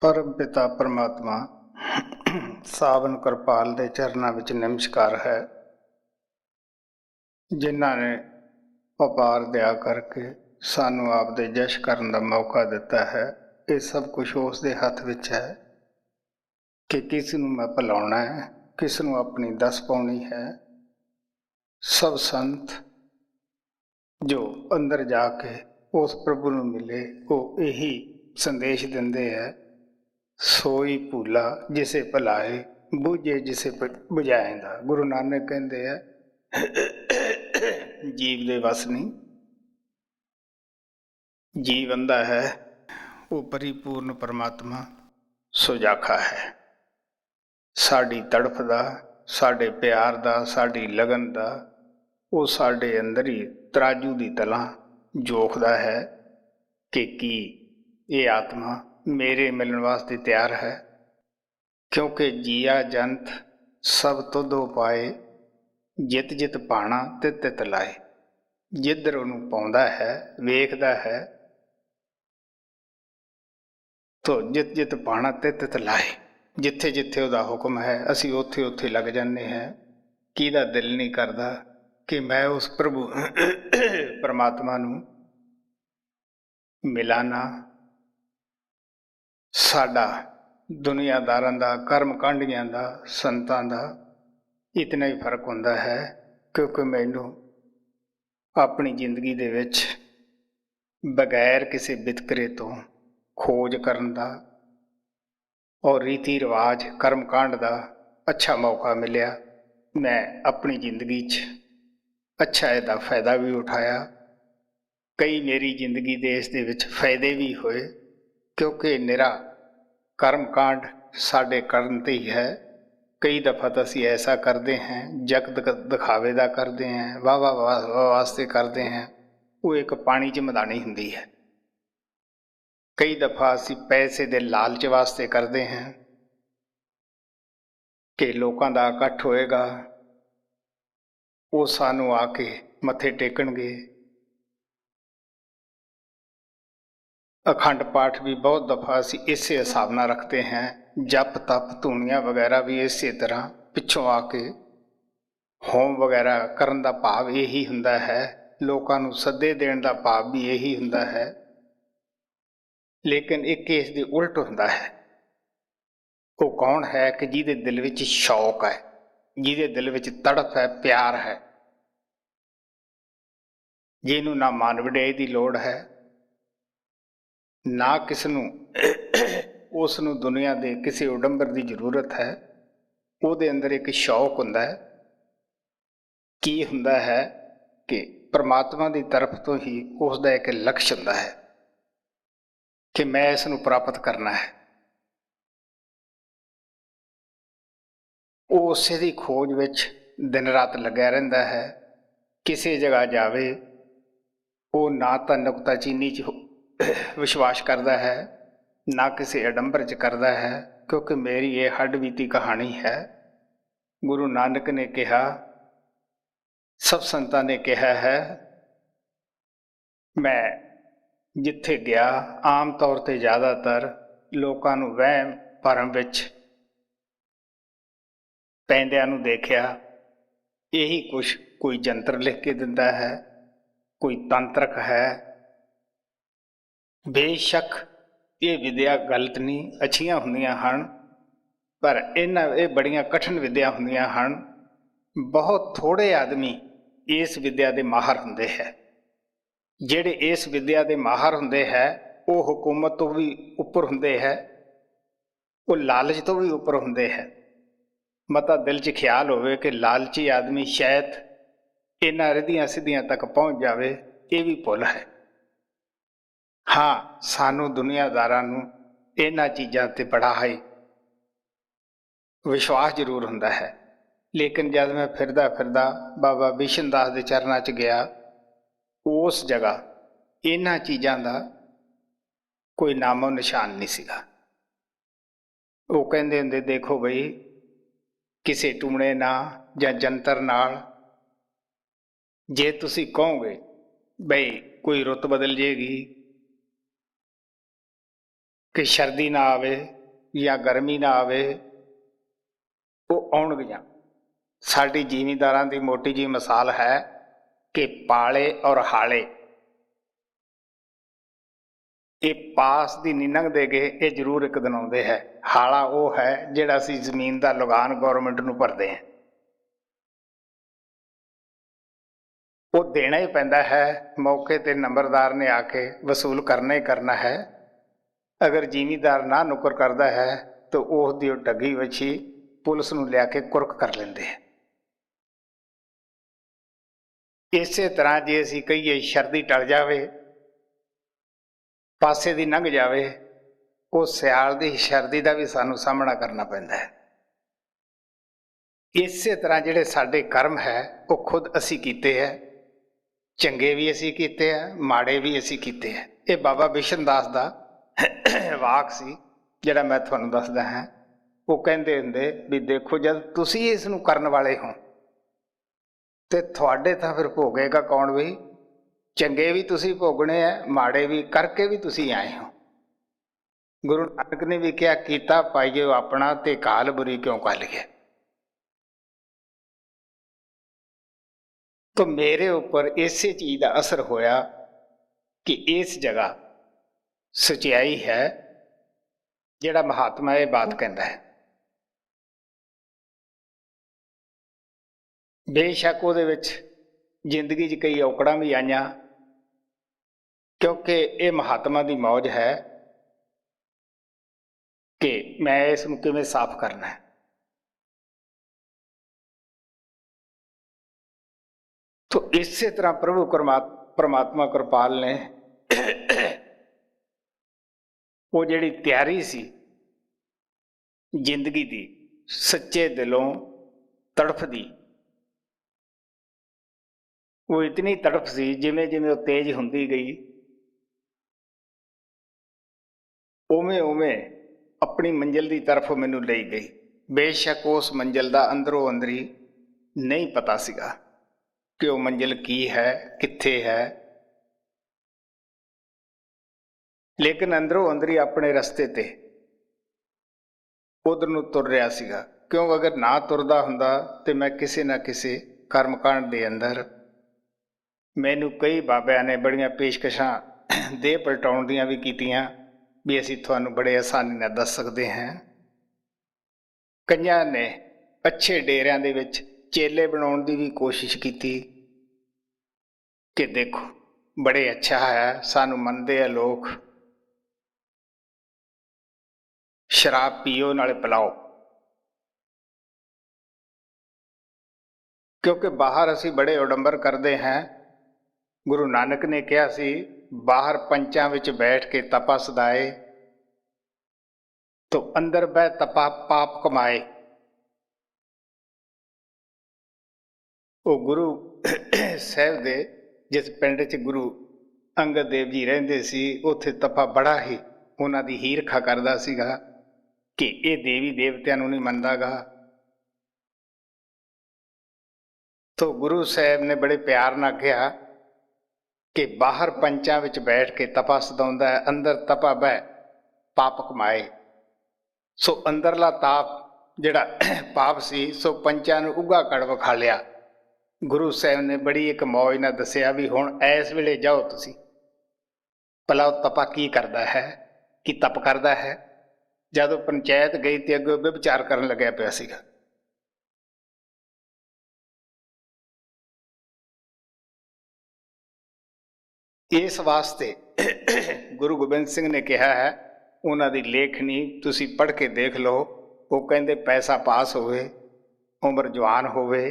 परम पिता परमात्मा सावन कृपाल ਦੇ ਚਰਨਾਂ ਵਿੱਚ ਨਮਸਕਾਰ ਹੈ, ਜਿਨ੍ਹਾਂ ਨੇ ਅਪਾਰ ਦਇਆ ਕਰਕੇ ਸਾਨੂੰ ਆਪ ਦੇ ਜਸ਼ ਕਰਨ ਦਾ ਮੌਕਾ ਦਿੱਤਾ ਹੈ। ਇਹ ਸਭ ਕੁਝ ਉਸ ਦੇ ਹੱਥ ਵਿੱਚ ਹੈ ਕਿ ਕਿਸ ਨੂੰ ਮੈਂ ਭੁਲਾਉਣਾ ਹੈ, ਕਿਸ ਨੂੰ ਆਪਣੀ ਦੱਸ ਪਾਉਣੀ ਹੈ। ਸਭ ਸੰਤ ਜੋ ਅੰਦਰ ਜਾ ਕੇ ਉਸ ਪ੍ਰਭੂ ਨੂੰ ਮਿਲੇ, ਉਹ ਇਹੀ ਸੰਦੇਸ਼ ਦਿੰਦੇ ਹੈ, ਸੋਈ ਭੂਲਾ ਜਿਸੇ ਭੁਲਾਏ, ਬੂਝੇ ਜਿਸੇ ਬੁਝਾਏਂਦਾ। ਗੁਰੂ ਨਾਨਕ ਕਹਿੰਦੇ ਆ, ਜੀਵ ਦੇ ਵਸ ਨਹੀਂ। ਜੀਵ ਅੰਧਾ ਹੈ, ਉਹ ਪਰਿਪੂਰਨ ਪਰਮਾਤਮਾ ਸੁਜਾਖਾ ਹੈ। ਸਾਡੀ ਤੜਫ ਦਾ, ਸਾਡੇ ਪਿਆਰ ਦਾ, ਸਾਡੀ ਲਗਨ ਦਾ ਉਹ ਸਾਡੇ ਅੰਦਰ ਹੀ ਤਰਾਜੂ ਦੀ ਤਲਾਂ ਜੋਖਦਾ ਹੈ ਕਿ ਕੀ ਇਹ ਆਤਮਾ ਮੇਰੇ ਮਿਲਣ ਵਾਸਤੇ ਤਿਆਰ ਹੈ। ਕਿਉਂਕਿ ਜੀਆ ਜੰਤ ਸਭ ਤੁਧੋ ਪਾਏ, ਜਿਤ ਜਿਤ ਪਾਣਾ ਤਿਤ ਤਿਤ ਲਾਏ। ਜਿੱਧਰ ਉਹਨੂੰ ਪਾਉਂਦਾ ਹੈ, ਵੇਖਦਾ ਹੈ, ਤੋ ਜਿਤ ਜਿਤ ਪਾਣਾ ਤਿਤ ਤਿਤ ਲਾਏ। ਜਿੱਥੇ ਜਿੱਥੇ ਉਹਦਾ ਹੁਕਮ ਹੈ, ਅਸੀਂ ਉੱਥੇ ਉੱਥੇ ਲੱਗ ਜਾਂਦੇ ਹਾਂ। ਕਿਹਦਾ ਦਿਲ ਨਹੀਂ ਕਰਦਾ ਕਿ ਮੈਂ ਉਸ ਪ੍ਰਭੂ ਪਰਮਾਤਮਾ ਨੂੰ ਮਿਲਾਂ ਨਾ। ਸਾਡਾ ਦੁਨੀਆਦਾਰਾਂ ਦਾ, ਕਰਮ ਕਾਂਡੀਆਂ ਦਾ, ਸੰਤਾਂ ਦਾ ਇਤਨਾ ਹੀ ਫਰਕ ਹੁੰਦਾ ਹੈ, ਕਿਉਂਕਿ ਮੈਨੂੰ ਆਪਣੀ ਜ਼ਿੰਦਗੀ ਦੇ ਵਿੱਚ ਬਗੈਰ ਕਿਸੇ ਵਿਤਕਰੇ ਤੋਂ ਖੋਜ ਕਰਨ ਦਾ ਔਰ ਰੀਤੀ ਰਿਵਾਜ ਕਰਮ ਕਾਂਡ ਦਾ ਅੱਛਾ ਮੌਕਾ ਮਿਲਿਆ। ਮੈਂ ਆਪਣੀ ਜ਼ਿੰਦਗੀ 'ਚ ਅੱਛਾ ਇਹਦਾ ਫਾਇਦਾ ਵੀ ਉਠਾਇਆ। ਕਈ ਮੇਰੀ ਜ਼ਿੰਦਗੀ ਦੇ ਇਸ ਦੇ ਵਿੱਚ ਫਾਇਦੇ ਵੀ ਹੋਏ, ਕਿਉਂਕਿ ਨਿਰਾ ਕਰਮ ਕਾਂਡ ਸਾਡੇ ਕਰਨ 'ਤੇ ਹੀ ਹੈ। ਕਈ ਦਫਾ ਤਾਂ ਅਸੀਂ ਐਸਾ ਕਰਦੇ ਹਾਂ, ਜਗਤ ਦਿਖਾਵੇ ਦਾ ਕਰਦੇ ਹਾਂ, ਵਾਹ ਵਾਸਤੇ ਕਰਦੇ ਹਾਂ, ਉਹ ਇੱਕ ਪਾਣੀ 'ਚ ਮਦਾਨੀ ਹੁੰਦੀ ਹੈ। ਕਈ ਦਫਾ ਅਸੀਂ ਪੈਸੇ ਦੇ ਲਾਲਚ ਵਾਸਤੇ ਕਰਦੇ ਹਾਂ ਕਿ ਲੋਕਾਂ ਦਾ ਇਕੱਠ ਹੋਏਗਾ, ਉਹ ਸਾਨੂੰ ਆ ਕੇ ਮੱਥੇ ਟੇਕਣਗੇ। ਅਖੰਡ ਪਾਠ ਵੀ ਬਹੁਤ ਦਫਾ ਅਸੀਂ ਇਸੇ ਹਿਸਾਬ ਨਾਲ ਰੱਖਦੇ ਹਾਂ। ਜਪ ਤਪ ਧੂਣੀਆਂ ਵਗੈਰਾ ਵੀ ਇਸੇ ਤਰ੍ਹਾਂ ਪਿੱਛੋਂ ਆ ਕੇ ਹੋਮ ਵਗੈਰਾ ਕਰਨ ਦਾ ਭਾਵ ਇਹੀ ਹੁੰਦਾ ਹੈ। ਲੋਕਾਂ ਨੂੰ ਸੱਦੇ ਦੇਣ ਦਾ ਭਾਵ ਵੀ ਇਹੀ ਹੁੰਦਾ ਹੈ। ਲੇਕਿਨ ਇੱਕ ਇਸ ਦੇ ਉਲਟ ਹੁੰਦਾ ਹੈ। ਉਹ ਕੌਣ ਹੈ ਕਿ ਜਿਹਦੇ ਦਿਲ ਵਿੱਚ ਸ਼ੌਕ ਹੈ, ਜਿਹਦੇ ਦਿਲ ਵਿੱਚ ਤੜਫ ਹੈ, ਪਿਆਰ ਹੈ, ਜਿਹਨੂੰ ਨਾ ਮਾਨ ਵਡਿਆਈ ਦੀ ਲੋੜ ਹੈ, ਨਾ ਕਿਸ ਨੂੰ ਉਸ ਨੂੰ ਦੁਨੀਆ ਦੇ ਕਿਸੇ ਉਡੰਬਰ ਦੀ ਜ਼ਰੂਰਤ ਹੈ। ਉਹਦੇ ਅੰਦਰ ਇੱਕ ਸ਼ੌਕ ਹੁੰਦਾ ਹੈ। ਕੀ ਹੁੰਦਾ ਹੈ ਕਿ ਪਰਮਾਤਮਾ ਦੀ ਤਰਫ ਤੋਂ ਹੀ ਉਸ ਦਾ ਇੱਕ ਲਕਸ਼ ਹੁੰਦਾ ਹੈ ਕਿ ਮੈਂ ਇਸ ਨੂੰ ਪ੍ਰਾਪਤ ਕਰਨਾ ਹੈ। ਉਹ ਉਸੇ ਦੀ ਖੋਜ ਵਿੱਚ ਦਿਨ ਰਾਤ ਲੱਗਿਆ ਰਹਿੰਦਾ ਹੈ। ਕਿਸੇ ਜਗ੍ਹਾ ਜਾਵੇ, ਉਹ ਨਾ ਤਾਂ ਨੁਕਤਾਚੀਨੀ 'ਚ ਵਿਸ਼ਵਾਸ ਕਰਦਾ ਹੈ, ਨਾ ਕਿਸੇ ਅਡੰਬਰ 'ਚ ਕਰਦਾ ਹੈ, ਕਿਉਂਕਿ ਮੇਰੀ ਇਹ ਹੱਡ ਬੀਤੀ ਕਹਾਣੀ ਹੈ। ਗੁਰੂ ਨਾਨਕ ਨੇ ਕਿਹਾ, ਸਭ ਸੰਤਾਂ ਨੇ ਕਿਹਾ ਹੈ, ਮੈਂ ਜਿੱਥੇ ਗਿਆ ਆਮ ਤੌਰ 'ਤੇ ਜ਼ਿਆਦਾਤਰ ਲੋਕਾਂ ਨੂੰ ਵਹਿਮ ਭਰਮ ਵਿੱਚ ਪੈਂਦਿਆਂ ਨੂੰ ਦੇਖਿਆ। ਇਹੀ ਕੁਛ ਕੋਈ ਜੰਤਰ ਲਿਖ ਕੇ ਦਿੰਦਾ ਹੈ, ਕੋਈ ਤੰਤਰਕ ਹੈ। ਬੇਸ਼ੱਕ ਇਹ ਵਿਦਿਆ ਗਲਤ ਨਹੀਂ, ਅੱਛੀਆਂ ਹੁੰਦੀਆਂ ਹਨ, ਪਰ ਇਹ ਬੜੀਆਂ ਕਠਿਨ ਵਿਦਿਆ ਹੁੰਦੀਆਂ ਹਨ। ਬਹੁਤ ਥੋੜ੍ਹੇ ਆਦਮੀ ਇਸ ਵਿਦਿਆ ਦੇ ਮਾਹਰ ਹੁੰਦੇ ਹੈ। ਜਿਹੜੇ ਇਸ ਵਿਦਿਆ ਦੇ ਮਾਹਰ ਹੁੰਦੇ ਹੈ, ਉਹ ਹਕੂਮਤ ਤੋਂ ਵੀ ਉੱਪਰ ਹੁੰਦੇ ਹੈ, ਉਹ ਲਾਲਚ ਤੋਂ ਵੀ ਉੱਪਰ ਹੁੰਦੇ ਹੈ। ਮਤਾ ਦਿਲ 'ਚ ਖਿਆਲ ਹੋਵੇ ਕਿ ਲਾਲਚੀ ਆਦਮੀ ਸ਼ਾਇਦ ਇਹਨਾਂ ਰਿੱਧੀਆਂ ਸਿੱਧੀਆਂ ਤੱਕ ਪਹੁੰਚ ਜਾਵੇ, ਇਹ ਵੀ ਭੁੱਲ ਹੈ। ਹਾਂ, ਸਾਨੂੰ ਦੁਨੀਆਦਾਰਾਂ ਨੂੰ ਇਹਨਾਂ ਚੀਜ਼ਾਂ 'ਤੇ ਬੜਾ ਹੀ ਵਿਸ਼ਵਾਸ ਜ਼ਰੂਰ ਹੁੰਦਾ ਹੈ। ਲੇਕਿਨ ਜਦ ਮੈਂ ਫਿਰਦਾ ਫਿਰਦਾ ਬਾਬਾ ਬਿਸ਼ਨ ਦਾਸ ਦੇ ਚਰਨਾਂ 'ਚ ਗਿਆ, ਉਸ ਜਗ੍ਹਾ ਇਹਨਾਂ ਚੀਜ਼ਾਂ ਦਾ ਕੋਈ ਨਾਮੋ ਨਿਸ਼ਾਨ ਨਹੀਂ ਸੀਗਾ। ਉਹ ਕਹਿੰਦੇ ਹੁੰਦੇ, ਦੇਖੋ ਬਈ, ਕਿਸੇ ਟੂਣੇ ਨਾਲ ਜਾਂ ਜੰਤਰ ਨਾਲ ਜੇ ਤੁਸੀਂ ਕਹੋਗੇ ਬਈ ਕੋਈ ਰੁੱਤ ਬਦਲ ਜੇਗੀ, कि सर्दी ना आवे या गर्मी ना आवे, वो आउणगियां। साडी ਜ਼ਿਮੀਂਦਾਰਾਂ ਦੀ मोटी जी मिसाल है कि पाले और हाले ये पास ਦੀ नहीं लंघਦੇ ਗੇ, ये जरूर एक दिन आउंदे है। हाला वो है ਜਿਹੜਾ ਅਸੀਂ ਜ਼ਮੀਨ ਦਾ ਲਗਾਨ ਗੌਰਮੈਂਟ ਨੂੰ ਭਰਦੇ ਹਾਂ, वो देना ही पैंदा है। मौके ते नंबरदार ने आके वसूल करना ही करना है। अगर ਜ਼ਿਮੀਂਦਾਰ ना नुकर करता है तो उसकी ठगी वछी पुलिस नूं लिया के कुरक कर लेंदे हैं। इसे तरह जे असीं कहीए सर्दी टल जावे, पासे दी लंघ जावे, वो सियाल दी सर्दी का भी सानूं सामना करना पैंदा है। इसे तरह जिहड़े साडे कर्म है वो खुद असीं कीते है, चंगे भी असीं कीते है, माड़े भी असीं कीते है। ये बाबा बिशन दास दा वाक सी जिहड़ा मैं तुहानूं दसदा हां। वो कहंदे हुंदे भी देखो जद तुसीं इस नूं करन वाले हो ते तुहाडे तां फिर भोगेगा कौन भी। चंगे भी तुसीं भोगणे है, माड़े भी करके भी तुसीं आए हो। गुरु नानक ने भी कहा कीता पाइयो अपना ते काल बुरी क्यों कालिए। तो मेरे ऊपर इसे चीज का असर होया कि इस जगह सच्चाई है जिहड़ा महात्मा ये बात कहता है। बेशक उहदे विच जिंदगी च कई औकड़ां भी आईयां, क्योंकि ये महात्मा की मौज है कि मैं इसनूं किवें साफ करना है। तो इसे तरह प्रभु परमात्मा कृपाल ने वो जिहड़ी तैयारी सी जिंदगी दी सच्चे दिलों तड़फ दी, वो इतनी तड़फ सी जिमें जिमें वो तेज हुंदी गई उवें उवें अपनी मंजिल की तरफ मैनू ले गई। बेशक उस मंजिल का अंदरों अंदरी नहीं पता सीगा कि वो मंजिल की है, कित्थे है, लेकिन अंदरों अंदरी अपने रस्ते ते उधर नूं तुर रहा सीगा। क्यों अगर ना तुरदा हुंदा ते मैं किसी ना किसी कर्मकांड दे अंदर मैनू कई बाबिਆਂ ने बड़ियां पेशकशां देह पलटाउण दियां भी कीतियां भी असीं तुहानूं बड़े आसानी नाल दस सकते हैं। कईयां ने अच्छे डेरिਆਂ ਦੇ ਵਿੱਚ चेले बनाउण दी भी कोशिश की कि देखो बड़े अच्छा है, सानू मनदे है लोग, शराब पीओ नाले पिलाओ। क्योंकि बाहर असी बड़े उडंबर करते हैं। गुरु नानक ने कहा सी बाहर पंचां विच बैठ के तपा सदाए, तो अंदर बह तपा पाप कमाए। वो गुरु साहब दे जिस पिंड च गुरु अंगद देव जी रहिंदे सी, उत्थे तपा बड़ा ही उन्हां दी हीरखा करदा सीगा कि ये देवी देवतियां नूं नहीं मनदागा। तो गुरु साहब ने बड़े प्यार नाल कहा कि बाहर पंचां विच बैठ के तपा सदाउंदा है, अंदर तपा बह पाप कमाए। सो अंदरला ताप जिहड़ा पाप सी सो पंचां नूं उगा कड़ विखा लिया। गुरु साहब ने बड़ी एक मौज नाल दसिया भी हुण इस वेले जाओ तुसीं भला तपा की करदा है, कि तप करदा है। जदों पंचायत गई तो अगे विचार करन लग्या पिया सीगा। इस वास्ते गुरु गोबिंद सिंह ने कहा है, उन्हां दी लेखनी तुसीं पढ़ के देख लो। वो कहंदे पैसा पास होवे, उम्र जवान होवे,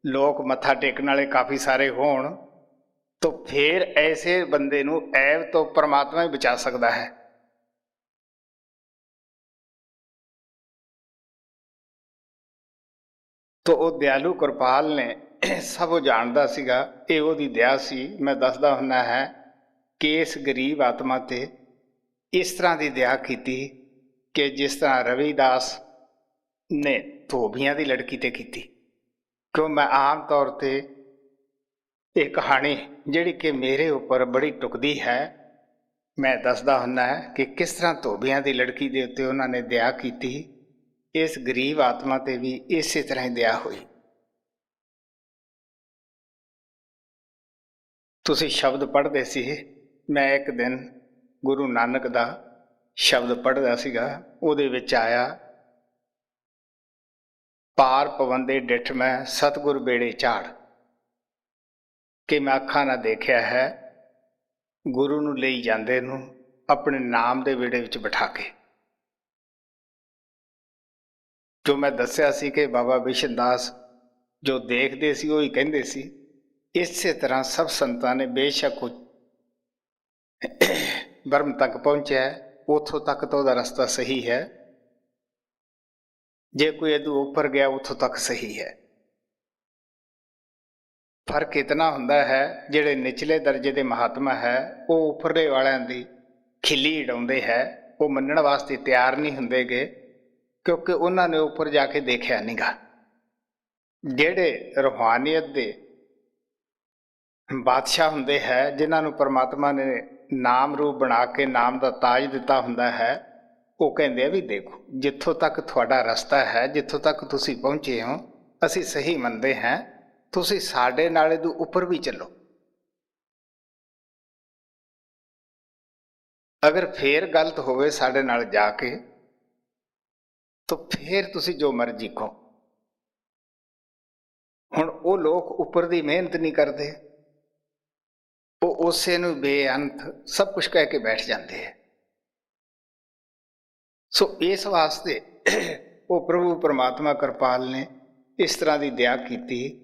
लोग मत्था टेकण वाले काफ़ी सारे होण, तो फिर ऐसे बंदे नूं ऐब तो परमात्मा ही बचा सकता है। तो वो दयालु कृपाल ने सब वो जानदा सीगा, ये ओहदी दया सी। मैं दसदा हुंदा है कि इस गरीब आत्मा ते इस तरह की दया कीती कि जिस तरह रविदास ने धोबियां दी लड़की ते कीती। क्यों मैं आम तौर पर एक कहानी जिहड़ी कि मेरे ऊपर बड़ी टुकदी है, ਮੈਂ ਦੱਸਦਾ ਹੁੰਦਾ ਕਿ ਕਿਸ ਤਰ੍ਹਾਂ ਧੋਬੀਆਂ ਦੀ ਲੜਕੀ ਦੇ ਉੱਤੇ ਉਹਨਾਂ ਨੇ ਦਇਆ ਕੀਤੀ, ਇਸ ਗਰੀਬ ਆਤਮਾ ਤੇ ਵੀ ਇਸੇ ਤਰ੍ਹਾਂ ਹੀ ਦਇਆ ਹੋਈ। ਤੁਸੀਂ ਸ਼ਬਦ ਪੜ੍ਹਦੇ ਸੀ, ਮੈਂ ਇੱਕ ਦਿਨ ਗੁਰੂ ਨਾਨਕ ਦਾ ਸ਼ਬਦ ਪੜ੍ਹਦਾ ਸੀਗਾ, ਉਹਦੇ ਵਿੱਚ ਆਇਆ, ਪਾਰ ਪਵੰਦੇ ਡਿਠ ਮੈਂ ਸਤਿਗੁਰ ਬੇੜੇ ਝਾੜ, ਕਿ ਮੈਂ ਅੱਖਾਂ ਨਾਲ ਦੇਖਿਆ ਹੈ ਗੁਰੂ ਨੂੰ ਲਈ ਜਾਂਦੇ ਨੂੰ ਆਪਣੇ ਨਾਮ ਦੇ ਵਿਹੜੇ ਵਿੱਚ ਬਿਠਾ ਕੇ। ਜੋ ਮੈਂ ਦੱਸਿਆ ਸੀ ਕਿ ਬਾਬਾ ਬਿਸ਼ਨ ਦਾਸ ਜੋ ਦੇਖਦੇ ਸੀ ਉਹ ਹੀ ਕਹਿੰਦੇ ਸੀ, ਇਸੇ ਤਰ੍ਹਾਂ ਸਭ ਸੰਤਾਂ ਨੇ ਬੇਸ਼ੱਕ ਬ੍ਰਹਮ ਤੱਕ ਪਹੁੰਚਿਆ, ਉੱਥੋਂ ਤੱਕ ਤਾਂ ਉਹਦਾ ਰਸਤਾ ਸਹੀ ਹੈ, ਜੇ ਕੋਈ ਇਹਦੋਂ ਉੱਪਰ ਗਿਆ ਉੱਥੋਂ ਤੱਕ ਸਹੀ ਹੈ। ਫਰਕ ਇਤਨਾ ਹੁੰਦਾ ਹੈ, ਜਿਹੜੇ ਨਿਚਲੇ ਦਰਜੇ ਦੇ ਮਹਾਤਮਾ ਹੈ ਉਹ ਉੱਪਰਲੇ ਵਾਲਿਆਂ ਦੀ ਖਿੱਲੀ ਉਡਾਉਂਦੇ ਹੈ, ਉਹ ਮੰਨਣ ਵਾਸਤੇ ਤਿਆਰ ਨਹੀਂ ਹੁੰਦੇਗੇ, ਕਿਉਂਕਿ ਉਹਨਾਂ ਨੇ ਉੱਪਰ ਜਾ ਕੇ ਦੇਖਿਆ ਨਹੀਂ ਗਾ। ਜਿਹੜੇ ਰੂਹਾਨੀਅਤ ਦੇ ਬਾਦਸ਼ਾਹ ਹੁੰਦੇ ਹੈ, ਜਿਨ੍ਹਾਂ ਨੂੰ ਪਰਮਾਤਮਾ ਨੇ ਨਾਮ ਰੂਪ ਬਣਾ ਕੇ ਨਾਮ ਦਾ ਤਾਜ ਦਿੱਤਾ ਹੁੰਦਾ ਹੈ, ਉਹ ਕਹਿੰਦੇ ਆ ਵੀ ਦੇਖੋ ਜਿੱਥੋਂ ਤੱਕ ਤੁਹਾਡਾ ਰਸਤਾ ਹੈ, ਜਿੱਥੋਂ ਤੱਕ ਤੁਸੀਂ ਪਹੁੰਚੇ ਹੋ ਅਸੀਂ ਸਹੀ ਮੰਨਦੇ ਹਾਂ, ਤੁਸੀਂ ਸਾਡੇ ਨਾਲੇ ਤੋਂ ਉੱਪਰ ਵੀ ਚੱਲੋ। ਅਗਰ ਫੇਰ ਗਲਤ ਹੋਵੇ ਸਾਡੇ ਨਾਲ ਜਾ ਕੇ ਤਾਂ ਫੇਰ ਤੁਸੀਂ ਜੋ ਮਰਜ਼ੀ ਕਹੋ। ਹੁਣ ਉਹ ਲੋਕ ਉੱਪਰ ਦੀ ਮਿਹਨਤ ਨਹੀਂ ਕਰਦੇ, ਉਹ ਉਸੇ ਨੂੰ ਬੇਅੰਤ ਸਭ ਕੁਝ ਕਹਿ ਕੇ ਬੈਠ ਜਾਂਦੇ ਹੈ। ਸੋ ਇਸ ਵਾਸਤੇ ਉਹ ਪ੍ਰਭੂ ਪਰਮਾਤਮਾ ਕਿਰਪਾਲ ਨੇ ਇਸ ਤਰ੍ਹਾਂ ਦੀ ਦਇਆ ਕੀਤੀ,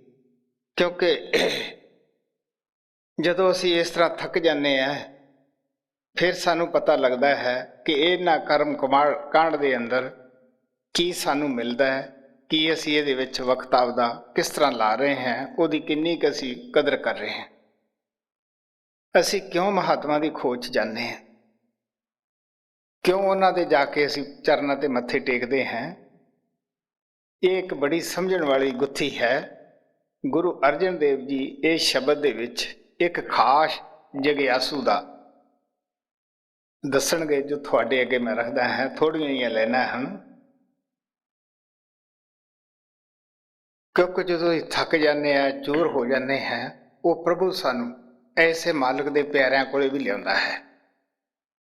ਕਿਉਂਕਿ ਜਦੋਂ ਅਸੀਂ ਇਸ ਤਰ੍ਹਾਂ ਥੱਕ ਜਾਂਦੇ ਹਾਂ ਫਿਰ ਸਾਨੂੰ ਪਤਾ ਲੱਗਦਾ ਹੈ ਕਿ ਇਹਨਾਂ ਕਰਮ ਕਾਂਡ ਦੇ ਅੰਦਰ ਕੀ ਸਾਨੂੰ ਮਿਲਦਾ ਹੈ, ਕੀ ਅਸੀਂ ਇਹਦੇ ਵਿੱਚ ਵਕਤ ਆਪਦਾ ਕਿਸ ਤਰ੍ਹਾਂ ਲਾ ਰਹੇ ਹਾਂ, ਉਹਦੀ ਕਿੰਨੀ ਕੁ ਅਸੀਂ ਕਦਰ ਕਰ ਰਹੇ ਹਾਂ। ਅਸੀਂ ਕਿਉਂ ਮਹਾਤਮਾ ਦੀ ਖੋਜ ਜਾਂਦੇ ਹਾਂ, ਕਿਉਂ ਉਹਨਾਂ ਦੇ ਜਾ ਕੇ ਅਸੀਂ ਚਰਨਾਂ ਤੇ ਮੱਥੇ ਟੇਕਦੇ ਹਾਂ। ਇਹ ਇੱਕ ਬੜੀ ਸਮਝਣ ਵਾਲੀ ਗੁੱਥੀ ਹੈ। ਗੁਰੂ ਅਰਜਨ ਦੇਵ ਜੀ ਇਹ ਸ਼ਬਦ ਦੇ ਵਿੱਚ ਇੱਕ ਖਾਸ ਜਗਿਆਸੂ ਦਾ ਦੱਸਣਗੇ, ਜੋ ਤੁਹਾਡੇ ਅੱਗੇ ਮੈਂ ਰੱਖਦਾ ਹਾਂ। ਥੋੜ੍ਹੀਆਂ ਜਿਹੀਆਂ ਲਾਈਨਾਂ ਹਨ, ਕਿਉਂਕਿ ਜਦੋਂ ਅਸੀਂ ਥੱਕ ਜਾਂਦੇ ਹਾਂ, ਚੂਰ ਹੋ ਜਾਂਦੇ ਹਾਂ, ਉਹ ਪ੍ਰਭੂ ਸਾਨੂੰ ਐਸੇ ਮਾਲਕ ਦੇ ਪਿਆਰਿਆਂ ਕੋਲੇ ਵੀ ਲਿਆਉਂਦਾ ਹੈ।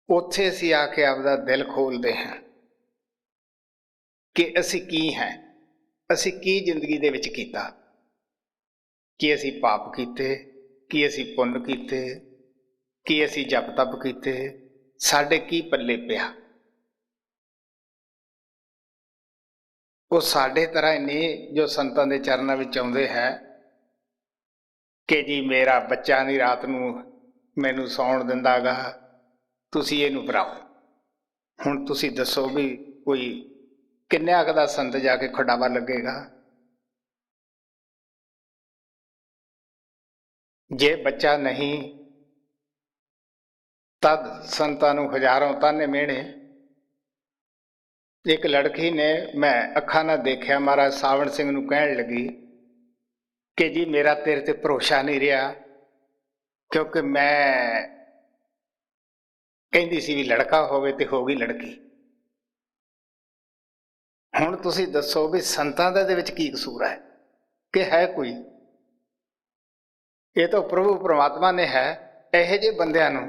ਉੱਥੇ ਅਸੀਂ ਆ ਕੇ ਆਪਦਾ ਦਿਲ ਖੋਲ੍ਹਦੇ ਹਾਂ ਕਿ ਅਸੀਂ ਕੀ ਹਾਂ, ਅਸੀਂ ਕੀ ਜ਼ਿੰਦਗੀ ਦੇ ਵਿੱਚ ਕੀਤਾ, ਕੀ ਅਸੀਂ ਪਾਪ ਕੀਤੇ, ਕੀ ਅਸੀਂ ਪੁੰਨ ਕੀਤੇ, ਕੀ ਅਸੀਂ ਜਪ ਤਪ ਕੀਤੇ, ਸਾਡੇ ਕੀ ਪੱਲੇ ਪਿਆ। ਉਹ ਸਾਡੇ ਤਰ੍ਹਾਂ ਹੀ ਨਹੀਂ ਜੋ ਸੰਤਾਂ ਦੇ ਚਰਨਾਂ ਵਿੱਚ ਆਉਂਦੇ ਹੈ ਕਿ ਜੀ ਮੇਰਾ ਬੱਚਾ ਨਹੀਂ ਰਾਤ ਨੂੰ ਮੈਨੂੰ ਸੌਣ ਦਿੰਦਾ ਗਾ, ਤੁਸੀਂ ਇਹਨੂੰ ਭਰਾਓ। ਹੁਣ ਤੁਸੀਂ ਦੱਸੋ ਵੀ ਕੋਈ ਕਿੰਨਿਆਂ ਕੁ ਦਾ ਸੰਤ ਜਾ ਕੇ ਖੁਡਾਵਾ ਲੱਗੇਗਾ। ਜੇ ਬੱਚਾ ਨਹੀਂ ਤਦ ਸੰਤਾਂ ਨੂੰ ਹਜ਼ਾਰਾਂ ਤਾਨੇ ਮਿਹਣੇ। ਇੱਕ ਲੜਕੀ ਨੇ ਮੈਂ ਅੱਖਾਂ ਨਾਲ ਦੇਖਿਆ, ਮਹਾਰਾਜ ਸਾਵਣ ਸਿੰਘ ਨੂੰ ਕਹਿਣ ਲੱਗੀ ਕਿ ਜੀ ਮੇਰਾ ਤੇਰੇ ਤੇ ਭਰੋਸਾ ਨਹੀਂ ਰਿਹਾ, ਕਿਉਂਕਿ ਮੈਂ ਕਹਿੰਦੀ ਸੀ ਵੀ ਲੜਕਾ ਹੋਵੇ ਤੇ ਹੋ ਗਈ ਲੜਕੀ। ਹੁਣ ਤੁਸੀਂ ਦੱਸੋ ਵੀ ਸੰਤਾਂ ਦਾ ਇਹਦੇ ਵਿੱਚ ਕੀ ਕਸੂਰ ਹੈ ਕਿ ਹੈ ਕੋਈ? ਇਹ ਤਾਂ ਪ੍ਰਭੂ ਪਰਮਾਤਮਾ ਨੇ ਹੈ। ਇਹੋ ਜਿਹੇ ਬੰਦਿਆਂ ਨੂੰ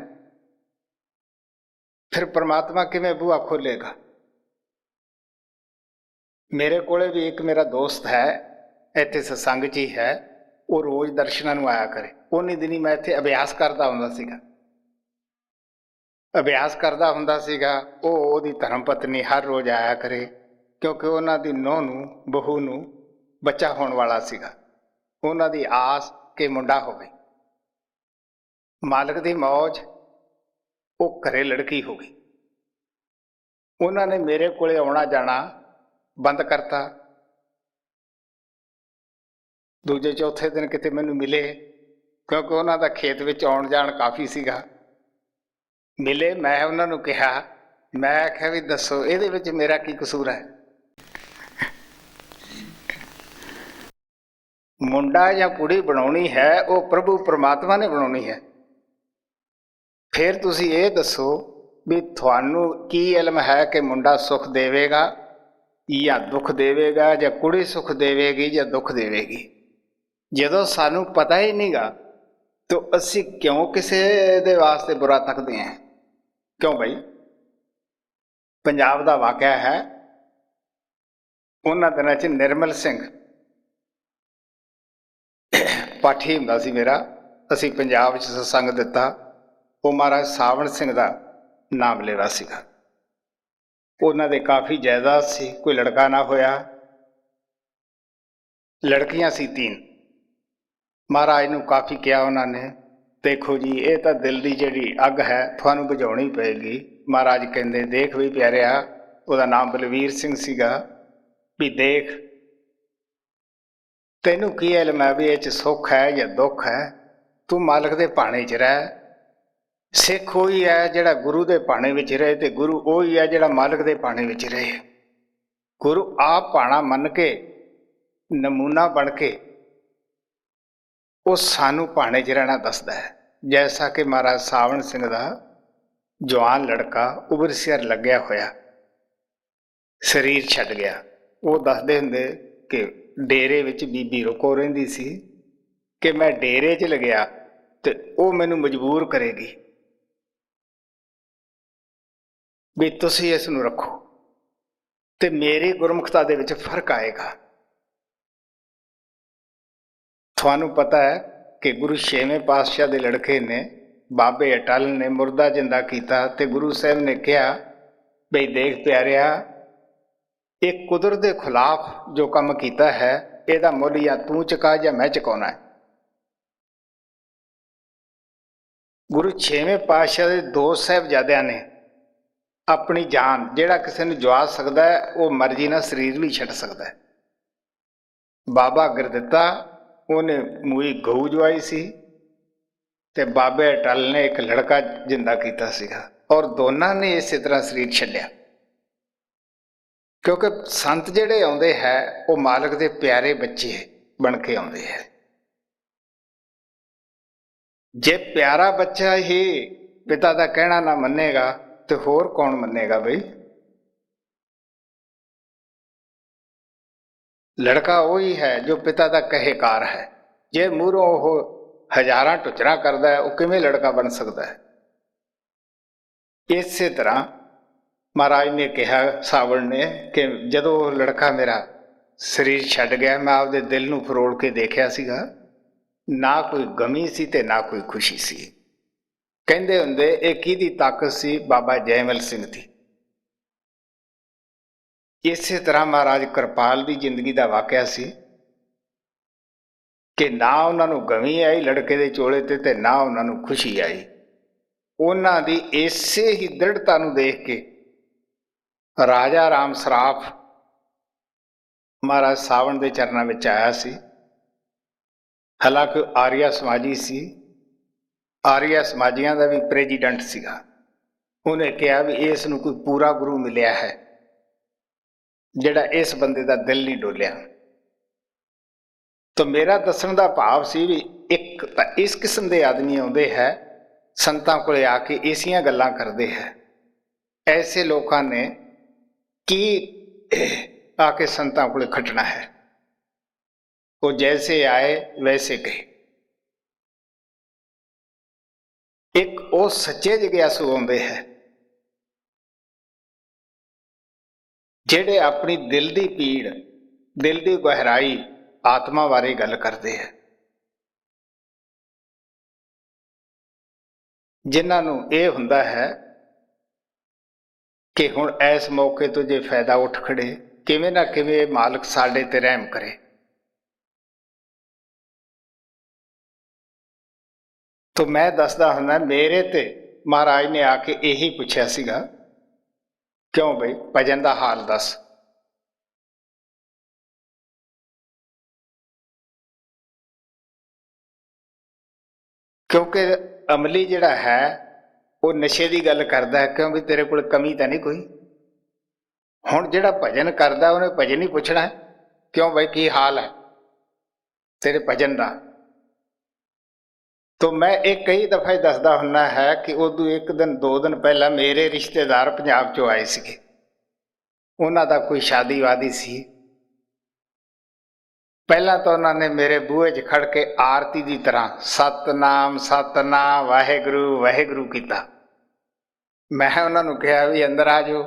ਫਿਰ ਪਰਮਾਤਮਾ ਕਿਵੇਂ ਬੂਹਾ ਖੋਲੇਗਾ? ਮੇਰੇ ਕੋਲੇ ਵੀ ਇੱਕ ਮੇਰਾ ਦੋਸਤ ਹੈ, ਇੱਥੇ ਸਤਸੰਗ 'ਚ ਹੀ ਹੈ, ਉਹ ਰੋਜ਼ ਦਰਸ਼ਨਾਂ ਨੂੰ ਆਇਆ ਕਰੇ। ਉਨੀ ਦਿਨੀ ਮੈਂ ਇੱਥੇ ਅਭਿਆਸ ਕਰਦਾ ਹੁੰਦਾ ਸੀਗਾ। ਉਹ ਉਹਦੀ ਧਰਮ ਪਤਨੀ ਹਰ ਰੋਜ਼ ਆਇਆ ਕਰੇ, ਕਿਉਂਕਿ ਉਹਨਾਂ ਦੀ ਨੂੰਹ ਨੂੰ, ਬਹੂ ਨੂੰ ਬੱਚਾ ਹੋਣ ਵਾਲਾ ਸੀਗਾ। ਉਹਨਾਂ ਦੀ ਆਸ ਕਿ ਮੁੰਡਾ ਹੋਵੇ। ਮਾਲਕ ਦੀ ਮੌਜ, ਉਹ ਘਰੇ ਲੜਕੀ ਹੋ ਗਈ। ਉਹਨਾਂ ਨੇ ਮੇਰੇ ਕੋਲੇ ਆਉਣਾ ਜਾਣਾ ਬੰਦ ਕਰਤਾ। ਦੂਜੇ ਚੌਥੇ ਦਿਨ ਕਿਤੇ ਮੈਨੂੰ ਮਿਲੇ, ਕਿਉਂਕਿ ਉਹਨਾਂ ਦਾ ਖੇਤ ਵਿੱਚ ਆਉਣ ਜਾਣ ਕਾਫੀ ਸੀਗਾ। ਮਿਲੇ, ਮੈਂ ਉਹਨਾਂ ਨੂੰ ਕਿਹਾ, ਮੈਂ ਆਖਿਆ ਵੀ ਦੱਸੋ ਇਹਦੇ ਵਿੱਚ ਮੇਰਾ ਕੀ ਕਸੂਰ ਹੈ? ਮੁੰਡਾ ਜਾਂ ਕੁੜੀ ਬਣਾਉਣੀ ਹੈ ਉਹ ਪ੍ਰਭੂ ਪਰਮਾਤਮਾ ਨੇ ਬਣਾਉਣੀ ਹੈ। फिर तुसी ये दसो भी थानू की इल्म है कि मुंडा सुख देवेगा या दुख देवेगा, या कुड़ी सुख देवेगी या दुख देवेगी। जदों सानू पता ही नहीं गा तो असी क्यों किसी दे वास्ते बुरा तकते हैं? क्यों भाई? पंजाब का वाकया है, उन्होंने दिनों च निर्मल सिंह पाठी हुंदा सी मेरा, असी पंजाब च सत्संग दिता। वो महाराज सावण सिंह का नाम लेवा सीगा। उन्होंने दे काफ़ी जायदाद सी, कोई लड़का ना होया, लड़कियां सी 3। महाराज नूं काफ़ी कहा उन्होंने, देखो जी ये तो दिल की जिहड़ी अग है थानू बुझाउणी पेगी। महाराज कहंदे देख भी प्यारिया, उसका नाम बलवीर सिंह सीगा, भी देख तैनू की इल्म है भी ये सुख है या दुख है? तू मालक दे भाणे च रह। सिख वही है जिहड़ा गुरु दे भाणे विच रहे, ते गुरु वही है जिहड़ा मालक दे भाणे विच रहे। गुरु आप भाणा मन के नमूना बन के वो सानू भाणे च रहना दसदा है। जैसा कि महाराज सावण सिंह का जवान लड़का उबर सिर लग्या होया शरीर छड्ड गया। वो दसदे हुंदे कि डेरे विच बीबी रुको रहिंदी सी कि मैं डेरे च लगया ते वो मैनू मजबूर करेगी भी तुसी इस नूं रखो, ते मेरी गुरमुखता दे विच फर्क आएगा। थानू पता है कि गुरु 6वें पातशाह के लड़के ने बाबे अटल ने मुर्दा जिंदा किया, तो गुरु साहब ने कहा बई देख प्यारिया, एक कुदरत के खिलाफ जो काम किया है यदा मुल या तू चुका या मैं चुकाना है। गुरु 6वें पातशाह के 2 साहिबजादियां ने अपनी जान, जिहड़ा किसी ने जवा सकता है वो मर्जी ना शरीर भी छड्ड सकता है। बाबा गुरदित्ता उन्हें मूई गऊ जवाई सी, ते बाबे अटल ने एक लड़का जिंदा किया सीगा, और दोनों ने इस तरह शरीर छड्डिया। क्योंकि संत जिहड़े आउंदे है वो मालक दे प्यारे बच्चे बन के आउंदे है। जे प्यारा बच्चा ही पिता का कहना ना मनेगा तो होर कौन मनेगा बई? लड़का वही है जो पिता का कहेकार है। जे मूहरों वो हजारां टुचरा करता है, वो किवें लड़का बन सकता है? इस तरह महाराज ने कहा सावण ने कि जदों लड़का मेरा शरीर छड्ड गया, मैं आपदे दिल नूं फरोल के देखिया सीगा, ना कोई गमी सी ते ना कोई खुशी सी। कहंदे हुंदे इह किहदी ताकत सी? बाबा जयमल सिंह दी। इस तरह महाराज कृपाल की जिंदगी का वाकया सी कि ना उन्होंने गमी आई लड़के के चोले ते ना उन्होंने खुशी आई। उन्हों की इसे ही दृढ़ता देख के राजा राम सराफ महाराज सावण के चरणों में आया सी। हालांकि आर्या समाजी सी, आर्या समाजियों का भी प्रेजिडेंट सीगा। उन्हें कहा भी इस नूं कोई पूरा गुरु मिलिया है जिहड़ा इस बंदे का दिल नहीं डोलिया। तो मेरा दसन का भाव सी भी एक इस किस्म के आदमी आउंदे है संतां कोले आके ऐसियां गल्लां करते हैं। ऐसे लोगों ने की आके संतां कोले खटना है? वो जैसे आए वैसे गए। एक वो सच्चे जिग्यासु आउंदे है जिहड़े अपनी दिल की पीड़, दिल की गहराई, आत्मा बारे गल करते हैं, जिन्हों यह हुंदा है कि हुण इस मौके तो जे फायदा उठ खड़े, किवें ना किवें मालक साडे ते रहम करे। तो मैं दसदा हुंदा मेरे ते महाराज ने आके यही पुछया सीगा, क्यों बई भजन का हाल दस। क्योंकि अमली जिहड़ा है वो नशे की गल करता है, क्यों भी तेरे को कमी तो नहीं कोई। हुण जिहड़ा भजन करता उन्हें भजन ही पुछना है, क्यों बई की हाल है तेरे भजन का। तो मैं एक कई दफा ही दसदा हुन्ना है कि उदू एक दिन 2 दिन पहला मेरे रिश्तेदार पंजाब चों आए सीगे। उन्हां दा कोई शादी वादी सी। पहला तो उन्होंने मेरे बूहे च खड़ के आरती की तरह सतनाम सतनाम वाहेगुरु वाहेगुरु किया। मैं उन्होंने कहा भी अंदर आ जाओ।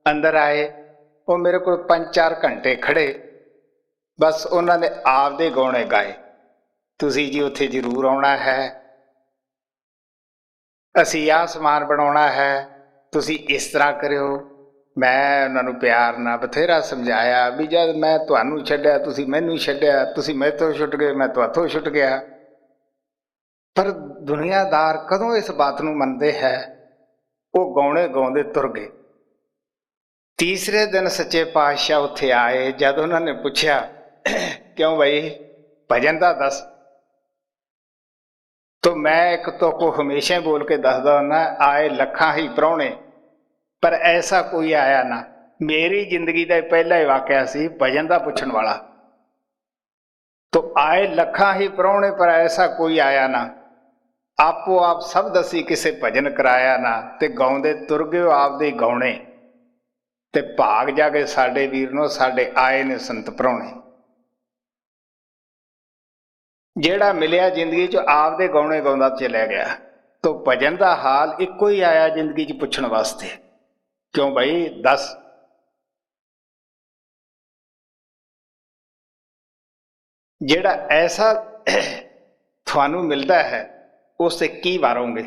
अंदर आए। वो मेरे को 5-4 घंटे खड़े। बस उन्होंने आपदे गौने गाए, तुसी जी उत्थे जरूर आना है, असी आ समान बनाना है, तुसी इस तरह करो। मैं उन्होंने प्यार ना बथेरा समझाया भी जब मैं तुहानू छड्डिया तुसी मैनू छड्डिया, तुसी मेरे छुट गए मैं तुहाथों छुट गया। पर दुनियादार कदों इस बात नू मनते है। वो गौने गाउंदे तुर गए। तीसरे दिन सच्चे पातशाह उत्थे आए। जब उन्होंने पूछा क्यों भाई भजन दा दस, तो मैं एक तो को हमेशा बोल के दसदा हुन्ना, आए लखा ही प्राहुणे पर ऐसा कोई आया ना। मेरी जिंदगी का पहला ही वाकया सी भजन का पुछण वाला। तो आए लखा ही प्राहुणे पर ऐसा कोई आया ना। आपो आप सब दसी किसे भजन कराया ना। ते गाउंदे तुर गए आपदे गौणे, ते भाग जागे साडे वीर नो साडे आए ने संत प्राहुणे। जेड़ा मिलिया जिंदगी च आपदे गौणे गाउंदा चलिया गया। तो भजन का हाल इको ही आया जिंदगी च पुछण वास्ते, क्यों भाई दस। जेड़ा ऐसा थानू मिलता है उससे की वारोगे।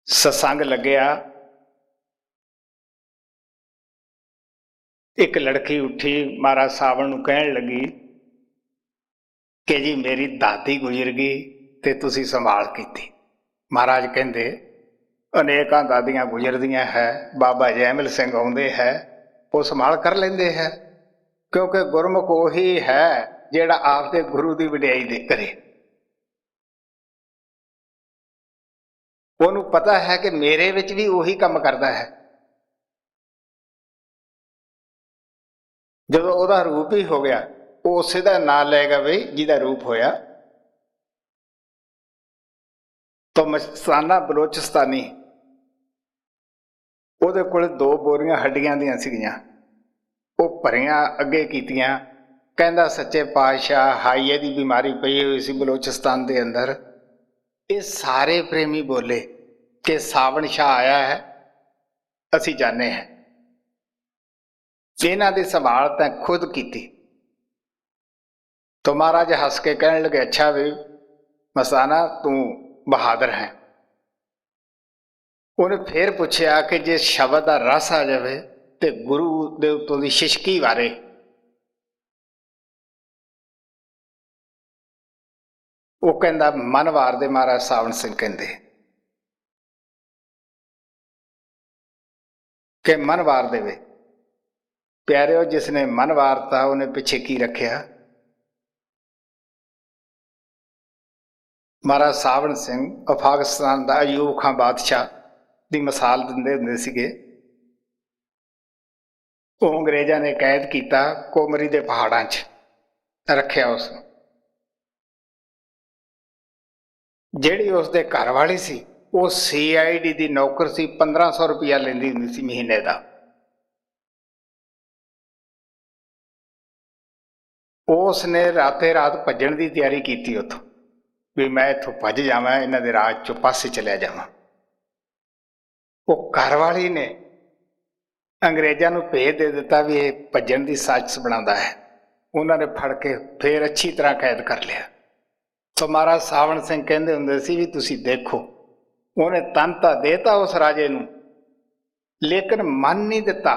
सत्संग लग्या, एक लड़की उठी महाराज सावण नू कहण लगी कि जी मेरी दादी गुजर गई ते तुसी संभाल कीती। महाराज कहंदे अनेकां दादियां गुजरदियां है, बाबा जैमल सिंह आउंदे है, वो संभाल कर लेंदे है। क्योंकि गुरमुख उही है जेड़ा आपदे गुरु की वडियाई दे करे। उन्होंने पता है कि मेरे विच भी उही काम करता है। जो वह रूप ही हो गया वो उसे का नाम लेगा बई जिहदा रूप होया। तो मस्ताना बलोचिस्तानी ਉਹਦੇ ਕੋਲ 2 बोरियां हड्डियां ਦੀਆਂ ਸੀਗੀਆਂ। ਉਹ ਭਰੀਆਂ ਅੱਗੇ ਕੀਤੀਆਂ। ਕਹਿੰਦਾ ਸੱਚੇ ਪਾਤਸ਼ਾਹ ਹਾਈਏ ਦੀ ਬਿਮਾਰੀ ਪਈ ਹੋਈ ਸੀ ਬਲੋਚਿਸਤਾਨ ਦੇ ਅੰਦਰ। ਇਹ ਸਾਰੇ ਪ੍ਰੇਮੀ ਬੋਲੇ ਕਿ ਸਾਵਣ ਸ਼ਾਹ ਆਇਆ ਹੈ, ਅਸੀਂ ਜਾਣੇ हैं। ਇਹਨਾਂ ਦੀ ਸੰਭਾਲ ਤਾਂ खुद ਕੀਤੀ। तो महाराज हस के कहने लगे अच्छा भी मस्ताना तू बहादुर है। उन्हें फिर पूछा कि जे शब्द का रस आ जाए तो गुरु दे उत्तों दी शिशकी बारे। वो कहता मन वार दे महाराज सावण सिंह कहते कि मन वार देवे। प्यारे जिसने मन वारता उन्हें पिछे की रखिया। महाराज सावण सिंह अफगानिस्तान का अयूब खां बादशाह की मिसाल दिंदे हुंदे सीगे। वो अंग्रेज़ों ने कैद किया, कोमरी के पहाड़ों च रखिया। उस जिहड़ी उसदे घर वाली सी वो CID की नौकर सी, 1500 रुपया लैंदी हुंदी सी महीने का। उसने राते रात भजन की तैयारी की उतों भी मैं इतों भज जावां, इन्हां दे राज चों पासे चलिया जावां। वो घर वाली ने अंग्रेज़ों को भेज दे दिता भी ये भजन की साजिश बनाता है। उन्होंने फड़ के फिर अच्छी तरह कैद कर लिया। तो महाराज सावण सिंह कहते हुंदे सी भी तुसी देखो, उन्हें तन तो देता उस राजे नूं लेकिन मन नहीं दिता।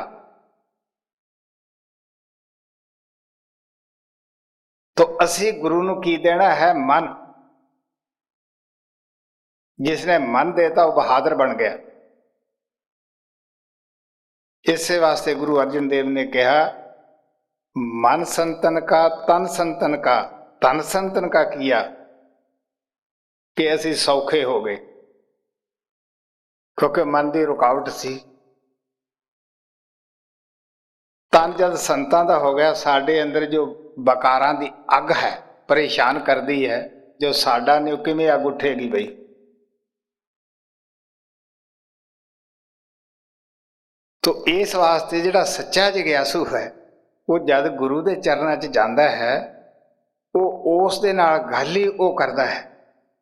तो असी गुरु नूं की देना है मन। जिसने मन देता वो बहादुर बन गया। इसे वास्ते गुरु अर्जन देव ने कहा मन संतन का तन संतन का, तन संतन का किया कि असी सौखे हो गए। क्योंकि मन की रुकावट सी। तन जब संतां दा हो गया, साडे अंदर जो बकारां दी अग है परेशान करती है, जो साडा ने किवें अग उठेगी बई। तो इस वास्ते जिहड़ा सच्चा जिग्यासु है वो जद गुरु के चरणों च जाता है, वो उस दे नाल गल ही वो करता है,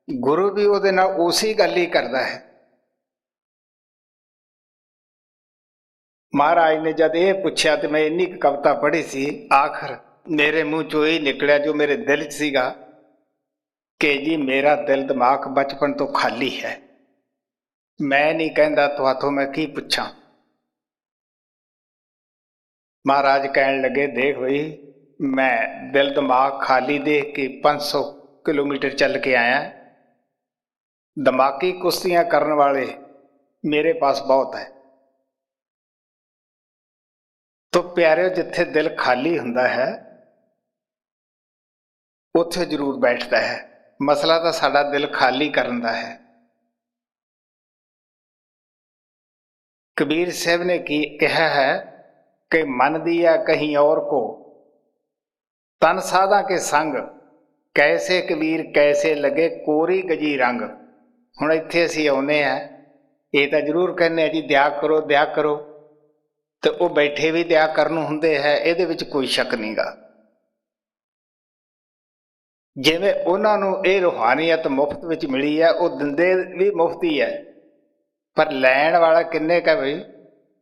गुरु भी उहदे नाल उसी गल ही करता है। महाराज ने जब ये पूछा तो मैं इन्नी कविता पढ़ी सी, आखिर मेरे मुंह चो यही निकलिया जो मेरे दिल च सीगा कि जी मेरा दिल दिमाग बचपन तो खाली है, मैं नहीं कहता तुहाथों मैं की पूछा। महाराज कहन लगे देख भाई, मैं दिल दिमाग खाली देख के 500 किलोमीटर चल के आया, दिमागी कुश्तियां करने वाले मेरे पास बहुत है। तो प्यारे जिथे दिल खाली हुंदा है उत्थे जरूर बैठता है। मसला तो साडा दिल खाली करन दा है। कबीर साहब ने की कहा है कि मन दिया कहीं और को, तन साधा के संग, कैसे कबीर कैसे लगे कोरी गजी रंग। हुण इत्थे असीं आउंदे आ, ये तो जरूर कहने जी दया करो दया करो, तो वो बैठे भी दया करन हुंदे है, इहदे विच कोई शक नहीं गा। जिवें उन्हां नूं इह रूहानीयत मुफ्त विच मिली है, वो दिंदे भी मुफ्त ही है, पर लैण वाला किन्ने का बई।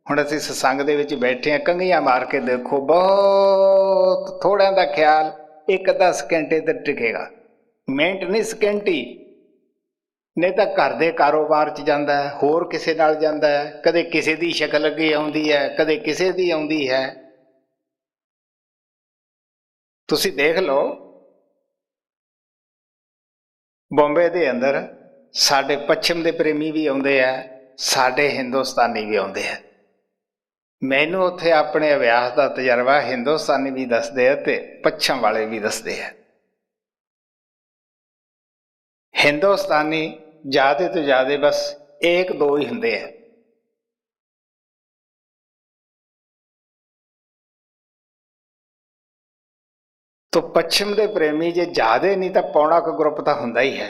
हुण असीं सत्संग दे विच बैठे हैं, कंघियां मार के देखो, बहुत थोड़िਆਂ ਦਾ ख्याल एक अद्धा सकेंट इधर टिकेगा, मिनट नहीं सकेंट ही। नहीं तो घर के कारोबार च जाता है, होर किसे नाल जाता है, कदे किसे दी शक्ल अगे आउंदी है, कदे किसे दी आउंदी है। तुसीं देख लो बॉम्बे दे अंदर साडे पश्चिम दे प्रेमी भी आउंदे आ, साडे हिंदुस्तानी भी आउंदे आ। मैनू उत्थे अपने अभ्यास का तजर्बा हिंदुस्तानी भी दसदे आ ते पश्चिम वाले भी दसदे आ। हिंदुस्तानी ज़्यादा तो ज़्यादा बस एक दो ही हुंदे आ। तो पश्चिम के प्रेमी जे ज़्यादा नहीं तो पौना क ग्रुप तो हुंदा ही है।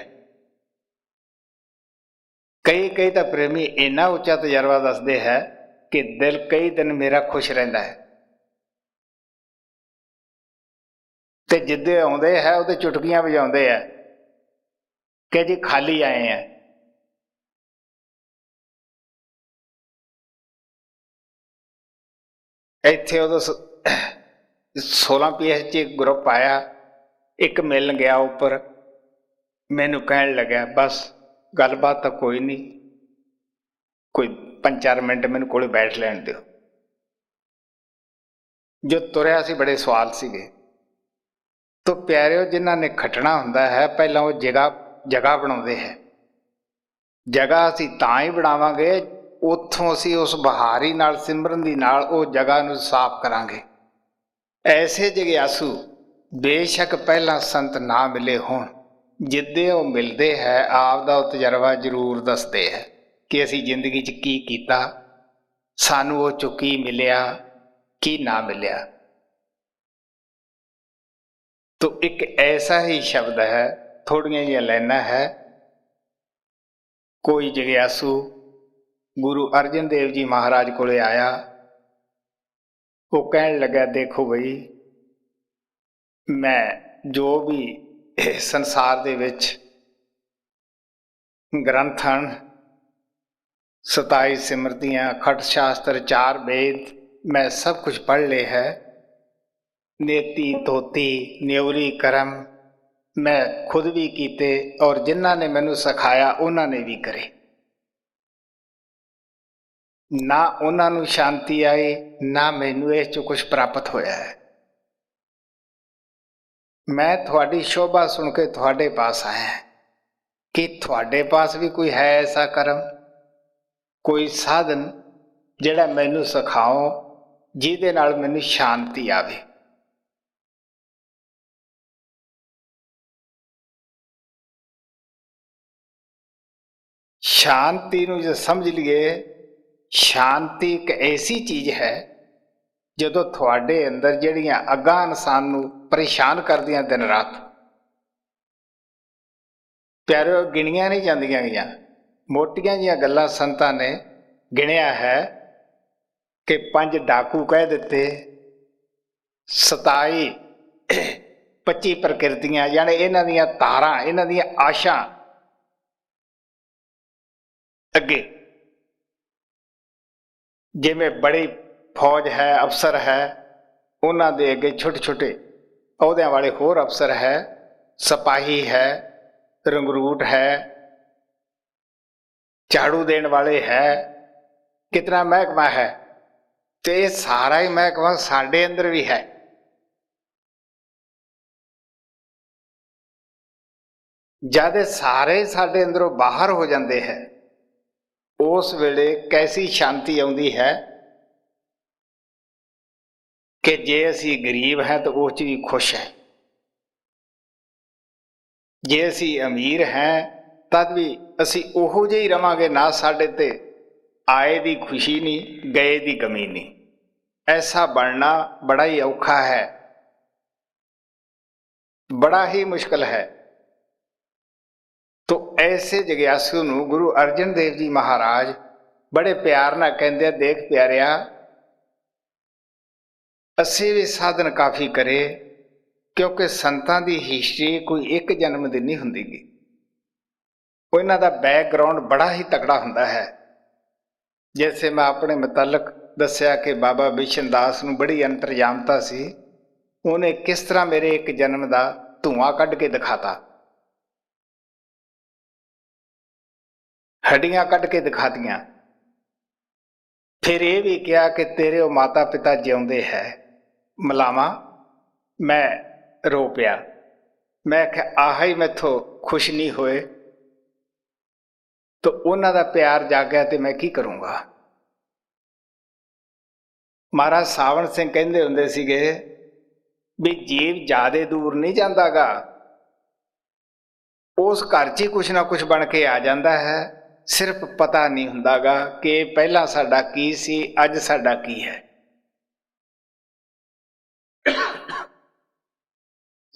कई कई तो प्रेमी इन्ना उच्चा तजर्बा दसदे है कि दिल कई दिन मेरा खुश रहिंदा है, ते जिद्दे आउंदे है उहदे चुटकियां वजाउंदे है कि जी खाली आए हैं। इत्थे उदों 16 PH ग्रुप आया, एक मिल गया उपर, मैनू कहन लग्या बस गलबात तो कोई नहीं, कोई 5-4 मिनट मैनू कोले बैठ लैण दिओ। जो तुरया सी बड़े सवाल सीगे। तो प्यारिओ जिन्हां ने खटना हुंदा है पहलां वो जगह बनाउंदे है। जगह असीं तां ही बनावांगे उत्थों असीं उस बहारी नाल सिमरन दी नाल वो जगह नूं साफ करांगे। ऐसे जिग्यासू बेशक पहला संत ना मिले होण, जिद्दे वो मिलते है आप दा तजर्बा जरूर दसते हैं कि असी जिंदगी च की कीता, सानू वो चो की मिलिया की ना मिलिया। तो एक ऐसा ही शब्द है, थोड़ियां जी लाइनां है। कोई जिग्यासू गुरु अर्जन देव जी महाराज कोले आया, वो कहन लगा देखो बई, मैं जो भी संसार दे विच ग्रंथ हन, 27 सिमरतियाँ, खट शास्त्र, 4 वेद, मैं सब कुछ पढ़ ले है। नेति धोती न्योरी करम मैं खुद भी कीते और जिन्हों ने मैनू सिखाया उन्होंने भी करे। ना उन्होंने शांति आई, ना मैनू इस चो कुछ प्राप्त होया है। मैं थोड़ी शोभा सुन के थोड़े पास आया कि थोड़े पास भी कोई है ऐसा कर्म, कोई साधन जिहड़ा मैनू सिखाओ जिहदे नाल मैनू शांति आवे। शांति नूं जो समझ लिए, शांति एक ऐसी चीज है ਜਦੋਂ ਤੁਹਾਡੇ ਅੰਦਰ ਜਿਹੜੀਆਂ ਅੱਗਾਂ ਇਨਸਾਨ ਨੂੰ ਪਰੇਸ਼ਾਨ ਕਰਦੀਆਂ ਦਿਨ ਰਾਤ, ਪਿਆਰਿਓ, ਗਿਣੀਆਂ ਨਹੀਂ ਜਾਂਦੀਆਂ ਗਈਆਂ। ਮੋਟੀਆਂ ਜਿਹੀਆਂ ਗੱਲਾਂ ਸੰਤਾਂ ਨੇ ਗਿਣਿਆ ਹੈ ਕਿ 5 ਡਾਕੂ ਕਹਿ ਦਿੱਤੇ, 27 25 ਪ੍ਰਕਿਰਤੀਆਂ, ਯਾਨੀ ਇਹਨਾਂ ਦੀਆਂ ਤਾਰਾਂ, ਇਹਨਾਂ ਦੀਆਂ ਆਸ਼ਾਂ ਅੱਗੇ। ਜਿਵੇਂ ਬੜੀ ਫੌਜ ਹੈ, ਅਫਸਰ ਹੈ, ਉਹਨਾਂ ਦੇ ਅੱਗੇ ਛੋਟੇ ਛੋਟੇ ਅਹੁਦਿਆਂ ਵਾਲੇ ਹੋਰ ਅਫਸਰ ਹੈ, ਸਿਪਾਹੀ ਹੈ, ਰੰਗਰੂਟ ਹੈ, ਝਾੜੂ ਦੇਣ ਵਾਲੇ ਹੈ, ਕਿਤਨਾ ਮਹਿਕਮਾ ਹੈ। ਤੇ ਇਹ ਸਾਰਾ ਹੀ ਮਹਿਕਮਾ ਸਾਡੇ ਅੰਦਰ ਵੀ ਹੈ। ਜਦ ਇਹ ਸਾਰੇ ਸਾਡੇ ਅੰਦਰੋਂ ਬਾਹਰ ਹੋ ਜਾਂਦੇ ਹੈ, ਉਸ ਵੇਲੇ ਕੈਸੀ ਸ਼ਾਂਤੀ ਆਉਂਦੀ ਹੈ ਕਿ ਜੇ ਅਸੀਂ ਗਰੀਬ ਹਾਂ ਤਾਂ ਉਹ 'ਚ ਵੀ ਖੁਸ਼ ਹੈ, ਜੇ ਅਸੀਂ ਅਮੀਰ ਹਾਂ ਤਦ ਵੀ ਅਸੀਂ ਉਹੋ ਜਿਹੇ ਹੀ ਰਵਾਂਗੇ। ਨਾ ਸਾਡੇ ਤੇ ਆਏ ਦੀ ਖੁਸ਼ੀ ਨਹੀਂ, ਗਏ ਦੀ ਗਮੀ ਨਹੀਂ। ਐਸਾ ਬਣਨਾ ਬੜਾ ਹੀ ਔਖਾ ਹੈ, ਬੜਾ ਹੀ ਮੁਸ਼ਕਿਲ ਹੈ। ਤੋ ਐਸੇ ਜਗਿਆਸੂ ਨੂੰ ਗੁਰੂ ਅਰਜਨ ਦੇਵ ਜੀ ਮਹਾਰਾਜ ਬੜੇ ਪਿਆਰ ਨਾਲ ਕਹਿੰਦੇ ਆ, ਦੇਖ ਪਿਆਰਿਆ, ਅਸੀਂ ਵੀ ਸਾਧਨ ਕਾਫੀ ਕਰੇ, ਕਿਉਂਕਿ ਸੰਤਾਂ ਦੀ ਹਿਸਟਰੀ ਕੋਈ ਇੱਕ ਜਨਮ ਦੀ ਨਹੀਂ ਹੁੰਦੀ ਗੀ। ਉਹਨਾਂ ਦਾ ਬੈਕਗਰਾਉਂਡ ਬੜਾ ਹੀ ਤਕੜਾ ਹੁੰਦਾ ਹੈ। ਜੈਸੇ ਮੈਂ ਆਪਣੇ ਮੁਤਲਕ ਦੱਸਿਆ ਕਿ ਬਾਬਾ ਬਿਸ਼ਨ ਦਾਸ ਨੂੰ ਬੜੀ ਅੰਤਰਜਾਮਤਾ ਸੀ। ਉਹਨੇ ਕਿਸ ਤਰ੍ਹਾਂ ਮੇਰੇ ਇੱਕ ਜਨਮ ਦਾ ਧੂੰਆਂ ਕੱਢ ਕੇ ਦਿਖਾਤਾ, ਹੱਡੀਆਂ ਕੱਢ ਕੇ ਦਿਖਾਤੀਆਂ। ਫਿਰ ਇਹ ਵੀ ਕਿਹਾ ਕਿ ਤੇਰੇ ਉਹ ਮਾਤਾ ਪਿਤਾ ਜਿਉਂਦੇ ਹੈ। ਮਲਾਵਾ ਮੈਂ ਰੋ ਪਿਆ। ਮੈਂ ਕਿਹਾ ਆਹ ਹੀ ਮੈਥੋਂ ਖੁਸ਼ ਨਹੀਂ ਹੋਏ ਤਾਂ ਉਹਨਾਂ ਦਾ ਪਿਆਰ ਜਾਗਿਆ ਤੇ ਮੈਂ ਕੀ ਕਰੂੰਗਾ। ਮਹਾਰਾਜ ਸਾਵਣ ਸਿੰਘ ਕਹਿੰਦੇ ਹੁੰਦੇ ਸੀਗੇ ਵੀ ਜੀਵ ਜ਼ਿਆਦੇ ਦੂਰ ਨਹੀਂ ਜਾਂਦਾਗਾ, ਉਸ ਘਰ 'ਚ ਹੀ ਕੁਛ ਨਾ ਕੁਛ ਬਣ ਕੇ ਆ ਜਾਂਦਾ ਹੈ। ਸਿਰਫ ਪਤਾ ਨਹੀਂ ਹੁੰਦਾਗਾ ਕਿ ਪਹਿਲਾਂ ਸਾਡਾ ਕੀ ਸੀ, ਅੱਜ ਸਾਡਾ ਕੀ ਹੈ।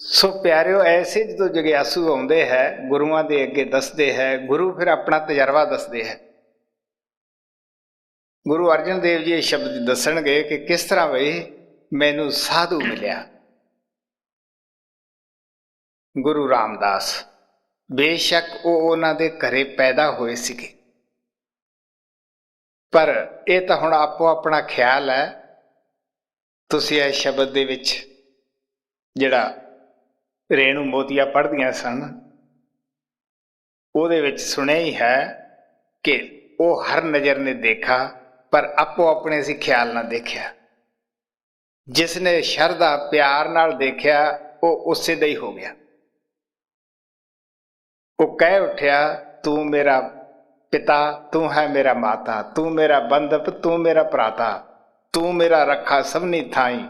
ਸੋ ਪਿਆਰਿਓ, ਐਸੇ ਜਦੋਂ ਜਗਿਆਸੂ ਆਉਂਦੇ ਹੈ, ਗੁਰੂਆਂ ਦੇ ਅੱਗੇ ਦੱਸਦੇ ਹੈ, ਗੁਰੂ ਫਿਰ ਆਪਣਾ ਤਜਰਬਾ ਦੱਸਦੇ ਹੈ। ਗੁਰੂ ਅਰਜਨ ਦੇਵ ਜੀ ਇਹ ਸ਼ਬਦ ਦੱਸਣਗੇ ਕਿ ਕਿਸ ਤਰ੍ਹਾਂ ਬਈ ਮੈਨੂੰ ਸਾਧੂ ਮਿਲਿਆ। ਗੁਰੂ ਰਾਮਦਾਸ, ਬੇਸ਼ੱਕ ਉਹ ਉਹਨਾਂ ਦੇ ਘਰੇ ਪੈਦਾ ਹੋਏ ਸੀਗੇ, ਪਰ ਇਹ ਤਾਂ ਹੁਣ ਆਪੋ ਆਪਣਾ ਖਿਆਲ ਹੈ। ਤੁਸੀਂ ਇਹ ਸ਼ਬਦ ਦੇ ਵਿੱਚ ਜਿਹੜਾ ਰੇਣੂ ਮੋਤੀਆ ਪੜ੍ਹਦੀਆਂ ਸਨ, ਉਹਦੇ ਵਿੱਚ ਸੁਣਿਆ ਹੀ ਹੈ ਕਿ ਉਹ ਹਰ ਨਜ਼ਰ ਨੇ ਦੇਖਾ, ਪਰ ਆਪੋ ਆਪਣੇ ਸੀ ਖਿਆਲ ਨਾਲ ਦੇਖਿਆ। ਜਿਸ ਨੇ ਸ਼ਰਧਾ ਪਿਆਰ ਨਾਲ ਦੇਖਿਆ ਉਹ ਉਸੇ ਦਾ ਹੀ ਹੋ ਗਿਆ। ਉਹ ਕਹਿ ਉੱਠਿਆ, ਤੂੰ ਮੇਰਾ ਪਿਤਾ, ਤੂੰ ਹੈ ਮੇਰਾ ਮਾਤਾ, ਤੂੰ ਮੇਰਾ ਬੰਧਪ, ਤੂੰ ਮੇਰਾ ਭਰਾਤਾ, ਤੂੰ ਮੇਰਾ ਰੱਖਾ ਸਭਨੀ ਥਾਈ,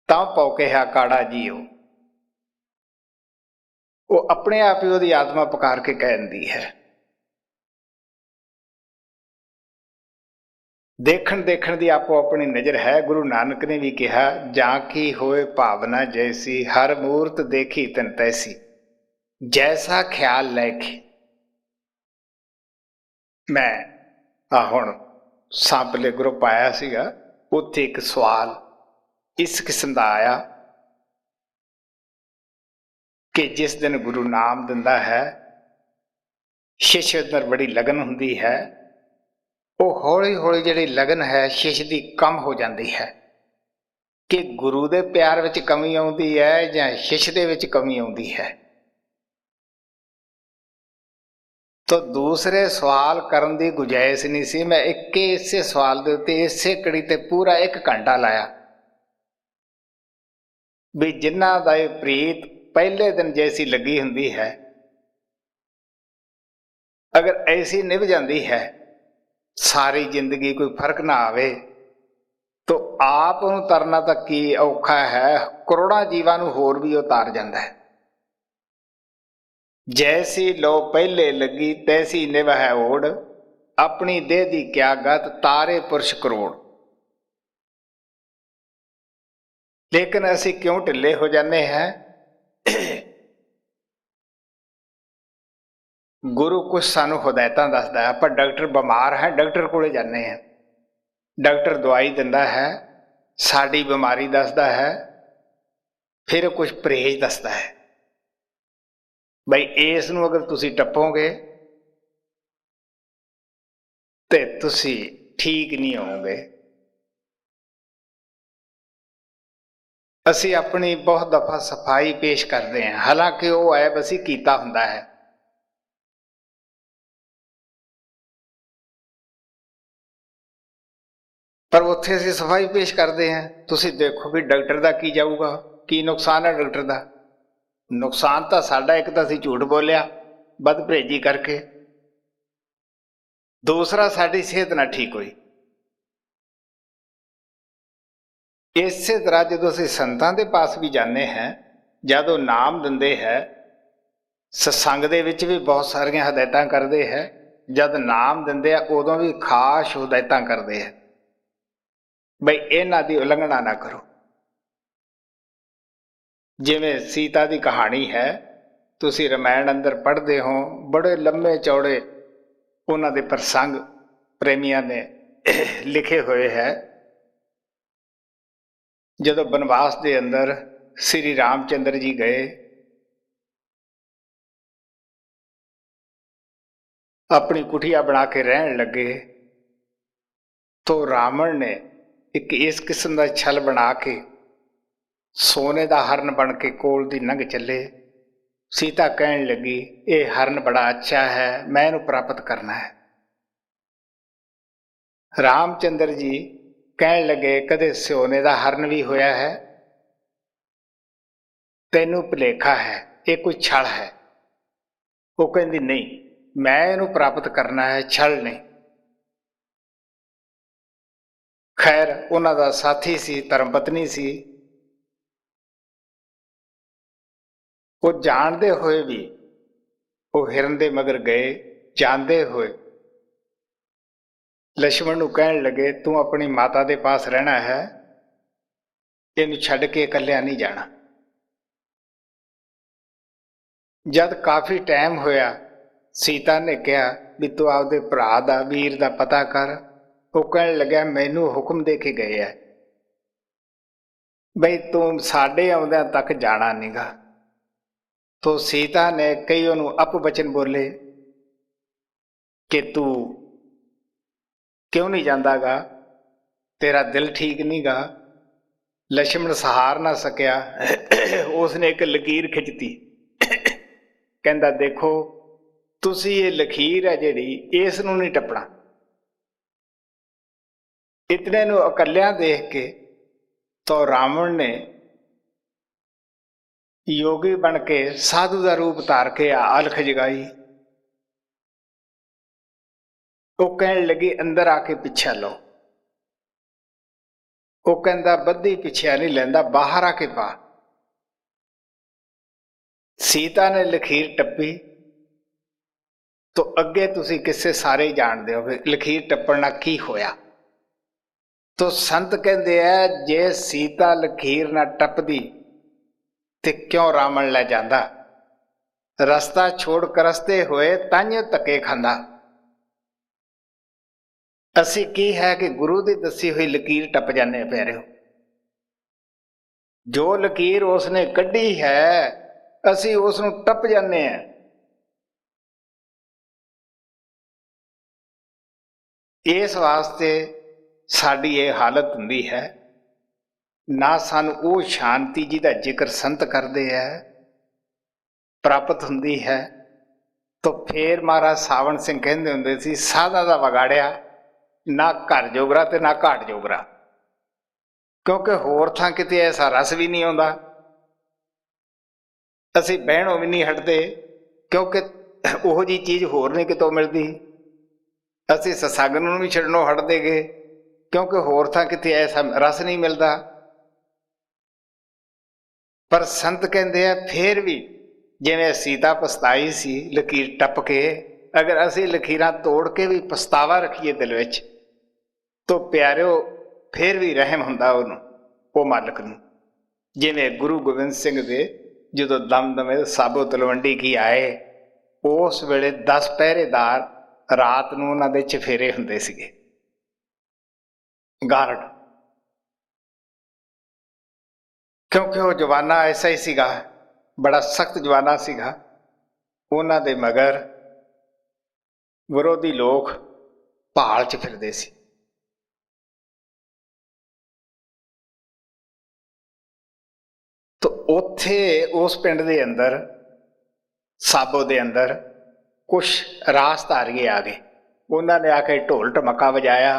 ਤਾਂ ਪਉ ਕਿਹਾ ਕਾੜਾ ਜੀਓ। ਉਹ ਆਪਣੇ ਆਪ ਹੀ ਉਹਦੀ ਆਤਮਾ ਪੁਕਾਰ ਕੇ ਕਹਿ ਦਿੰਦੀ ਹੈ। ਦੇਖਣ ਦੇਖਣ ਦੀ ਆਪੋ ਆਪਣੀ ਨਜ਼ਰ ਹੈ। ਗੁਰੂ ਨਾਨਕ ਨੇ ਵੀ ਕਿਹਾ, ਜਾਂ ਕੀ ਹੋਏ ਭਾਵਨਾ ਜੈਸੀ, ਹਰ ਮੂਰਤ ਦੇਖੀ ਤਨ ਤੈਸੀ, ਜੈਸਾ ਖਿਆਲ ਲੈ ਕੇ। ਮੈਂ ਹੁਣ ਸਾਂਪਲੇ ਗਰੁੱਪ ਆਇਆ ਸੀਗਾ, ਉੱਥੇ ਇੱਕ ਸਵਾਲ ਇਸ ਕਿਸਮ ਦਾ ਆਇਆ ਕਿ ਜਿਸ ਦਿਨ ਗੁਰੂ ਨਾਮ ਦਿੰਦਾ ਹੈ, ਸ਼ਿਸ਼ ਅੰਦਰ ਬੜੀ ਲਗਨ ਹੁੰਦੀ ਹੈ। ਉਹ ਹੌਲੀ ਹੌਲੀ ਜਿਹੜੀ ਲਗਨ ਹੈ ਸ਼ਿਸ਼ ਦੀ ਕਮ ਹੋ ਜਾਂਦੀ ਹੈ। ਕਿ ਗੁਰੂ ਦੇ ਪਿਆਰ ਵਿੱਚ ਕਮੀ ਆਉਂਦੀ ਹੈ ਜਾਂ ਸ਼ਿਸ਼ ਦੇ ਵਿੱਚ ਕਮੀ ਆਉਂਦੀ ਹੈ। ਤਾਂ ਦੂਸਰੇ ਸਵਾਲ ਕਰਨ ਦੀ ਗੁੰਜਾਇਸ਼ ਨਹੀਂ ਸੀ। ਮੈਂ ਇਸੇ ਸਵਾਲ ਦੇ ਉੱਤੇ ਇਸੇ ਕੜੀ ਤੇ ਪੂਰਾ 1 ਘੰਟਾ ਲਾਇਆ ਵੀ ਜਿਨ੍ਹਾਂ ਦਾ ਇਹ ਪ੍ਰੀਤ ਪਹਿਲੇ ਦਿਨ ਜੈਸੀ ਲੱਗੀ ਹੁੰਦੀ ਹੈ, ਅਗਰ ਐਸੀ ਨਿਭ ਜਾਂਦੀ ਹੈ, ਸਾਰੀ ਜ਼ਿੰਦਗੀ ਕੋਈ ਫਰਕ ਨਾ ਆਵੇ, ਤਾਂ ਆਪ ਨੂੰ ਤਰਨਾ ਤਾਂ ਕੀ ਔਖਾ ਹੈ, ਕਰੋੜਾਂ ਜੀਵਾਂ ਨੂੰ ਹੋਰ ਵੀ ਉਹ ਤਾਰ ਜਾਂਦਾ ਹੈ। ਜੈਸੀ ਲੋ ਪਹਿਲੇ ਲੱਗੀ ਤੈਸੀ ਨਿਭ ਹੈ ਓੜ, ਆਪਣੀ ਦੇਹ ਦੀ ਕਿਆ ਗਤ, ਤਾਰੇ ਪੁਰਸ਼ ਕਰੋੜ। लेकिन असी क्यों ढिले हो जाते हैं? गुरु कुछ सानू हदायतां दसदा है, आपां डॉक्टर बीमार है, डॉक्टर कोले जाने हैं, डॉक्टर दवाई दिंदा है, साडी बीमारी दसदा है, फिर कुछ परहेज दसदा है, बई इस नूं अगर तुसी टपोगे ते तुसी ठीक नहीं होवोगे। असी अपनी बहुत दफा सफाई पेश करते हैं, हालांकि वो ऐब असी कीता हुंदा है। पर उत्थे असी सफाई पेश करते हैं, तुसी देखो भी डॉक्टर का की जाऊगा, की नुकसान है डॉक्टर का? नुकसान तो साडा एक तो असी झूठ बोलिया बद परहेजी करके, दूसरा साडी सेहत ना ठीक हुई। इसे तरह जो असी संतां दे पास भी जाने हैं, जदों नाम दिंदे है, सत्संग दे विच भी बहुत सारियां हदायतां करते हैं, जद नाम दिंदे आ उदों भी खास हदायतां करते हैं बई इन्हां दी उलंघना ना करो। जिवें सीता की कहानी है, तुसी रामायण अंदर पढ़ते हो, बड़े लंबे चौड़े उन्हां दे प्रसंग प्रेमियां ने लिखे हुए है। जदों बनवास के अंदर श्री रामचंद्र जी गए, अपनी कुटिया बना के रहन लगे, तो रावण ने एक इस किस्म का छल बना के सोने का हरन बन के कोल दी लंघ चले। सीता कहन लगी, ये हरन बड़ा अच्छा है, मैं इनू प्राप्त करना है। रामचंद्र जी कहन लगे, कदे सोने का हरन भी होया है? तैनू भुलेखा है, ये कोई छल है। वो कहती नहीं, मैं इनू प्राप्त करना है, छल नहीं। खैर उन्हां दा साथी सी, धर्मपत्नी सी, वो जानते हुए भी वो हिरन दे मगर गए। जानते हुए लक्ष्मण नूं कहन लगे, तू अपनी माता दे पास रहना है, इनू छड्ड के इकल्लिया नहीं जाना। जद काफी टाइम होया, सीता ने कहा भी तू आपदे भरा दा वीर दा पता कर। वो कहन लग्या, मैनू हुक्म दे के गए है बई तू साडे आउंदियां तक जाना नहींगा। तो सीता ने कई उन्होंने अपवचन बोले कि तू क्यों नहीं जाता गा, तेरा दिल ठीक नहीं गा। लक्ष्मण सहार ना सकिया, उसने एक लकीर खिंचती, कहता देखो तुसी ये लकीर है जिहड़ी, इस नूं नहीं टपना। इतने नूं अकलियां देख के तो रावण ने योगी बन के साधु का रूप धार के अलख जगाई। वो कहन लगी, अंदर आके पिछा लो। वो कहता बद्धी पिछा नहीं लेंदा, बाहर आके पा। सीता ने लकीर टप्पी तो अगे तुसी किस्से सारे ही जानते हो लकीर टप्पण की होया। तो संत कहते हैं, जे सीता लकीर ना टपदी ते क्यों रावण लै जांदा? रस्ता छोड़ करसते हुए ताइयों धक्के खांदा। असी की है कि गुरु की दसी हुई लकीर टप जाने प्यारे हो। जो लकीर उसने कढ़ी है असी उसनूं टप जाने हैं। इस वास्ते साड़ी ये हालत हुंदी है, ना सानू वो शांति जी का जिक्र संत करते हैं प्राप्त हुंदी है। तो फिर महाराज सावण सिंह कहते हुंदे सी, साधा दा वगाड़िया ना घर जोगरा ते ना घाट जोगरा, क्योंकि होर थां किते ऐसा रस भी नहीं आउंदा। असी बहनों भी नहीं हटते, क्योंकि ओहो जी चीज़ होर नहीं कितों मिलती। असी सत्संग नूं भी छड्डणों हट देगे, क्योंकि होर थां किते ऐसा रस नहीं मिलता। पर संत कहते हैं फिर भी जिवें सीता पछताई सी लकीर टप के, अगर असी लकीरां तोड़ के भी पछतावा रखीए दिल विच तो प्यारिओ फिर भी रहम हुंदा उहनूं, वो मालक नूं। ਜਿਵੇਂ ਗੁਰੂ ਗੋਬਿੰਦ ਸਿੰਘ ਦੇ ਜਦੋਂ ਦਮਦਮੇ ਸਾਬੋ ਤਲਵੰਡੀ ਕੀ ਆਏ, ਉਸ ਵੇਲੇ 10 ਪਹਿਰੇਦਾਰ ਰਾਤ ਨੂੰ ਉਹਨਾਂ ਦੇ ਚਫੇਰੇ ਹੁੰਦੇ ਸੀਗੇ, ਗਾਰਡ, ਕਿਉਂਕਿ ਉਹ ਜਵਾਨਾ ਐਸਾ ਹੀ ਸੀਗਾ, ਬੜਾ ਸਖਤ ਜਵਾਨਾ ਸੀਗਾ। ਉਹਨਾਂ ਦੇ ਮਗਰ ਵਿਰੋਧੀ ਲੋਕ ਭਾਲ 'ਚ ਫਿਰਦੇ ਸੀ। ਤਾਂ ਉੱਥੇ ਉਸ ਪਿੰਡ ਦੇ ਅੰਦਰ, ਸਾਬੋ ਦੇ ਅੰਦਰ, ਕੁਛ ਰਾਸਧਾਰੀਏ ਆ ਗਏ। ਉਹਨਾਂ ਨੇ ਆ ਕੇ ਢੋਲ ਢਮੱਕਾ ਵਜਾਇਆ,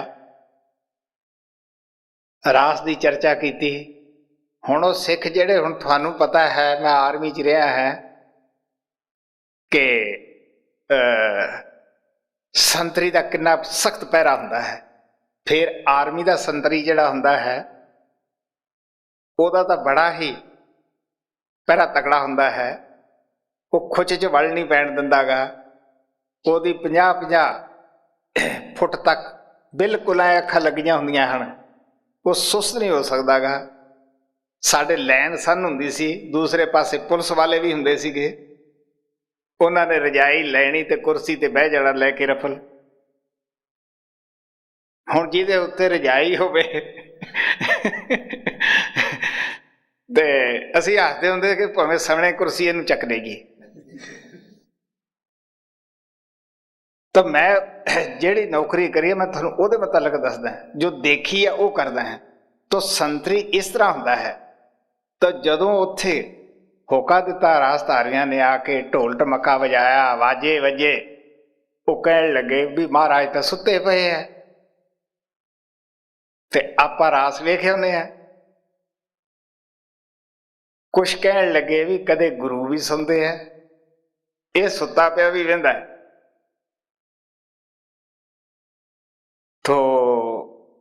ਰਾਸ ਦੀ ਚਰਚਾ ਕੀਤੀ। ਹੁਣ ਉਹ ਸਿੱਖ ਜਿਹੜੇ, ਹੁਣ ਤੁਹਾਨੂੰ ਪਤਾ ਹੈ, ਮੈਂ ਆਰਮੀ 'ਚ ਰਿਹਾ ਹੈ, ਕਿ ਸੰਤਰੀ ਦਾ ਕਿੰਨਾ ਸਖਤ ਪਹਿਰਾ ਹੁੰਦਾ ਹੈ। ਫਿਰ ਆਰਮੀ ਦਾ ਸੰਤਰੀ ਜਿਹੜਾ ਹੁੰਦਾ ਹੈ, ਉਹਦਾ ਤਾਂ ਬੜਾ ਹੀ ਪਹਿਰਾ ਤਕੜਾ ਹੁੰਦਾ ਹੈ। ਉਹ ਖੁੱਚ 'ਚ ਵਲ ਨਹੀਂ ਪੈਣ ਦਿੰਦਾ ਗਾ। ਉਹਦੀ 50-50 ਫੁੱਟ ਤੱਕ ਬਿਲਕੁਲ ਐ ਅੱਖਾਂ ਲੱਗੀਆਂ ਹੁੰਦੀਆਂ ਹਨ। ਉਹ ਸੁਸਤ ਨਹੀਂ ਹੋ ਸਕਦਾ ਗਾ। ਸਾਡੇ ਲੈਨ ਸੰਨ ਹੁੰਦੀ ਸੀ, ਦੂਸਰੇ ਪਾਸੇ ਪੁਲਿਸ ਵਾਲੇ ਵੀ ਹੁੰਦੇ ਸੀਗੇ। ਉਹਨਾਂ ਨੇ ਰਜਾਈ ਲੈਣੀ ਤੇ ਕੁਰਸੀ ਤੇ ਬਹਿ ਜਾਣਾ ਲੈ ਕੇ ਰਫਲ। ਹੁਣ ਜਿਹਦੇ ਉੱਤੇ ਰਜਾਈ ਹੋਵੇ ਤੇ ਅਸੀਂ ਹੱਸਦੇ ਹੁੰਦੇ ਕਿ ਭਾਵੇਂ ਸਾਹਮਣੇ ਕੁਰਸੀ ਇਹਨੂੰ ਚੱਕ ਦੇਗੀ। ਤਾਂ ਮੈਂ ਜਿਹੜੀ ਨੌਕਰੀ ਕਰੀ ਹੈ, ਮੈਂ ਤੁਹਾਨੂੰ ਉਹਦੇ ਮੁਤਲਕ ਦੱਸਦਾ, ਜੋ ਦੇਖੀ ਹੈ ਉਹ ਕਰਦਾ ਹੈ। ਤਾਂ ਸੰਤਰੀ ਇਸ ਤਰ੍ਹਾਂ ਹੁੰਦਾ ਹੈ। ਤਾਂ ਜਦੋਂ ਉੱਥੇ ਹੋਕਾ ਦਿੱਤਾ ਰਾਸਧਾਰੀਆਂ ਨੇ, ਆ ਕੇ ਢੋਲ ਢਮੱਕਾ ਵਜਾਇਆ, ਵਾਜੇ ਵੱਜੇ, ਉਹ ਕਹਿਣ ਲੱਗੇ ਵੀ ਮਹਾਰਾਜ ਤਾਂ ਸੁੱਤੇ ਪਏ ਹੈ ਤੇ ਆਪਾਂ ਰਾਸ ਵੇਖੇ ਹੁੰਦੇ ਆ। ਕੁਛ ਕਹਿਣ ਲੱਗੇ ਵੀ ਕਦੇ ਗੁਰੂ ਵੀ ਸੁਣਦੇ ਆ, ਇਹ ਸੁੱਤਾ ਪਿਆ ਵੀ ਵਹਿੰਦਾ। ਤੋ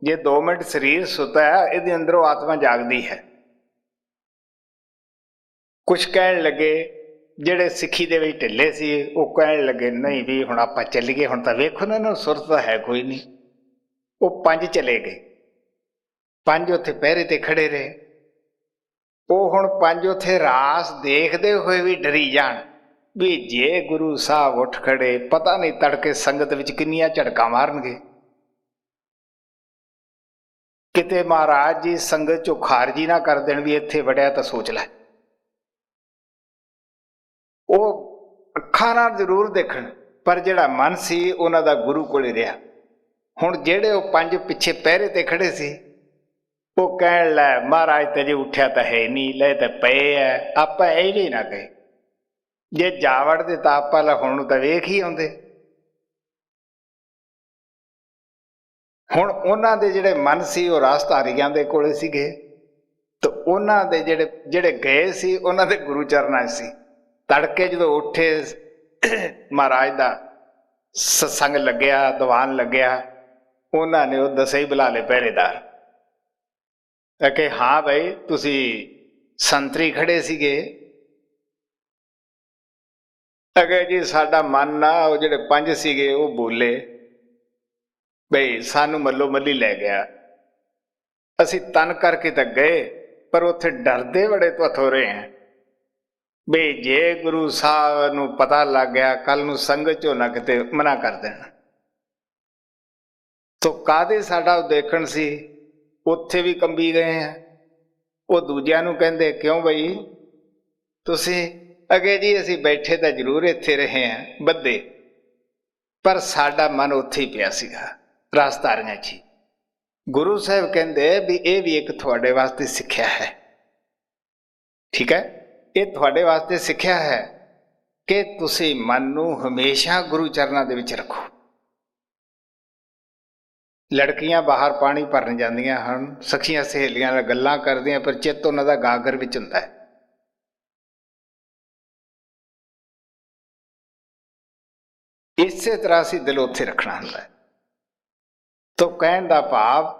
ਜੇ 2 ਮਿੰਟ ਸਰੀਰ ਸੁੱਤਾ ਹੈ, ਇਹਦੇ ਅੰਦਰੋਂ ਆਤਮਾ ਜਾਗਦੀ ਹੈ। ਕੁਛ ਕਹਿਣ ਲੱਗੇ ਜਿਹੜੇ ਸਿੱਖੀ ਦੇ ਵਿੱਚ ਢਿੱਲੇ ਸੀ, ਉਹ ਕਹਿਣ ਲੱਗੇ ਨਹੀਂ ਵੀ ਹੁਣ ਆਪਾਂ ਚੱਲੀਏ, ਹੁਣ ਤਾਂ ਵੇਖੋ ਨਾ ਇਹਨੂੰ ਸੁਰਤ ਤਾਂ ਹੈ ਕੋਈ ਨਹੀਂ। ਉਹ 5 ਚਲੇ ਗਏ, 5 ਉੱਥੇ ਪਹਿਰੇ ਤੇ ਖੜੇ ਰਹੇ। ਉਹ ਹੁਣ 5 ਉੱਥੇ ਰਾਸ ਦੇਖਦੇ ਹੋਏ ਵੀ ਡਰੀ ਜਾਣ ਵੀ ਜੇ ਗੁਰੂ ਸਾਹਿਬ ਉੱਠ ਖੜੇ, ਪਤਾ ਨਹੀਂ ਤੜਕੇ ਸੰਗਤ ਵਿੱਚ ਕਿੰਨੀਆਂ ਝੜਕਾਂ ਮਾਰਨਗੇ। ਕਿਤੇ ਮਹਾਰਾਜ ਜੀ ਸੰਗਤ ਚੋਂ ਖਾਰਜੀ ਨਾ ਕਰ ਦੇਣ ਵੀ ਇੱਥੇ ਵੜਿਆ ਤਾਂ ਸੋਚ ਲੈ। ਉਹ ਅੱਖਾਂ ਨਾਲ ਜ਼ਰੂਰ ਦੇਖਣ, ਪਰ ਜਿਹੜਾ ਮਨ ਸੀ ਉਹਨਾਂ ਦਾ ਗੁਰੂ ਕੋਲੇ ਰਿਹਾ। ਹੁਣ ਜਿਹੜੇ ਉਹ 5 ਪਿੱਛੇ ਪਹਿਰੇ ਤੇ ਖੜੇ ਸੀ, ਉਹ ਕਹਿਣ ਲੈ ਮਹਾਰਾਜ ਤੇ ਜੇ ਉੱਠਿਆ ਤਾਂ ਹੈ ਨਹੀਂ, ਲੈ ਤਾਂ ਪਏ ਐ, ਆਪਾਂ ਇਹ ਵੀ ਨਾ ਕਹੇ, ਜੇ ਜਾ ਵੜਦੇ ਤਾਂ ਆਪਾਂ ਲਾ ਹੁਣ ਨੂੰ ਤਾਂ ਵੇਖ ਹੀ ਆਉਂਦੇ। ਹੁਣ ਉਹਨਾਂ ਦੇ ਜਿਹੜੇ ਮਨ ਸੀ ਉਹ ਰਾਸਧਾਰੀਆਂ ਦੇ ਕੋਲੇ ਸੀਗੇ, ਤੇ ਉਹਨਾਂ ਦੇ ਜਿਹੜੇ ਗਏ ਸੀ ਉਹਨਾਂ ਦੇ ਗੁਰੂ ਚਰਨਾਂ ਸੀ। ਤੜਕੇ ਜਦੋਂ ਉੱਠੇ, ਮਹਾਰਾਜ ਦਾ ਸਤਸੰਗ ਲੱਗਿਆ, ਦੀਵਾਨ ਲੱਗਿਆ, ਉਹਨਾਂ ਨੇ ਉਹ 10 ਹੀ ਬੁਲਾ ਲਏ ਪਹਿਰੇਦਾਰ ਕਿ ਹਾਂ ਬਈ ਤੁਸੀਂ ਸੰਤਰੀ ਖੜੇ ਸੀਗੇ। ਅਗੇ ਜੀ ਸਾਡਾ ਮਨ ਨਾ, ਉਹ ਜਿਹੜੇ 5 ਸੀਗੇ ਉਹ ਬੋਲੇ ਬਈ ਸਾਨੂੰ ਮੱਲੋ ਮੱਲੀ ਲੈ ਗਿਆ। ਅਸੀਂ ਤਨ ਕਰਕੇ ਤਾਂ ਗਏ, ਪਰ ਉੱਥੇ ਡਰਦੇ ਬੜੇ ਤੋਂ ਰਹੇ ਹਾਂ ਬਈ ਜੇ ਗੁਰੂ ਸਾਹਿਬ ਨੂੰ ਪਤਾ ਲੱਗ ਗਿਆ, ਕੱਲ ਨੂੰ ਸੰਗਤ ਚੋਂ ਨਾ ਕਿਤੇ ਮਨਾ ਕਰ ਦੇਣਾ। ਤੋ ਕਾਹਦੇ ਸਾਡਾ ਦੇਖਣ ਸੀ, ਉੱਥੇ ਵੀ ਕੰਬੀ ਗਏ ਆ। ਉਹ ਦੂਜਿਆਂ ਨੂੰ ਕਹਿੰਦੇ ਕਿਉਂ ਬਈ ਤੁਸੀਂ? ਅਗੇ ਜੀ ਅਸੀਂ ਬੈਠੇ ਤਾਂ ਜ਼ਰੂਰ ਇੱਥੇ ਰਹੇ ਹਾਂ ਬੱਧੇ, ਪਰ ਸਾਡਾ ਮਨ ਉੱਥੇ ਹੀ ਪਿਆ ਸੀਗਾ ਰਾਸਧਾਰੀਆਂ 'ਚ। ਗੁਰੂ ਸਾਹਿਬ ਕਹਿੰਦੇ ਵੀ ਇਹ ਵੀ ਇੱਕ ਤੁਹਾਡੇ ਵਾਸਤੇ ਸਿੱਖਿਆ ਹੈ, ਠੀਕ ਹੈ, ਇਹ ਤੁਹਾਡੇ ਵਾਸਤੇ ਸਿੱਖਿਆ ਹੈ ਕਿ ਤੁਸੀਂ ਮਨ ਨੂੰ ਹਮੇਸ਼ਾ ਗੁਰੂ ਚਰਨਾਂ ਦੇ ਵਿੱਚ ਰੱਖੋ। ਲੜਕੀਆਂ ਬਾਹਰ ਪਾਣੀ ਭਰਨ ਜਾਂਦੀਆਂ ਹਨ, ਸਖੀਆਂ ਸਹੇਲੀਆਂ ਨਾਲ ਗੱਲਾਂ ਕਰਦੀਆਂ, ਪਰ ਚਿੱਤ ਉਹਨਾਂ ਦਾ ਗਾਗਰ ਵਿੱਚ ਹੁੰਦਾ ਹੈ। ਇਸੇ ਤਰ੍ਹਾਂ ਅਸੀਂ ਦਿਲ ਉੱਥੇ ਰੱਖਣਾ ਹੁੰਦਾ ਹੈ। ਤੋ ਕਹਿਣ ਦਾ ਭਾਵ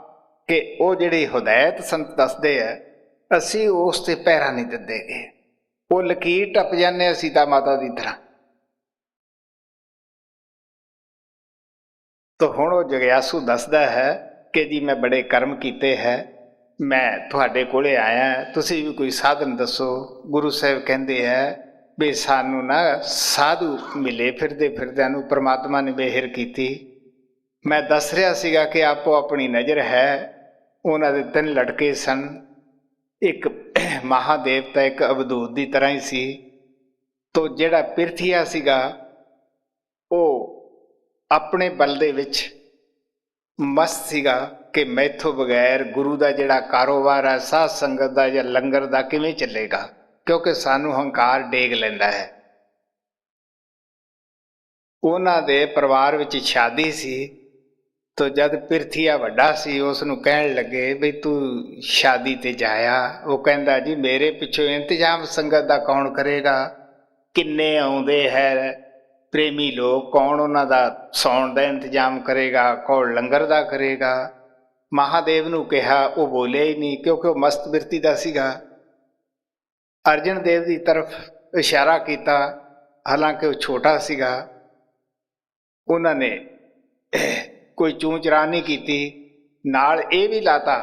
ਕਿ ਉਹ ਜਿਹੜੀ ਹਦਾਇਤ ਸੰਤ ਦੱਸਦੇ ਆ, ਅਸੀਂ ਉਸ ਤੇ ਪਹਿਰਾ ਨਹੀਂ ਦਿੰਦੇਗੇ, ਉਹ ਲਕੀਰ ਟੱਪ ਜਾਂਦੇ ਹਾਂ ਸੀਤਾ ਮਾਤਾ ਦੀ ਤਰ੍ਹਾਂ। ਤੋ ਹੁਣ ਉਹ ਜਗਿਆਸੂ ਦੱਸਦਾ ਹੈ ਕਿ ਜੀ ਮੈਂ ਬੜੇ ਕਰਮ ਕੀਤੇ ਹੈ, ਮੈਂ ਤੁਹਾਡੇ ਕੋਲੇ ਆਇਆ, ਤੁਸੀਂ ਵੀ ਕੋਈ ਸਾਧਨ ਦੱਸੋ। ਗੁਰੂ ਸਾਹਿਬ ਕਹਿੰਦੇ ਹੈ ਵੀ ਸਾਨੂੰ ਨਾ ਸਾਧੂ ਮਿਲੇ ਫਿਰਦੇ ਫਿਰਦਿਆਂ ਨੂੰ ਪ੍ਰਮਾਤਮਾ ਨੇ ਮਿਹਰ ਕੀਤੀ। ਮੈਂ ਦੱਸ ਰਿਹਾ ਸੀਗਾ ਕਿ ਆਪੋ ਆਪਣੀ ਨਜ਼ਰ ਹੈ। ਉਹਨਾਂ ਦੇ 3 ਲੜਕੇ ਸਨ, ਇੱਕ ਮਹਾਦੇਵਤਾ, ਇੱਕ ਅਵਧੂਤ ਦੀ ਤਰ੍ਹਾਂ ਹੀ ਸੀ। ਤੋ ਜਿਹੜਾ ਪਿਰਥੀਆ ਸੀਗਾ ਉਹ ਆਪਣੇ ਬਲ ਦੇ ਵਿੱਚ ਮਸਤ ਸੀਗਾ ਕਿ ਮੈਥੋਂ ਬਗੈਰ ਗੁਰੂ ਦਾ ਜਿਹੜਾ ਕਾਰੋਬਾਰ ਹੈ, ਸਾਧ ਸੰਗਤ ਦਾ ਜਾਂ ਲੰਗਰ ਦਾ ਕਿਵੇਂ ਚੱਲੇਗਾ, ਕਿਉਂਕਿ ਸਾਨੂੰ ਹੰਕਾਰ ਡੇਗ ਲੈਂਦਾ ਹੈ। ਉਹਨਾਂ ਦੇ ਪਰਿਵਾਰ ਵਿੱਚ ਸ਼ਾਦੀ ਸੀ। ਤੋ ਜਦ ਪਿਰਥੀਆ ਵੱਡਾ ਸੀ, ਉਸ ਨੂੰ ਕਹਿਣ ਲੱਗੇ ਵੀ ਤੂੰ ਸ਼ਾਦੀ ਤੇ ਜਾਇਆ। ਉਹ ਕਹਿੰਦਾ ਜੀ ਮੇਰੇ ਪਿੱਛੋਂ ਇੰਤਜ਼ਾਮ ਸੰਗਤ ਦਾ ਕੌਣ ਕਰੇਗਾ, ਕਿੰਨੇ ਆਉਂਦੇ ਹੈ ਪ੍ਰੇਮੀ ਲੋਕ, ਕੌਣ ਉਹਨਾਂ ਦਾ ਸੌਣ ਦਾ ਇੰਤਜ਼ਾਮ ਕਰੇਗਾ, ਕੌਣ ਲੰਗਰ ਦਾ ਕਰੇਗਾ। ਮਹਾਦੇਵ ਨੂੰ ਕਿਹਾ, ਉਹ ਬੋਲਿਆ ਹੀ ਨਹੀਂ, ਕਿਉਂਕਿ ਉਹ ਮਸਤ ਬਿਰਤੀ ਦਾ ਸੀਗਾ। ਅਰਜਨ ਦੇਵ ਦੀ ਤਰਫ ਇਸ਼ਾਰਾ ਕੀਤਾ, ਹਾਲਾਂਕਿ ਉਹ ਛੋਟਾ ਸੀਗਾ। ਉਹਨਾਂ ਨੇ ਕੋਈ ਚੂੰ ਚਰਾਂ ਨਹੀਂ ਕੀਤੀ, ਨਾਲ ਇਹ ਵੀ ਲਾਤਾ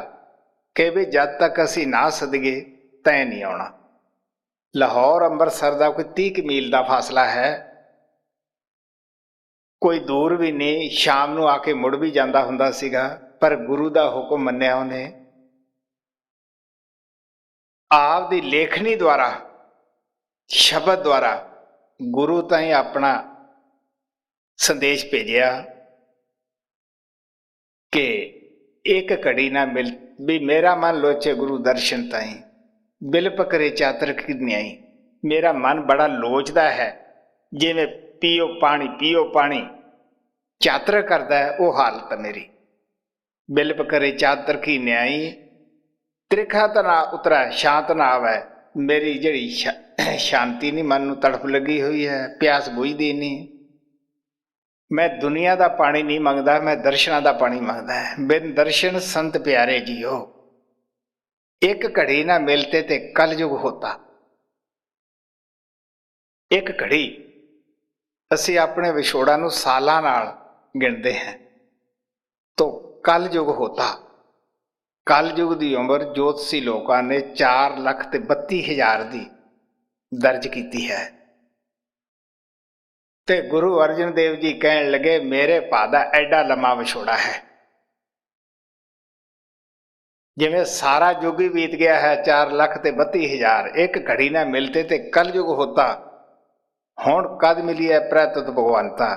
ਕਿ ਵੀ ਜਦ ਤੱਕ ਅਸੀਂ ਨਾ ਸਦਗੇ ਤੈਂ ਨਹੀਂ ਆਉਣਾ। ਲਾਹੌਰ ਅੰਮ੍ਰਿਤਸਰ ਦਾ ਕੋਈ 30 ਮੀਲ ਦਾ ਫਾਸਲਾ ਹੈ, ਕੋਈ ਦੂਰ ਵੀ ਨਹੀਂ। ਸ਼ਾਮ ਨੂੰ ਆ ਕੇ ਮੁੜ ਵੀ ਜਾਂਦਾ ਹੁੰਦਾ ਸੀਗਾ, ਪਰ ਗੁਰੂ ਦਾ ਹੁਕਮ ਮੰਨਿਆ ਉਹਨੇ। ਆਪ ਦੀ ਲੇਖਣੀ ਦੁਆਰਾ, ਸ਼ਬਦ ਦੁਆਰਾ ਗੁਰੂ ਤਾਈਂ ਆਪਣਾ ਸੰਦੇਸ਼ ਭੇਜਿਆ ਕਿ ਇੱਕ ਘੜੀ ਨਾ ਮਿਲ ਵੀ ਮੇਰਾ ਮਨ ਲੋਚੇ ਗੁਰੂ ਦਰਸ਼ਨ ਤਾਈਂ, ਬਿਲਪ ਕਰੇ ਚਾਤਰ ਕੀ ਨਿਆਈ। ਮੇਰਾ ਮਨ ਬੜਾ ਲੋਚਦਾ ਹੈ, ਜਿਵੇਂ ਪੀਓ ਪਾਣੀ ਚਾਤਰ ਕਰਦਾ ਹੈ, ਉਹ ਹਾਲਤ ਮੇਰੀ। ਬਿਲਪ ਕਰੇ ਚਾਤਰ ਕੀ ਨਿਆਈ, ਤ੍ਰਿਖਾ ਤਾਂ ਨਾ ਉਤਰਾ ਸ਼ਾਂਤ ਨਾ ਆਵੈ। ਮੇਰੀ ਜਿਹੜੀ ਸ਼ਾਂਤੀ ਨਹੀਂ, ਮਨ ਨੂੰ ਤੜਫ ਲੱਗੀ ਹੋਈ ਹੈ, ਪਿਆਸ ਬੁਝਦੀ ਨਹੀਂ। ਮੈਂ ਦੁਨੀਆ ਦਾ ਪਾਣੀ ਨਹੀਂ ਮੰਗਦਾ, ਮੈਂ ਦਰਸ਼ਨਾਂ ਦਾ ਪਾਣੀ ਮੰਗਦਾ ਹੈ। ਬਿਨ ਦਰਸ਼ਨ ਸੰਤ ਪਿਆਰੇ ਜੀਓ, ਇੱਕ ਘੜੀ ਨਾ ਮਿਲਤੇ ਤੇ ਕਲਯੁਗ ਹੋਤਾ। ਇੱਕ ਘੜੀ, ਅਸੀਂ ਆਪਣੇ ਵਿਛੋੜਾਂ ਨੂੰ ਸਾਲਾਂ ਨਾਲ ਗਿਣਦੇ ਹਾਂ। ਤੋ ਕਲਯੁਗ ਹੋਤਾ, ਕਲਯੁਗ ਦੀ ਉਮਰ ਜੋਤਸੀ ਲੋਕਾਂ ਨੇ 4,32,000 ਦੀ ਦਰਜ ਕੀਤੀ ਹੈ। ਤੇ ਗੁਰੂ ਅਰਜਨ ਦੇਵ ਜੀ ਕਹਿਣ ਲੱਗੇ ਮੇਰੇ ਭਾ ਦਾ ਐਡਾ ਲੰਮਾ ਵਿਛੋੜਾ ਹੈ, ਜਿਵੇਂ ਸਾਰਾ ਯੁੱਗ ਹੀ ਬੀਤ ਗਿਆ ਹੈ 4,32,000। ਇੱਕ ਘੜੀ ਨਾ ਮਿਲਤੇ ਤੇ ਕਲਯੁਗ ਹੋਤਾ। ਹੁਣ ਕਦ ਮਿਲੀਐ ਪ੍ਰਤੁਤ ਭਗਵੰਤਾ,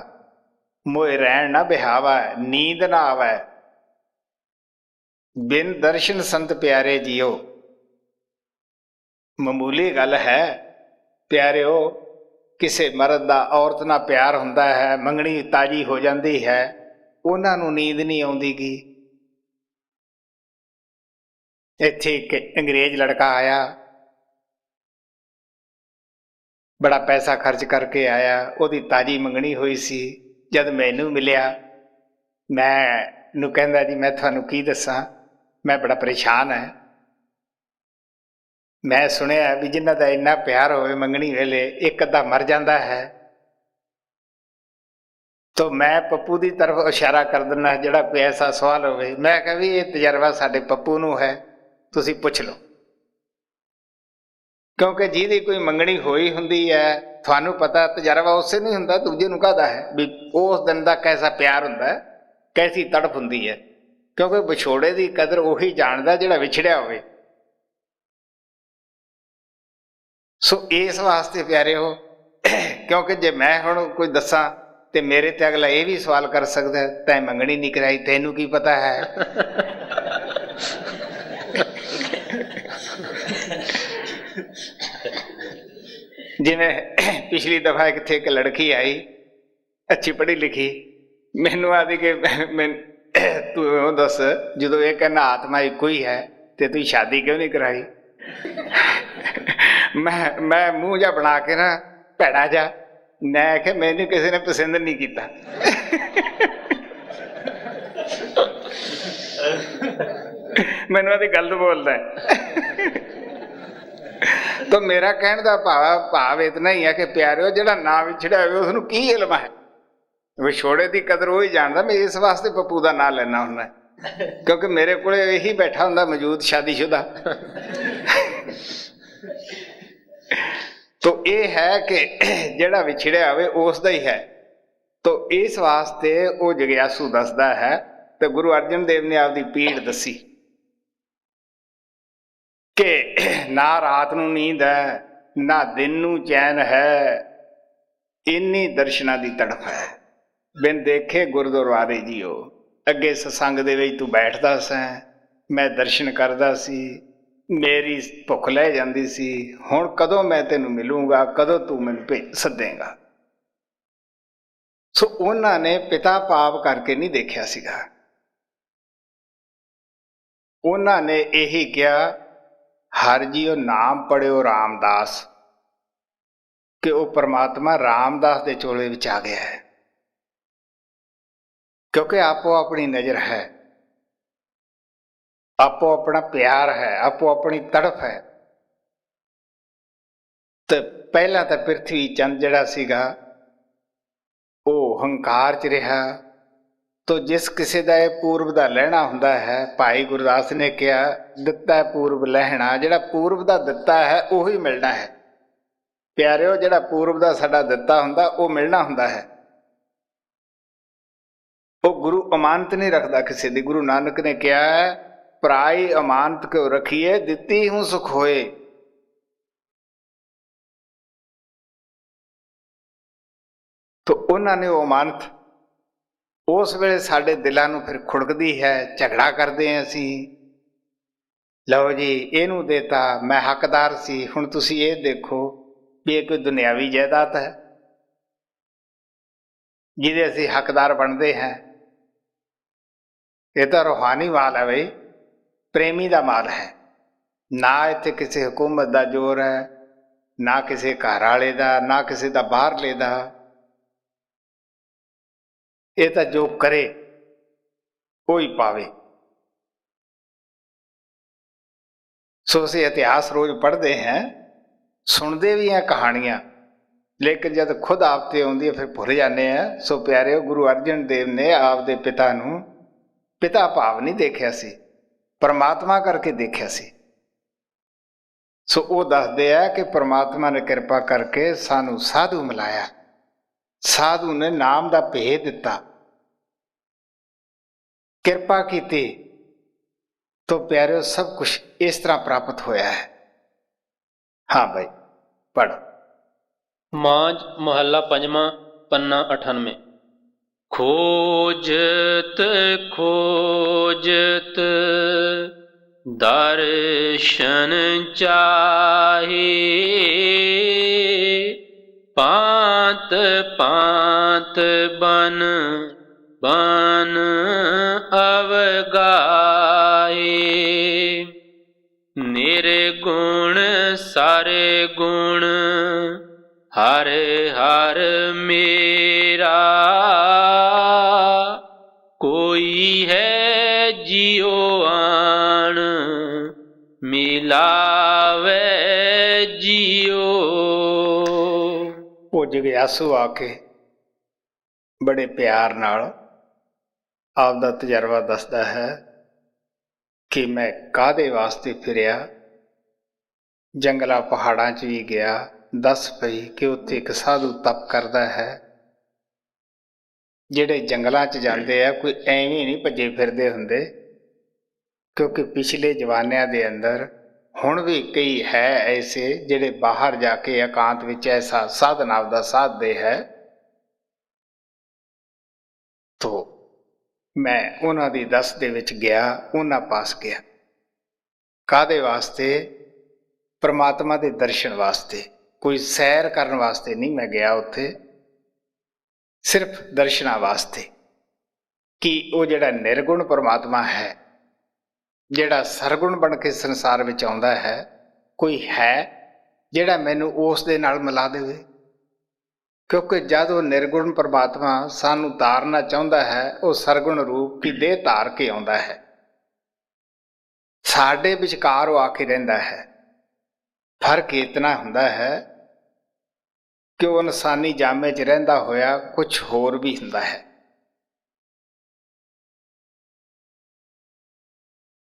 ਮੋਏ ਰਹਿਣ ਨਾ ਬਿਹਾਵਾ, ਨੀਂਦ ਨਾ ਆਵੈ। ਬਿਨ ਦਰਸ਼ਨ ਸੰਤ ਪਿਆਰੇ ਜੀਓ। ਮਾਮੂਲੀ ਗੱਲ ਹੈ ਪਿਆਰਿਓ, ਕਿਸੇ ਮਰਦ ਦਾ ਔਰਤ ਨਾਲ ਪਿਆਰ ਹੁੰਦਾ ਹੈ, ਮੰਗਣੀ ਤਾਜ਼ੀ ਹੋ ਜਾਂਦੀ ਹੈ, ਉਹਨਾਂ ਨੂੰ ਨੀਂਦ ਨਹੀਂ ਆਉਂਦੀ ਗੀ। ਇੱਥੇ ਇੱਕ ਅੰਗਰੇਜ਼ ਲੜਕਾ ਆਇਆ, ਬੜਾ ਪੈਸਾ ਖਰਚ ਕਰਕੇ ਆਇਆ, ਉਹਦੀ ਤਾਜ਼ੀ ਮੰਗਣੀ ਹੋਈ ਸੀ। ਜਦ ਮੈਨੂੰ ਮਿਲਿਆ, ਮੈਨੂੰ ਕਹਿੰਦਾ ਜੀ ਮੈਂ ਤੁਹਾਨੂੰ ਕੀ ਦੱਸਾਂ, ਮੈਂ ਬੜਾ ਪਰੇਸ਼ਾਨ ਹੈ। ਮੈਂ ਸੁਣਿਆ ਵੀ ਜਿਨ੍ਹਾਂ ਦਾ ਇੰਨਾ ਪਿਆਰ ਹੋਵੇ ਮੰਗਣੀ ਵੇਲੇ ਇੱਕ ਅੱਧਾ ਮਰ ਜਾਂਦਾ ਹੈ। ਤੋ ਮੈਂ ਪੱਪੂ ਦੀ ਤਰਫ ਇਸ਼ਾਰਾ ਕਰ ਦਿੰਦਾ, ਜਿਹੜਾ ਕੋਈ ਐਸਾ ਸਵਾਲ ਹੋਵੇ। ਮੈਂ ਕਿਹਾ ਵੀ ਇਹ ਤਜਰਬਾ ਸਾਡੇ ਪੱਪੂ ਨੂੰ ਹੈ, ਤੁਸੀਂ ਪੁੱਛ ਲਓ। ਕਿਉਂਕਿ ਜਿਹਦੀ ਕੋਈ ਮੰਗਣੀ ਹੋਈ ਹੁੰਦੀ ਹੈ, ਤੁਹਾਨੂੰ ਪਤਾ ਤਜਰਬਾ ਉਸੇ ਨੂੰ ਹੁੰਦਾ, ਦੂਜੇ ਨੂੰ ਕਾਹਦਾ ਹੈ ਵੀ ਉਸ ਦਿਨ ਦਾ ਕੈਸਾ ਪਿਆਰ ਹੁੰਦਾ, ਕੈਸੀ ਤੜਫ ਹੁੰਦੀ ਹੈ। ਕਿਉਂਕਿ ਵਿਛੋੜੇ ਦੀ ਕਦਰ ਉਹੀ ਜਾਣਦਾ ਜਿਹੜਾ ਵਿਛੜਿਆ ਹੋਵੇ। ਸੋ ਇਸ ਵਾਸਤੇ ਪਿਆਰੇ ਹੋ, ਕਿਉਂਕਿ ਜੇ ਮੈਂ ਹੁਣ ਕੋਈ ਦੱਸਾਂ ਤੇ ਮੇਰੇ ਤੇ ਅਗਲਾ ਇਹ ਵੀ ਸਵਾਲ ਕਰ ਸਕਦਾ, ਤੈਂ ਮੰਗਣੀ ਨਹੀਂ ਕਰਾਈ, ਤੈਨੂੰ ਕੀ ਪਤਾ ਹੈ। ਜਿਵੇਂ ਪਿਛਲੀ ਦਫਾ ਕਿੱਥੇ ਇੱਕ ਲੜਕੀ ਆਈ, ਅੱਛੀ ਪੜ੍ਹੀ ਲਿਖੀ, ਮੈਨੂੰ ਆਦੀ ਕਿ ਤੂੰ ਉਹ ਦੱਸ, ਜਦੋਂ ਇਹ ਕਹਿੰਦਾ ਆਤਮਾ ਇੱਕੋ ਹੀ ਹੈ ਤੇ ਤੂੰ ਸ਼ਾਦੀ ਕਿਉਂ ਨਹੀਂ ਕਰਾਈ। ਮੈਂ ਮੂੰਹ ਜਿਹਾ ਬਣਾ ਕੇ ਨਾ ਭੈੜਾ ਜਿਹਾ, ਮੈਂ ਆਖਿਆ ਮੈਨੂੰ ਕਿਸੇ ਨੇ ਪਸੰਦ ਨਹੀਂ ਕੀਤਾ। ਮੈਨੂੰ ਆਦੀ ਗਲਤ ਬੋਲਦਾ। ਤਾਂ ਮੇਰਾ ਕਹਿਣ ਦਾ ਭਾਵ ਇਤਨਾ ਹੀ ਹੈ ਕਿ ਪਿਆਰਿਓ, ਜਿਹੜਾ ਨਾ ਵਿਛੜਿਆ ਹੋਵੇ ਉਸਨੂੰ ਕੀ ਇਲਮ ਹੈ। ਵਿਛੋੜੇ ਦੀ ਕਦਰ ਉਹ ਹੀ ਜਾਣਦਾ। ਮੈਂ ਇਸ ਵਾਸਤੇ ਪੱਪੂ ਦਾ ਨਾਂ ਲੈਣਾ ਹੁੰਦਾ, क्योंकि मेरे को यही बैठा हुंदा मौजूद शादीशुदा। तो ये है कि जिहड़ा विछड़िया होवे उस दा ही है। तो इस वास्ते वो जग्यासू दसदा है। तो गुरु अर्जन देव ने आपकी पीड़ दसी कि ना रात नूं नींद है, ना दिन नूं चैन है, इन्नी दर्शनां दी तड़फ है। बिन देखे गुरुद्वारे जीओ, अगे सत्संग दे विच तू बैठदा सैं, मैं दर्शन करदा सी, मेरी भुख लै जांदी सी, हुण कदों मैं तैनूं मिलूंगा, कदों तू मैनूं सद्देगा। सो उन्हां ने पिता पाप करके नहीं देखिया सीगा। उन्हां ने यही कहा, हर जीओ नाम पढ़िओ रामदास, कि वह परमात्मा रामदास के चोले विच आ गया है। क्योंकि आपो अपनी नज़र है, आपो अपना प्यार है, आपो अपनी तड़फ है। तो पहला तो पृथ्वी चंद जड़ा सीगा वो हंकार च रहा। तो जिस किसी का यह पूर्व का लहना हुंदा है, भाई गुरदास ने कहा दिता पूर्व लहना, जिहड़ा पूर्व का दिता है उही मिलना है। प्यारिओ, जिहड़ा पूर्व का साडा दिता हुंदा वो मिलना हुंदा है। वो गुरु अमानत नहीं रखता किसी दी। गुरु नानक ने कहा है, पराई अमानत क्यों रखिए, दिती हूं सुख होए। तो उन्होंने वो अमानत उस वेले साडे दिलों नूं फिर खुड़कदी है, झगड़ा करते हैं असी, लो जी इनू देता, मैं हकदार सी, हुण तुसी ये देखो भी ये कोई दुनियावी जायदाद है जिहदे असी हकदार बनते हैं। ये तो रूहानी माल है बई, प्रेमी का माल है। ना इत्थे किसी हुकूमत का जोर है, ना किसी घर वाले का, ना किसी का बाहरले का। ये तो जो करे वो ही पावे। सो असी इतिहास रोज पढ़ते हैं, सुनते भी हैं कहानियां, लेकिन जब खुद आप ते आउंदी है फिर भुल जाने हैं। सो प्यारे, गुरु अर्जन देव ने आपदे पिता नूं पिता भाव नहीं देखिया सी, परमात्मा करके देखिया सी। सो वो दसदे है कि परमात्मा ने कृपा करके सानू साधु मिलाया, साधु ने नाम का भेद दिता, कृपा की। तो प्यारे, सब कुछ इस तरह प्राप्त होया है। हाँ भाई पढ़। मांझ महला पंजवा पन्ना 98। खोजत खोजत दर्शन चाहे, पात पात बन बन अवगाए। निर्गुण सारे गुण हर हर मेरा, कोई है जियो आन मिलावे जियो। वो जग्यासू आके बड़े प्यार नाल आपदा तजर्बा दसदा है कि मैं काहदे वास्ते फिरिया, जंगलों पहाड़ों च भी गया। दस पई कि उत्थे एक साधु तप करता है। जिहड़े जंगलों च जाते हैं कोई एवें नहीं भजे फिरदे हुंदे, क्योंकि पिछले जमानिਆਂ ਦੇ अंदर हुण भी कई है ऐसे जिहड़े बाहर जाके एकांत विच ऐसा साधन आपदा साधदे है। तो मैं उन्हां दी दस दे विच गया, उन्हां पास गया। काहदे वास्ते? परमात्मा के दर्शन वास्ते, कोई सैर करन वास्ते नहीं मैं गया उत्थे, सिर्फ दर्शना वास्ते कि वो जिहड़ा निर्गुण परमात्मा है, जिहड़ा सरगुण बन के संसार विच आउंदा है, कोई है जिहड़ा मैनू उस दे नाल मिला देवे। क्योंकि जद वो निर्गुण परमात्मा सानू तारना चाहुंदा है, वो सरगुण रूप की देह धार के आउंदा है, साडे विचकार वो आके रहिंदा है। फर्क इतना हुंदा है कि वो इंसानी जामे च रहिंदा होया कुछ होर भी हुंदा है।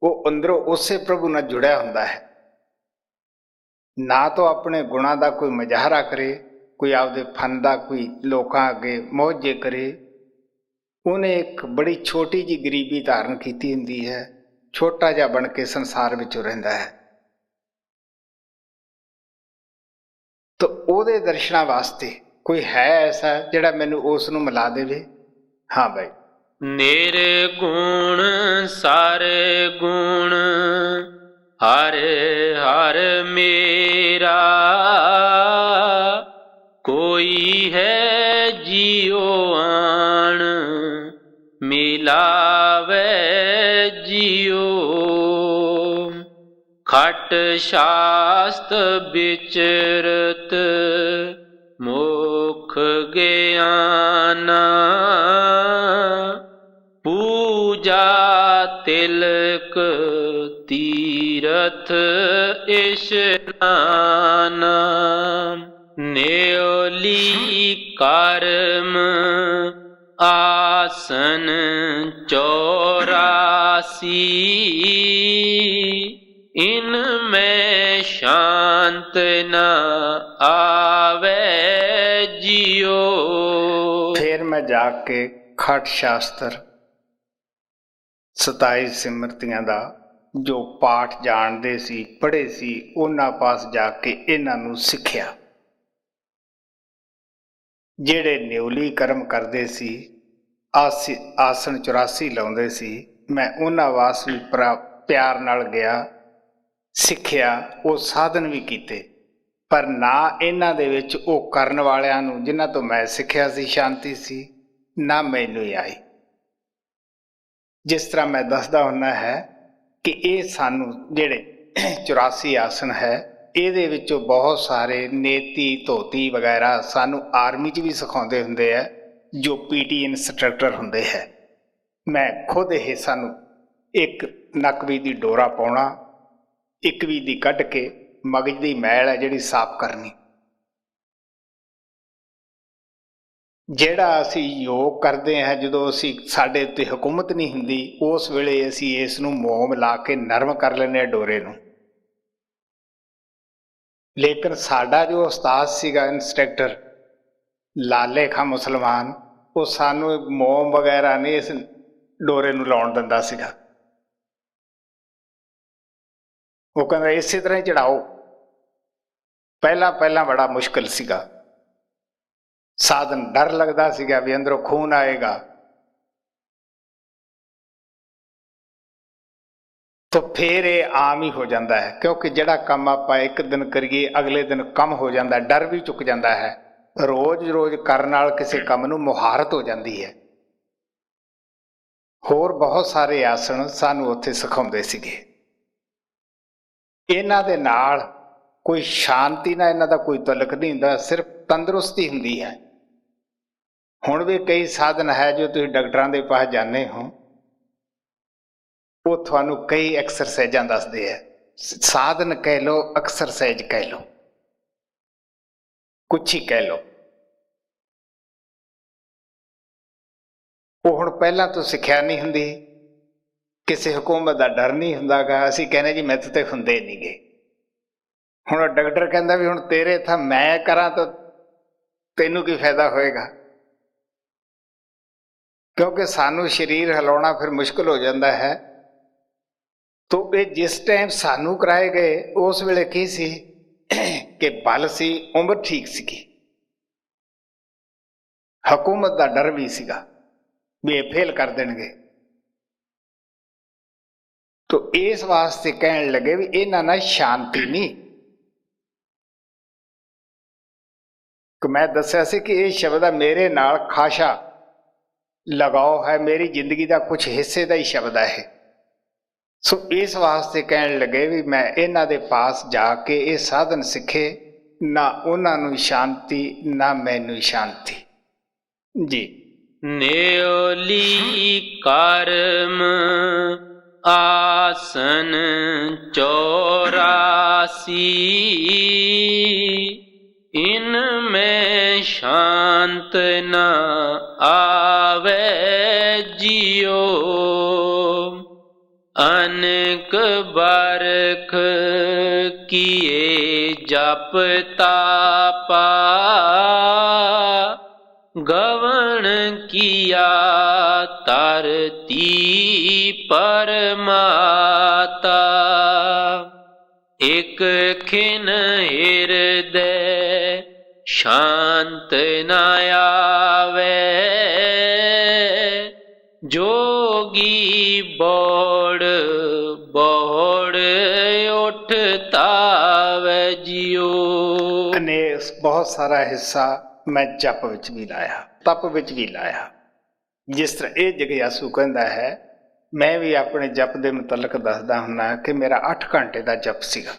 ਉਹ ਅੰਦਰੋਂ ਉਸੇ ਪ੍ਰਭੂ ਨਾਲ ਜੁੜਿਆ ਹੁੰਦਾ ਹੈ। ਨਾ ਤਾਂ ਆਪਣੇ ਗੁਣਾਂ ਦਾ ਕੋਈ ਮੁਜ਼ਾਹਰਾ ਕਰੇ, ਕੋਈ ਆਪਦੇ ਫਨ ਦਾ ਕੋਈ ਲੋਕਾਂ ਅੱਗੇ ਮੌਜੇ ਕਰੇ। ਉਹਨੇ ਇੱਕ ਬੜੀ ਛੋਟੀ ਜਿਹੀ ਗਰੀਬੀ ਧਾਰਨ ਕੀਤੀ ਹੁੰਦੀ ਹੈ, ਛੋਟਾ ਜਿਹਾ ਬਣ ਕੇ ਸੰਸਾਰ ਵਿੱਚ ਰਹਿੰਦਾ ਹੈ। ਤਾਂ ਉਹਦੇ ਦਰਸ਼ਨਾਂ ਵਾਸਤੇ ਕੋਈ ਹੈ ਐਸਾ ਜਿਹੜਾ ਮੈਨੂੰ ਉਸ ਨੂੰ ਮਿਲਾ ਦੇਵੇ? ਹਾਂ ਭਾਈ, ਨਿਰਗੁਣ ਸਾਰੇ ਗੁਣ ਹਰ ਹਰ ਮੇਰਾ, ਕੋਈ ਹੈ ਜਿਉ ਆਣ ਮਿਲਾਵੇ ਜਿਉ। ਖਟ ਸ਼ਾਸਤ ਵਿਚਰਤ ਮੁਖ ਗਿਆਨਾ, ਪੂਜਾ ਤਿਲਕ ਤੀਰਥ ਇਸ਼ਨਾਨ। ਨਿਉਲੀ ਕਰਮ ਆਸਨ 84, ਇਨ ਮੈਂ ਸ਼ਾਂਤ ਨ ਆਵੇ ਜਿਉ। ਫਿਰ ਮੈਂ ਜਾ ਕੇ ਖਟ ਸ਼ਾਸਤਰ 27 ਸਿਮਰਤੀਆਂ ਦਾ ਜੋ ਪਾਠ ਜਾਣਦੇ ਸੀ, ਪੜ੍ਹੇ ਸੀ, ਉਹਨਾਂ ਪਾਸ ਜਾ ਕੇ ਇਹਨਾਂ ਨੂੰ ਸਿੱਖਿਆ। ਜਿਹੜੇ ਨਿਉਲੀ ਕਰਮ ਕਰਦੇ ਸੀ, ਆਸਣ 84 ਲਾਉਂਦੇ ਸੀ, ਮੈਂ ਉਹਨਾਂ ਵਾਸ ਵੀ ਪਿਆਰ ਨਾਲ ਗਿਆ, ਸਿੱਖਿਆ, ਉਹ ਸਾਧਨ ਵੀ ਕੀਤੇ। ਪਰ ਨਾ ਇਹਨਾਂ ਦੇ ਵਿੱਚ ਉਹ ਕਰਨ ਵਾਲਿਆਂ ਨੂੰ ਜਿਨ੍ਹਾਂ ਤੋਂ ਮੈਂ ਸਿੱਖਿਆ ਸੀ ਸ਼ਾਂਤੀ ਸੀ, ਨਾ ਮੈਨੂੰ ਹੀ ਆਈ। ਜਿਸ ਤਰ੍ਹਾਂ ਮੈਂ ਦੱਸਦਾ ਹੁੰਦਾ ਹੈ ਕਿ ਇਹ ਸਾਨੂੰ ਜਿਹੜੇ 84 ਆਸਣ ਹੈ, ਇਹਦੇ ਵਿੱਚੋਂ ਬਹੁਤ ਸਾਰੇ ਨੇਤੀ ਧੋਤੀ ਵਗੈਰਾ ਸਾਨੂੰ ਆਰਮੀ 'ਚ ਵੀ ਸਿਖਾਉਂਦੇ ਹੁੰਦੇ ਹੈ, ਜੋ PT ਇੰਸਟਰਕਟਰ ਹੁੰਦੇ ਹੈ। ਮੈਂ ਖੁਦ ਇਹ ਸਾਨੂੰ ਇੱਕ ਨਕਵੀ ਦੀ ਡੋਰਾ ਪਾਉਣਾ, ਇੱਕਵੀ ਦੀ ਕੱਢ ਕੇ ਮਗਜ ਦੀ ਮੈਲ ਹੈ ਜਿਹੜੀ ਸਾਫ਼ ਕਰਨੀ। ਜਿਹੜਾ ਅਸੀਂ ਯੋਗ ਕਰਦੇ ਹਾਂ, ਜਦੋਂ ਅਸੀਂ ਸਾਡੇ ਉੱਤੇ ਹਕੂਮਤ ਨਹੀਂ ਹੁੰਦੀ, ਉਸ ਵੇਲੇ ਅਸੀਂ ਇਸ ਨੂੰ ਮੋਮ ਲਾ ਕੇ ਨਰਮ ਕਰ ਲੈਂਦੇ ਹਾਂ ਡੋਰੇ ਨੂੰ। ਲੇਕਿਨ ਸਾਡਾ ਜੋ ਉਸਤਾਦ ਸੀਗਾ ਇੰਸਟਰਕਟਰ ਲਾਲੇ ਖਾਂ ਮੁਸਲਮਾਨ, ਉਹ ਸਾਨੂੰ ਮੋਮ ਵਗੈਰਾ ਨਹੀਂ ਇਸ ਡੋਰੇ ਨੂੰ ਲਾਉਣ ਦਿੰਦਾ ਸੀਗਾ। ਉਹ ਕਹਿੰਦਾ ਇਸੇ ਤਰ੍ਹਾਂ ਹੀ ਚੜਾਓ। ਪਹਿਲਾਂ ਬੜਾ ਮੁਸ਼ਕਿਲ ਸੀਗਾ, ਸਾਧਨ ਡਰ ਲੱਗਦਾ ਸੀਗਾ ਵੀ ਅੰਦਰੋਂ ਖੂਨ ਆਏਗਾ। ਤਾਂ ਫਿਰ ਇਹ ਆਮ ਹੀ ਹੋ ਜਾਂਦਾ ਹੈ, ਕਿਉਂਕਿ ਜਿਹੜਾ ਕੰਮ ਆਪਾਂ ਇੱਕ ਦਿਨ ਕਰੀਏ ਅਗਲੇ ਦਿਨ ਕੰਮ ਹੋ ਜਾਂਦਾ, ਡਰ ਵੀ ਚੁੱਕ ਜਾਂਦਾ ਹੈ। ਰੋਜ਼ ਕਰਨ ਨਾਲ ਕਿਸੇ ਕੰਮ ਨੂੰ ਮੁਹਾਰਤ ਹੋ ਜਾਂਦੀ ਹੈ। ਹੋਰ ਬਹੁਤ ਸਾਰੇ ਆਸਣ ਸਾਨੂੰ ਉੱਥੇ ਸਿਖਾਉਂਦੇ ਸੀਗੇ। ਇਹਨਾਂ ਦੇ ਨਾਲ ਕੋਈ ਸ਼ਾਂਤੀ ਨਾਲ ਇਹਨਾਂ ਦਾ ਕੋਈ ਤਲਕ ਨਹੀਂ ਹੁੰਦਾ, ਸਿਰਫ ਤੰਦਰੁਸਤੀ ਹੁੰਦੀ ਹੈ। ਹੁਣ ਵੀ ਕਈ ਸਾਧਨ ਹੈ ਜੋ ਤੁਸੀਂ ਡਾਕਟਰਾਂ ਦੇ ਪਾਸ ਜਾਂਦੇ ਹੋ, ਉਹ ਤੁਹਾਨੂੰ ਕਈ ਐਕਸਰਸਾਈਜ਼ਾਂ ਦੱਸਦੇ ਹੈ। ਸਾਧਨ ਕਹਿ ਲਓ, ਐਕਸਰਸਾਈਜ਼ ਕਹਿ ਲਓ, ਕੁਛ ਹੀ ਕਹਿ ਲਓ। ਉਹ ਹੁਣ ਪਹਿਲਾਂ ਤੋਂ ਸਿੱਖਿਆ ਨਹੀਂ ਹੁੰਦੀ, ਕਿਸੇ ਹਕੂਮਤ ਦਾ ਡਰ ਨਹੀਂ ਹੁੰਦਾ ਗਾ। ਅਸੀਂ ਕਹਿੰਦੇ ਜੀ ਮੈਥੋਂ ਤੇ ਹੁੰਦੇ ਨਹੀਂ ਗੇ। ਹੁਣ ਡਾਕਟਰ ਕਹਿੰਦਾ ਵੀ ਹੁਣ ਤੇਰੇ ਤਾਂ ਮੈਂ ਕਰਾਂ ਤਾਂ ਤੈਨੂੰ ਕੀ ਫਾਇਦਾ ਹੋਏਗਾ, ਕਿਉਂਕਿ ਸਾਨੂੰ ਸਰੀਰ ਹਿਲਾਉਣਾ ਫਿਰ ਮੁਸ਼ਕਿਲ ਹੋ ਜਾਂਦਾ ਹੈ। ਤੋ ਇਹ ਜਿਸ ਟਾਈਮ ਸਾਨੂੰ ਕਰਾਏ ਗਏ, ਉਸ ਵੇਲੇ ਕੀ ਸੀ ਕਿ ਬਲ ਸੀ, ਉਮਰ ਠੀਕ ਸੀਗੀ, ਹਕੂਮਤ ਦਾ ਡਰ ਵੀ ਸੀਗਾ ਵੀ ਇਹ ਫੇਲ ਕਰ ਦੇਣਗੇ। ਤੋ ਇਸ ਵਾਸਤੇ ਕਹਿਣ ਲੱਗੇ ਵੀ ਇਹਨਾਂ ਨਾਲ ਸ਼ਾਂਤੀ ਨਹੀਂ। ਮੈਂ ਦੱਸਿਆ ਸੀ ਕਿ ਇਹ ਸ਼ਬਦ ਆ ਮੇਰੇ ਨਾਲ ਖਾਸਾ ਲਗਾਓ ਹੈ, ਮੇਰੀ ਜ਼ਿੰਦਗੀ ਦਾ ਕੁਝ ਹਿੱਸੇ ਦਾ ਹੀ ਸ਼ਬਦ ਹੈ ਇਹ। ਸੋ ਇਸ ਵਾਸਤੇ ਕਹਿਣ ਲੱਗੇ ਵੀ ਮੈਂ ਇਹਨਾਂ ਦੇ ਪਾਸ ਜਾ ਕੇ ਇਹ ਸਾਧਨ ਸਿੱਖੇ, ਨਾ ਉਹਨਾਂ ਨੂੰ ਸ਼ਾਂਤੀ ਨਾ ਮੈਨੂੰ ਸ਼ਾਂਤੀ। ਜੀ, ਨਿਉਲੀ ਕਰਮ ਆਸਨ 84, ਇਨ ਮੈਂ ਸ਼ਾਂਤ ਨ ਆਵੇ ਜਿਉ। अनेक बारख किए जप तापा, गवन किया तरती परमाता। एक खिन हृदय शांत न आवे, जोगी बौड़ बौड़ उठतावे जियो। ने बहुत सारा हिस्सा मैं जप विच भी लाया, तप विच भी लाया। जिस तरह ये जगयासू कहता है, मैं भी अपने जप के मुतलक दसदा हुन्ना कि मेरा 8 घंटे का जप सीगा।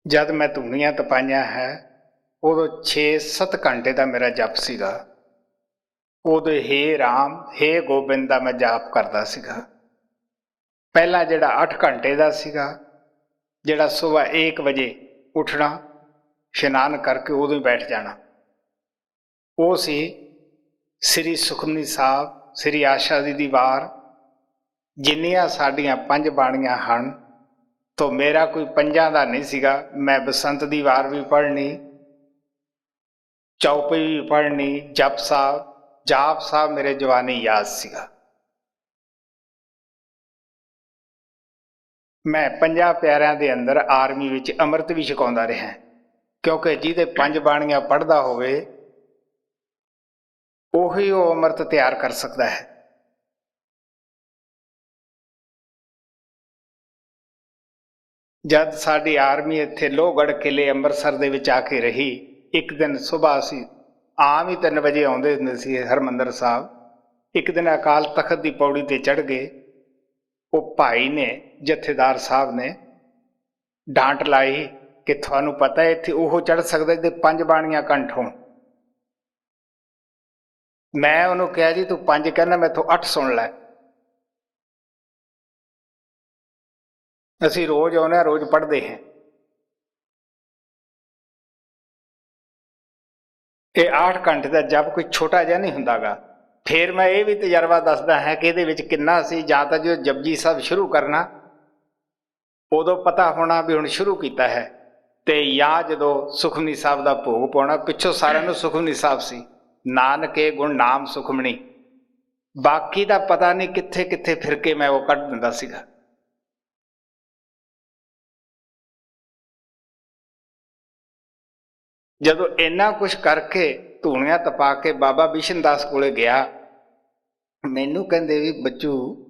जद मैं धूनियां तपाइयां है उदों 6-7 घंटे का मेरा जप सीगा। उदों हे राम हे गोबिंद का मैं जाप करता सीगा। पहला जिहड़ा 8 घंटे का सीगा, जिहड़ा सुबह 1 बजे उठना, इशनान करके उदों ही बैठ जाना, वो सी श्री सुखमनी साहब, श्री आशा दी वार, जिन्नियां साडियां 5 बाणियां हन। तो मेरा कोई 5 का नहीं सीगा। मैं बसंत दी वार भी पढ़नी, चौपई भी पढ़नी, जप साहब मेरे जवानी याद सीगा। मैं 50 प्यारिਆਂ ਦੇ अंदर आर्मी विच अमृत भी छकाउंदा रहा, क्योंकि जिहदे 5 बाणियां पढ़दा होवे ਉਹੀ ਉਹ अमृत तैयार कर सकता है। जद साडी आर्मी इत्थे लोहगढ़ किले अंमृतसर दे विच आके रही, एक दिन सुबह असीं आम ही 3 बजे आउंदे हुंदे सी हरमंदर साहब। एक दिन अकाल तख्त की पौड़ी ते चढ़ गए। वो भाई ने, जथेदार साहब ने डांट लाई कि थानू पता है इत्थे ओह चढ़ सकदा जे 5 बाणियां कंठ होण। मैं उन्होंने कहा जी तू 5 कहना, मैं तो 8 सुन लै। असीं रोज आउणे, रोज पढ़ते हैं। ये 8 घंटे का जप कोई छोटा जिहा नहीं हुंदा गा। फिर मैं ये भी तजर्बा दसदा है कि ये किन्ना सी। जां तां जो जपजी साहब शुरू करना उदों पता होना भी हुण शुरू किया है, तो या जदों सुखमनी साहब का भोग पाउणा, पिछों सारिआं नूं सुखमनी साहब सी, नानके गुण नाम सुखमनी। बाकी का पता नहीं कित्थे कित्थे फिर के मैं वो कढ़ दिंदा सीगा। जदों इन्ना कुछ करके धूणियां तपा के बाबा बिशन दास कोले गया, मैनू कहंदे भी बच्चू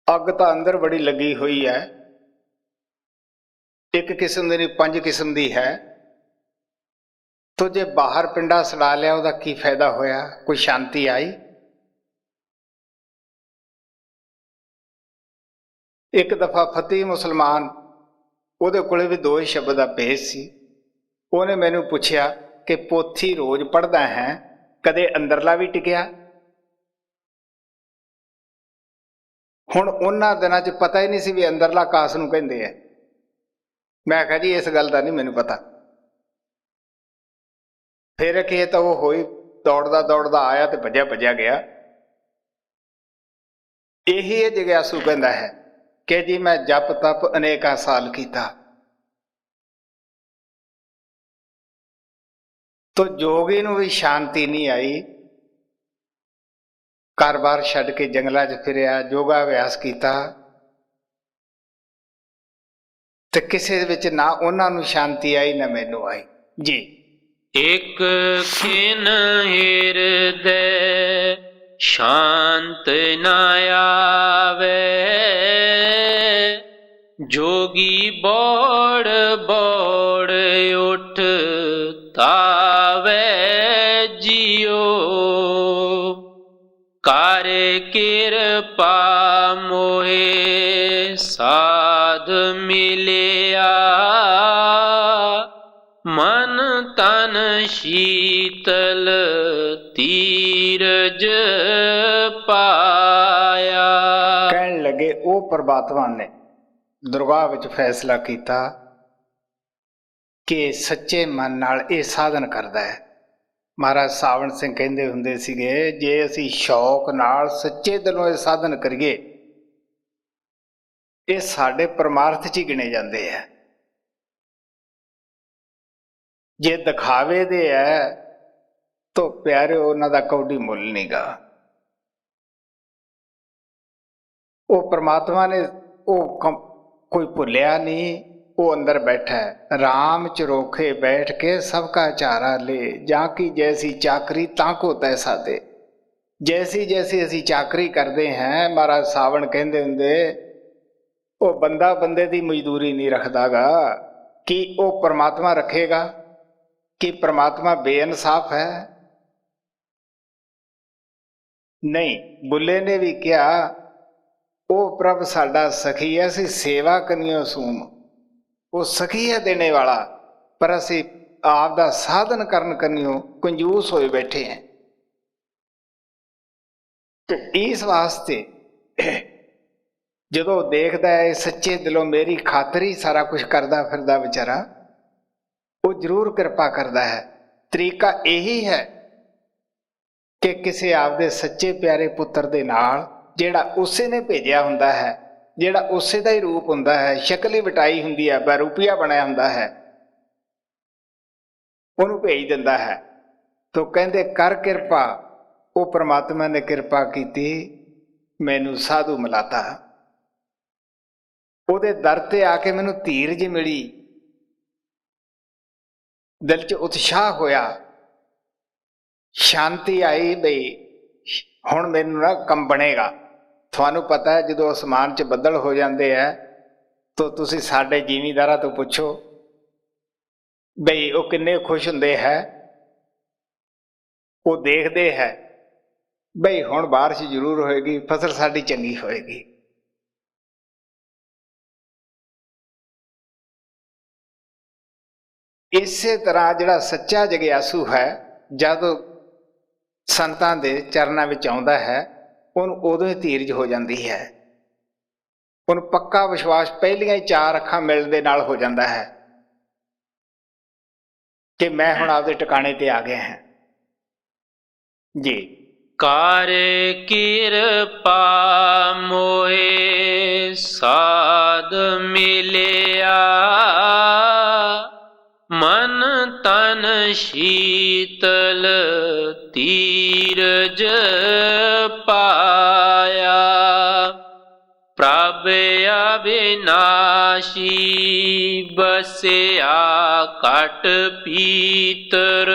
अग तो अंदर बड़ी लगी हुई है, एक किस्म दी नहीं 5 किस्म दी है, तो जे बाहर पिंडा सड़ा लिया उसका की फायदा होया, कोई शांति आई? एक दफा फतेह मुसलमान, उहदे कोले भी 2 ही शब्द का भेद सी। उहने मैनू पुछया कि पोथी रोज पढ़दा है, कदे अंदरला भी टिकिया? हुण उन्हां दिनां च पता ही नहीं सी भी अंदरला कास नूं कहिंदे है। मैं कहा जी इस गल का नहीं मैनू पता। फिर कि तो वो होई, दौड़दा दौड़दा आया तो भज्या भज्या गया। यही ये जगयासू कहता है कि जी मैं जप तप अनेका साल किया, तो जोगी नूं भी शांति नहीं आई। घर बार छड्ड के जंगलों च फिरिया, योगाभ्यास किया, तो किसी विच ना उन्हां नूं शांति आई ना मैनू आई जी। एक खिन हृदय शांत न आवे, जोगी बौड़ बौड़ उठ तावे जियो। कार कृपा मोहे साध मिलिया, मन तन शीतल तीरज पाया। कहन लगे ओ परमात्मा ने दरगाह विच फैसला किया कि सच्चे मन नाल ये साधन करदा है। ਮਹਾਰਾਜ ਸਾਵਣ ਸਿੰਘ ਕਹਿੰਦੇ ਹੁੰਦੇ ਸੀਗੇ, ਜੇ ਅਸੀਂ ਸ਼ੌਕ ਨਾਲ ਸੱਚੇ ਦਿਲੋਂ ਇਹ ਸਾਧਨ ਕਰੀਏ, ਇਹ ਸਾਡੇ ਪਰਮਾਰਥ 'ਚ ਹੀ ਗਿਣੇ ਜਾਂਦੇ ਆ। ਜੇ ਦਿਖਾਵੇ ਦੇ ਹੈ ਤਾਂ ਪਿਆਰਿਓ ਉਹਨਾਂ ਦਾ ਕੌਡੀ ਮੁੱਲ ਨਹੀਂਗਾ। ਉਹ ਪ੍ਰਮਾਤਮਾ ਨੇ ਉਹ ਕੋਈ ਭੁੱਲਿਆ ਨਹੀਂ, ਉਹ ਅੰਦਰ ਬੈਠਾ ਹੈ। ਰਾਮ ਚਰੋਖੇ ਬੈਠ ਕੇ ਸਭ ਕਾ ਚਾਰਾ ਲੈ, ਜਾਂ ਕੀ ਜੈਸੀ ਚਾਕਰੀ ਤਾਂ ਕੋ ਤੈਸਾ ਦੇ। ਜੈਸੀ ਜੈਸੀ ਅਸੀਂ ਚਾਕਰੀ ਕਰਦੇ ਹਾਂ, ਮਹਾਰਾਜ ਸਾਵਣ ਕਹਿੰਦੇ ਹੁੰਦੇ, ਉਹ ਬੰਦਾ ਬੰਦੇ ਦੀ ਮਜ਼ਦੂਰੀ ਨਹੀਂ ਰੱਖਦਾਗਾ। ਕੀ ਉਹ ਪਰਮਾਤਮਾ ਰੱਖੇਗਾ? ਕਿ ਪਰਮਾਤਮਾ ਬੇਇਨਸਾਫ ਹੈ? ਨਹੀਂ। ਬੁੱਲੇ ਨੇ ਵੀ ਕਿਹਾ, ਉਹ ਪ੍ਰਭ ਸਾਡਾ ਸਖੀ ਹੈ, ਅਸੀਂ ਸੇਵਾ ਕਨੀਓ ਸੂਮ। ਉਹ ਸਖੀ ਹੈ ਦੇਣੇ ਵਾਲਾ, ਪਰ ਅਸੀਂ ਆਪ ਦਾ ਸਾਧਨ ਕਰਨ ਕਨੀਓ ਕੰਜੂਸ ਹੋਏ ਬੈਠੇ हैं। ਤੇ ਇਸ ਵਾਸਤੇ ਜਦੋਂ ਦੇਖਦਾ ਹੈ ਸੱਚੇ ਦਿਲੋਂ ਮੇਰੀ ਖਾਤਰ ਹੀ ਸਾਰਾ ਕੁਝ ਕਰਦਾ ਫਿਰਦਾ ਵਿਚਾਰਾ, ਉਹ ਜ਼ਰੂਰ ਕਿਰਪਾ ਕਰਦਾ ਹੈ। ਤਰੀਕਾ ਇਹੀ ਹੈ ਕਿ ਕਿਸੇ ਆਪਦੇ ਸੱਚੇ ਪਿਆਰੇ ਪੁੱਤਰ ਦੇ ਨਾਲ, ਜਿਹੜਾ ਉਸੇ ਨੇ ਭੇਜਿਆ ਹੁੰਦਾ ਹੈ, ਜਿਹੜਾ ਉਸੇ ਦਾ ਹੀ ਰੂਪ ਹੁੰਦਾ ਹੈ, ਸ਼ਕਲ ਹੀ ਵਟਾਈ ਹੁੰਦੀ ਹੈ, ਬਰੂਪੀਆ ਬਣਿਆ ਹੁੰਦਾ ਹੈ, ਉਹਨੂੰ ਭੇਜ ਦਿੰਦਾ ਹੈ। ਤੋ ਕਹਿੰਦੇ ਕਰ ਕਿਰਪਾ। ਉਹ ਪ੍ਰਮਾਤਮਾ ਨੇ ਕਿਰਪਾ ਕੀਤੀ, ਮੈਨੂੰ ਸਾਧੂ ਮਿਲਾਤਾ। ਉਹਦੇ ਦਰ ਤੇ ਆ ਕੇ ਮੈਨੂੰ ਧੀਰਜ ਮਿਲੀ, ਦਿਲ 'ਚ ਉਤਸ਼ਾਹ ਹੋਇਆ, ਸ਼ਾਂਤੀ ਆਈ। ਬਈ ਹੁਣ ਮੈਨੂੰ ਨਾ ਕੰਮ ਬਣੇਗਾ। ਤੁਹਾਨੂੰ ਪਤਾ ਹੈ ਜਦੋਂ ਅਸਮਾਨ 'ਚ ਬੱਦਲ ਹੋ ਜਾਂਦੇ ਹੈ ਤਾਂ ਤੁਸੀਂ ਸਾਡੇ ਜ਼ਿਮੀਂਦਾਰਾਂ ਤੋਂ ਪੁੱਛੋ ਬਈ ਉਹ ਕਿੰਨੇ ਖੁਸ਼ ਹੁੰਦੇ ਹੈ। ਉਹ ਦੇਖਦੇ ਹੈ ਬਈ ਹੁਣ ਬਾਰਿਸ਼ ਜ਼ਰੂਰ ਹੋਏਗੀ, ਫਸਲ ਸਾਡੀ ਚੰਗੀ ਹੋਏਗੀ। ਇਸੇ ਤਰ੍ਹਾਂ ਜਿਹੜਾ ਸੱਚਾ ਜਗਿਆਸੂ ਹੈ, ਜਦੋਂ ਸੰਤਾਂ ਦੇ ਚਰਨਾਂ ਵਿੱਚ ਆਉਂਦਾ ਹੈ, ਉਹਨੂੰ ਉਦੋਂ ਹੀ ਧੀਰਜ ਹੋ ਜਾਂਦੀ ਹੈ। ਉਹਨੂੰ ਪੱਕਾ ਵਿਸ਼ਵਾਸ ਪਹਿਲੀਆਂ ਹੀ 4 ਅੱਖਾਂ ਮਿਲਣ ਦੇ ਨਾਲ ਹੋ ਜਾਂਦਾ ਹੈ ਕਿ ਮੈਂ ਹੁਣ ਆਪਦੇ ਟਿਕਾਣੇ ਤੇ ਆ ਗਿਆ ਹਾਂ ਜੀ। ਕਰ ਕਿਰਪਾ ਮੋਏ ਸਾਧ ਮਿਲਿਆ, ਮਨ ਤਨ ਸ਼ੀਤਲ ਧੀਰਜ ਪਾਇਆ। ਪ੍ਰਭ ਅਬਿਨਾਸ਼ੀ ਬਸਿਆ ਘਟ ਭੀਤਰ,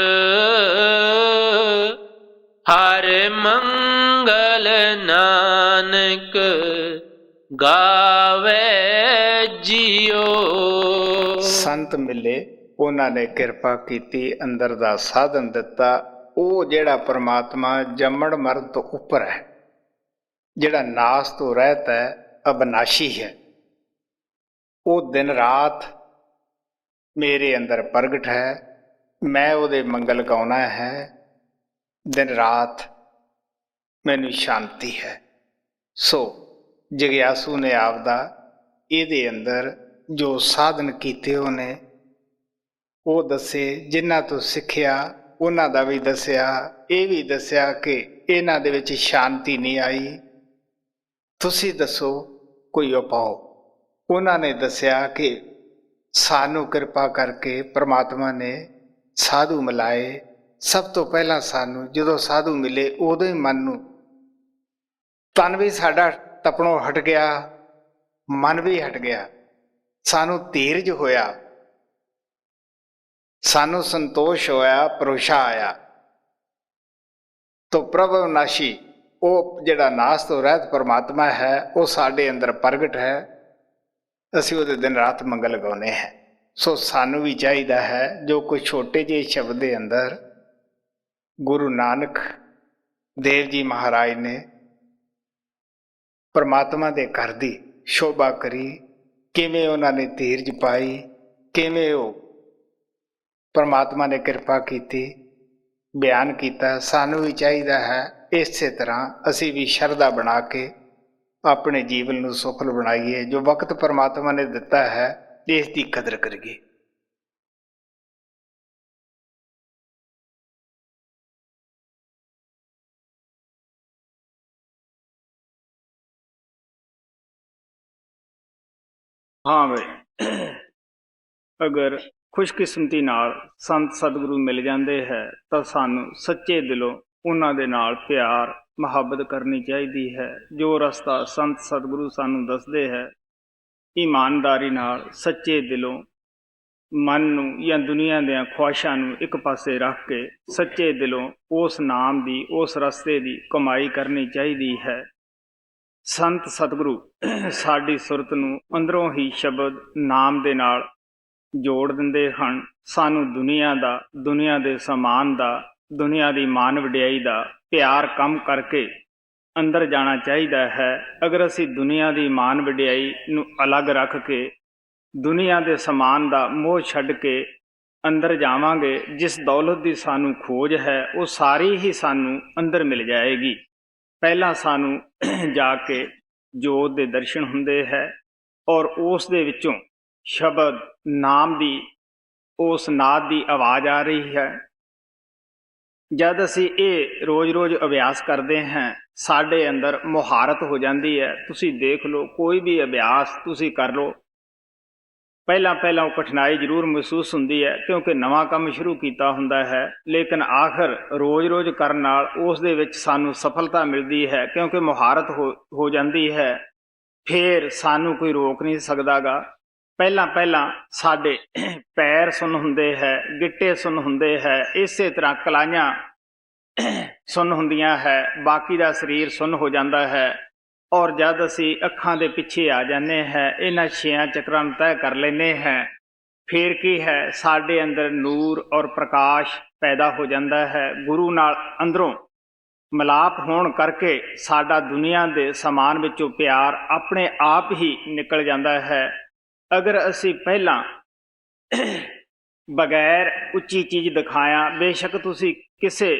ਹਰ ਮੰਗਲ ਨਾਨਕ ਗਾਵੇ ਜਿਉ। ਸੰਤ ਮਿਲੇ, ਉਹਨਾਂ ਨੇ ਕਿਰਪਾ ਕੀਤੀ, ਅੰਦਰ ਦਾ ਸਾਧਨ ਦਿੱਤਾ। ਉਹ ਜਿਹੜਾ ਪਰਮਾਤਮਾ ਜੰਮਣ ਮਰਨ ਤੋਂ ਉੱਪਰ ਹੈ, ਜਿਹੜਾ ਨਾਸ ਤੋਂ ਰਹਿਤ ਹੈ, ਅਬਨਾਸ਼ੀ ਹੈ, ਉਹ ਦਿਨ ਰਾਤ ਮੇਰੇ ਅੰਦਰ ਪ੍ਰਗਟ ਹੈ। ਮੈਂ ਉਹਦੇ ਮੰਗਲ ਗਾਉਣਾ ਹੈ, ਦਿਨ ਰਾਤ ਮੈਨੂੰ ਸ਼ਾਂਤੀ ਹੈ। ਸੋ ਜਗਿਆਸੂ ਨੇ ਆਪਦਾ ਇਹਦੇ ਅੰਦਰ ਜੋ ਸਾਧਨ ਕੀਤੇ ਉਹਨੇ ਉਹ ਦੱਸੇ, ਜਿਨ੍ਹਾਂ ਤੋਂ ਸਿੱਖਿਆ ਉਹਨਾਂ ਦਾ ਵੀ ਦੱਸਿਆ। ਇਹ ਵੀ ਦੱਸਿਆ ਕਿ ਇਹਨਾਂ ਦੇ ਵਿੱਚ ਸ਼ਾਂਤੀ ਨਹੀਂ ਆਈ, ਤੁਸੀਂ ਦੱਸੋ ਕੋਈ ਉਪਾਅ। ਉਹਨਾਂ ਨੇ ਦੱਸਿਆ ਕਿ ਸਾਨੂੰ ਕਿਰਪਾ ਕਰਕੇ ਪ੍ਰਮਾਤਮਾ ਨੇ ਸਾਧੂ ਮਿਲਾਏ। ਸਭ ਤੋਂ ਪਹਿਲਾਂ ਸਾਨੂੰ ਜਦੋਂ ਸਾਧੂ ਮਿਲੇ ਉਦੋਂ ਹੀ ਮਨ ਨੂੰ, ਤਨ ਵੀ ਸਾਡਾ ਤਪਣੋਂ ਹਟ ਗਿਆ, ਮਨ ਵੀ ਹਟ ਗਿਆ, ਸਾਨੂੰ ਧੀਰਜ ਹੋਇਆ, ਸਾਨੂੰ ਸੰਤੋਸ਼ ਹੋਇਆ, ਭਰੋਸਾ ਆਇਆ। ਤੋ ਪ੍ਰਭ ਅਬਿਨਾਸ਼ੀ, ਉਹ ਜਿਹੜਾ ਨਾਸ ਤੋਂ ਰਹਿਤ ਪਰਮਾਤਮਾ ਹੈ, ਉਹ ਸਾਡੇ ਅੰਦਰ ਪ੍ਰਗਟ ਹੈ। ਅਸੀਂ ਉਹਦੇ ਦਿਨ ਰਾਤ ਮੰਗਲ ਗਾਉਂਦੇ ਹਾਂ। ਸੋ ਸਾਨੂੰ ਵੀ ਚਾਹੀਦਾ ਹੈ ਜੋ ਕੁਝ ਛੋਟੇ ਜਿਹੇ ਸ਼ਬਦ ਦੇ ਅੰਦਰ ਗੁਰੂ ਨਾਨਕ ਦੇਵ ਜੀ ਮਹਾਰਾਜ ਨੇ ਪਰਮਾਤਮਾ ਦੇ ਘਰ ਦੀ ਸ਼ੋਭਾ ਕਰੀ, ਕਿਵੇਂ ਉਹਨਾਂ ਨੇ ਧੀਰਜ ਪਾਈ, ਕਿਵੇਂ ਉਹ ਪਰਮਾਤਮਾ ਨੇ ਕਿਰਪਾ ਕੀਤੀ, ਬਿਆਨ ਕੀਤਾ। ਸਾਨੂੰ ਵੀ ਚਾਹੀਦਾ ਹੈ ਇਸੇ ਤਰ੍ਹਾਂ ਅਸੀਂ ਵੀ ਸ਼ਰਧਾ ਬਣਾ ਕੇ ਆਪਣੇ ਜੀਵਨ ਨੂੰ ਸਫਲ ਬਣਾਈਏ। ਜੋ ਵਕਤ ਪਰਮਾਤਮਾ ਨੇ ਦਿੱਤਾ ਹੈ ਇਸ ਦੀ ਕਦਰ ਕਰੀਏ। ਹਾਂ ਬਈ, ਅਗਰ ਖੁਸ਼ਕਿਸਮਤੀ ਨਾਲ ਸੰਤ ਸਤਿਗੁਰੂ ਮਿਲ ਜਾਂਦੇ ਹੈ ਤਾਂ ਸਾਨੂੰ ਸੱਚੇ ਦਿਲੋਂ ਉਹਨਾਂ ਦੇ ਨਾਲ ਪਿਆਰ ਮੁਹੱਬਤ ਕਰਨੀ ਚਾਹੀਦੀ ਹੈ। ਜੋ ਰਸਤਾ ਸੰਤ ਸਤਿਗੁਰੂ ਸਾਨੂੰ ਦੱਸਦੇ ਹੈ, ਇਮਾਨਦਾਰੀ ਨਾਲ ਸੱਚੇ ਦਿਲੋਂ ਮਨ ਨੂੰ ਜਾਂ ਦੁਨੀਆ ਦੀਆਂ ਖੁਆਇਸ਼ਾਂ ਨੂੰ ਇੱਕ ਪਾਸੇ ਰੱਖ ਕੇ ਸੱਚੇ ਦਿਲੋਂ ਉਸ ਨਾਮ ਦੀ, ਉਸ ਰਸਤੇ ਦੀ ਕਮਾਈ ਕਰਨੀ ਚਾਹੀਦੀ ਹੈ। ਸੰਤ ਸਤਿਗੁਰੂ ਸਾਡੀ ਸੁਰਤ ਨੂੰ ਅੰਦਰੋਂ ਹੀ ਸ਼ਬਦ ਨਾਮ ਦੇ ਨਾਲ ਜੋੜ ਦਿੰਦੇ ਹਨ। ਸਾਨੂੰ ਦੁਨੀਆ ਦਾ, ਦੁਨੀਆ ਦੇ ਸਮਾਨ ਦਾ, ਦੁਨੀਆ ਦੀ ਮਾਨ ਵਡਿਆਈ ਦਾ ਪਿਆਰ ਕੰਮ ਕਰਕੇ ਅੰਦਰ ਜਾਣਾ ਚਾਹੀਦਾ ਹੈ। ਅਗਰ ਅਸੀਂ ਦੁਨੀਆ ਦੀ ਮਾਨ ਵਡਿਆਈ ਨੂੰ ਅਲੱਗ ਰੱਖ ਕੇ ਦੁਨੀਆ ਦੇ ਸਮਾਨ ਦਾ ਮੋਹ ਛੱਡ ਕੇ ਅੰਦਰ ਜਾਵਾਂਗੇ, ਜਿਸ ਦੌਲਤ ਦੀ ਸਾਨੂੰ ਖੋਜ ਹੈ ਉਹ ਸਾਰੀ ਹੀ ਸਾਨੂੰ ਅੰਦਰ ਮਿਲ ਜਾਏਗੀ। ਪਹਿਲਾਂ ਸਾਨੂੰ ਜਾ ਕੇ ਜੋਤ ਦੇ ਦਰਸ਼ਨ ਹੁੰਦੇ ਹੈ ਔਰ ਉਸ ਦੇ ਵਿੱਚੋਂ ਸ਼ਬਦ ਨਾਮ ਦੀ, ਉਸ ਨਾਦ ਦੀ ਆਵਾਜ਼ ਆ ਰਹੀ ਹੈ। ਜਦ ਅਸੀਂ ਇਹ ਰੋਜ਼-ਰੋਜ਼ ਅਭਿਆਸ ਕਰਦੇ ਹਾਂ, ਸਾਡੇ ਅੰਦਰ ਮੁਹਾਰਤ ਹੋ ਜਾਂਦੀ ਹੈ। ਤੁਸੀਂ ਦੇਖ ਲਓ, ਕੋਈ ਵੀ ਅਭਿਆਸ ਤੁਸੀਂ ਕਰ ਲਓ, ਪਹਿਲਾਂ ਉਹ ਕਠਿਨਾਈ ਜ਼ਰੂਰ ਮਹਿਸੂਸ ਹੁੰਦੀ ਹੈ ਕਿਉਂਕਿ ਨਵਾਂ ਕੰਮ ਸ਼ੁਰੂ ਕੀਤਾ ਹੁੰਦਾ ਹੈ, ਲੇਕਿਨ ਆਖਰ ਰੋਜ਼-ਰੋਜ਼ ਕਰਨ ਨਾਲ ਉਸ ਦੇ ਵਿੱਚ ਸਾਨੂੰ ਸਫਲਤਾ ਮਿਲਦੀ ਹੈ ਕਿਉਂਕਿ ਮੁਹਾਰਤ ਹੋ ਜਾਂਦੀ ਹੈ। ਫਿਰ ਸਾਨੂੰ ਕੋਈ ਰੋਕ ਨਹੀਂ ਸਕਦਾਗਾ। ਪਹਿਲਾਂ ਸਾਡੇ ਪੈਰ ਸੁੰਨ ਹੁੰਦੇ ਹੈ, ਗਿੱਟੇ ਸੁੰਨ ਹੁੰਦੇ ਹੈ, ਇਸੇ ਤਰ੍ਹਾਂ ਕਲਾਈਆਂ ਸੁੰਨ ਹੁੰਦੀਆਂ ਹੈ, ਬਾਕੀ ਦਾ ਸਰੀਰ ਸੁੰਨ ਹੋ ਜਾਂਦਾ ਹੈ। ਔਰ ਜਦ ਅਸੀਂ ਅੱਖਾਂ ਦੇ ਪਿੱਛੇ ਆ ਜਾਂਦੇ ਹਾਂ, ਇਹਨਾਂ 6 ਚੱਕਰਾਂ ਨੂੰ ਤੈਅ ਕਰ ਲੈਂਦੇ ਹਾਂ, ਫਿਰ ਕੀ ਹੈ, ਸਾਡੇ ਅੰਦਰ ਨੂਰ ਔਰ ਪ੍ਰਕਾਸ਼ ਪੈਦਾ ਹੋ ਜਾਂਦਾ ਹੈ। ਗੁਰੂ ਨਾਲ ਅੰਦਰੋਂ ਮਿਲਾਪ ਹੋਣ ਕਰਕੇ ਸਾਡਾ ਦੁਨੀਆ ਦੇ ਸਮਾਨ ਵਿੱਚੋਂ ਪਿਆਰ ਆਪਣੇ ਆਪ ਹੀ ਨਿਕਲ ਜਾਂਦਾ ਹੈ। ਅਗਰ ਅਸੀਂ ਪਹਿਲਾਂ ਬਗੈਰ ਉੱਚੀ ਚੀਜ਼ ਦਿਖਾਇਆ, ਬੇਸ਼ੱਕ ਤੁਸੀਂ ਕਿਸੇ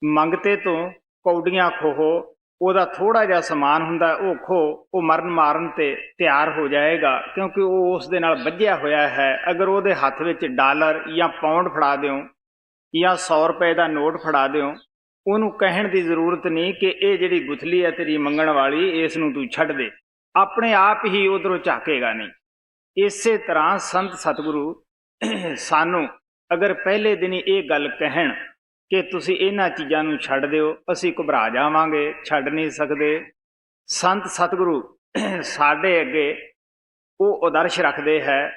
ਮੰਗਤੇ ਤੋਂ ਕੌਡੀਆਂ ਖੋਹੋ, ਉਹਦਾ ਥੋੜ੍ਹਾ ਜਿਹਾ ਸਮਾਨ ਹੁੰਦਾ, ਉਹ ਉਹ ਮਰਨ ਮਾਰਨ ਤੇ ਤਿਆਰ ਹੋ ਜਾਏਗਾ ਕਿਉਂਕਿ ਉਹ ਉਸ ਦੇ ਨਾਲ ਬੱਝਿਆ ਹੋਇਆ ਹੈ। ਅਗਰ ਉਹਦੇ ਹੱਥ ਵਿੱਚ ਡਾਲਰ ਜਾਂ ਪਾਉਂਡ ਫੜਾ ਦਿਓ ਜਾਂ 100 ਰੁਪਏ ਦਾ ਨੋਟ ਫੜਾ ਦਿਓ, ਉਹਨੂੰ ਕਹਿਣ ਦੀ ਜ਼ਰੂਰਤ ਨਹੀਂ ਕਿ ਇਹ ਜਿਹੜੀ ਗੁਥਲੀ ਹੈ ਤੇਰੀ ਮੰਗਣ ਵਾਲੀ, ਇਸ ਨੂੰ ਤੂੰ ਛੱਡ ਦੇ, ਆਪਣੇ ਆਪ ਹੀ ਉਧਰੋਂ ਝਾਕੇਗਾ ਨਹੀਂ। ਇਸੇ ਤਰ੍ਹਾਂ ਸੰਤ ਸਤਿਗੁਰੂ ਸਾਨੂੰ ਅਗਰ ਪਹਿਲੇ ਦਿਨ ਹੀ ਇਹ ਗੱਲ ਕਹਿਣ ਕਿ ਤੁਸੀਂ ਇਹਨਾਂ ਚੀਜ਼ਾਂ ਨੂੰ ਛੱਡ ਦਿਓ, ਅਸੀਂ ਘਬਰਾ ਜਾਵਾਂਗੇ, ਛੱਡ ਨਹੀਂ ਸਕਦੇ। ਸੰਤ ਸਤਿਗੁਰੂ ਸਾਡੇ ਅੱਗੇ ਉਹ ਆਦਰਸ਼ ਰੱਖਦੇ ਹੈ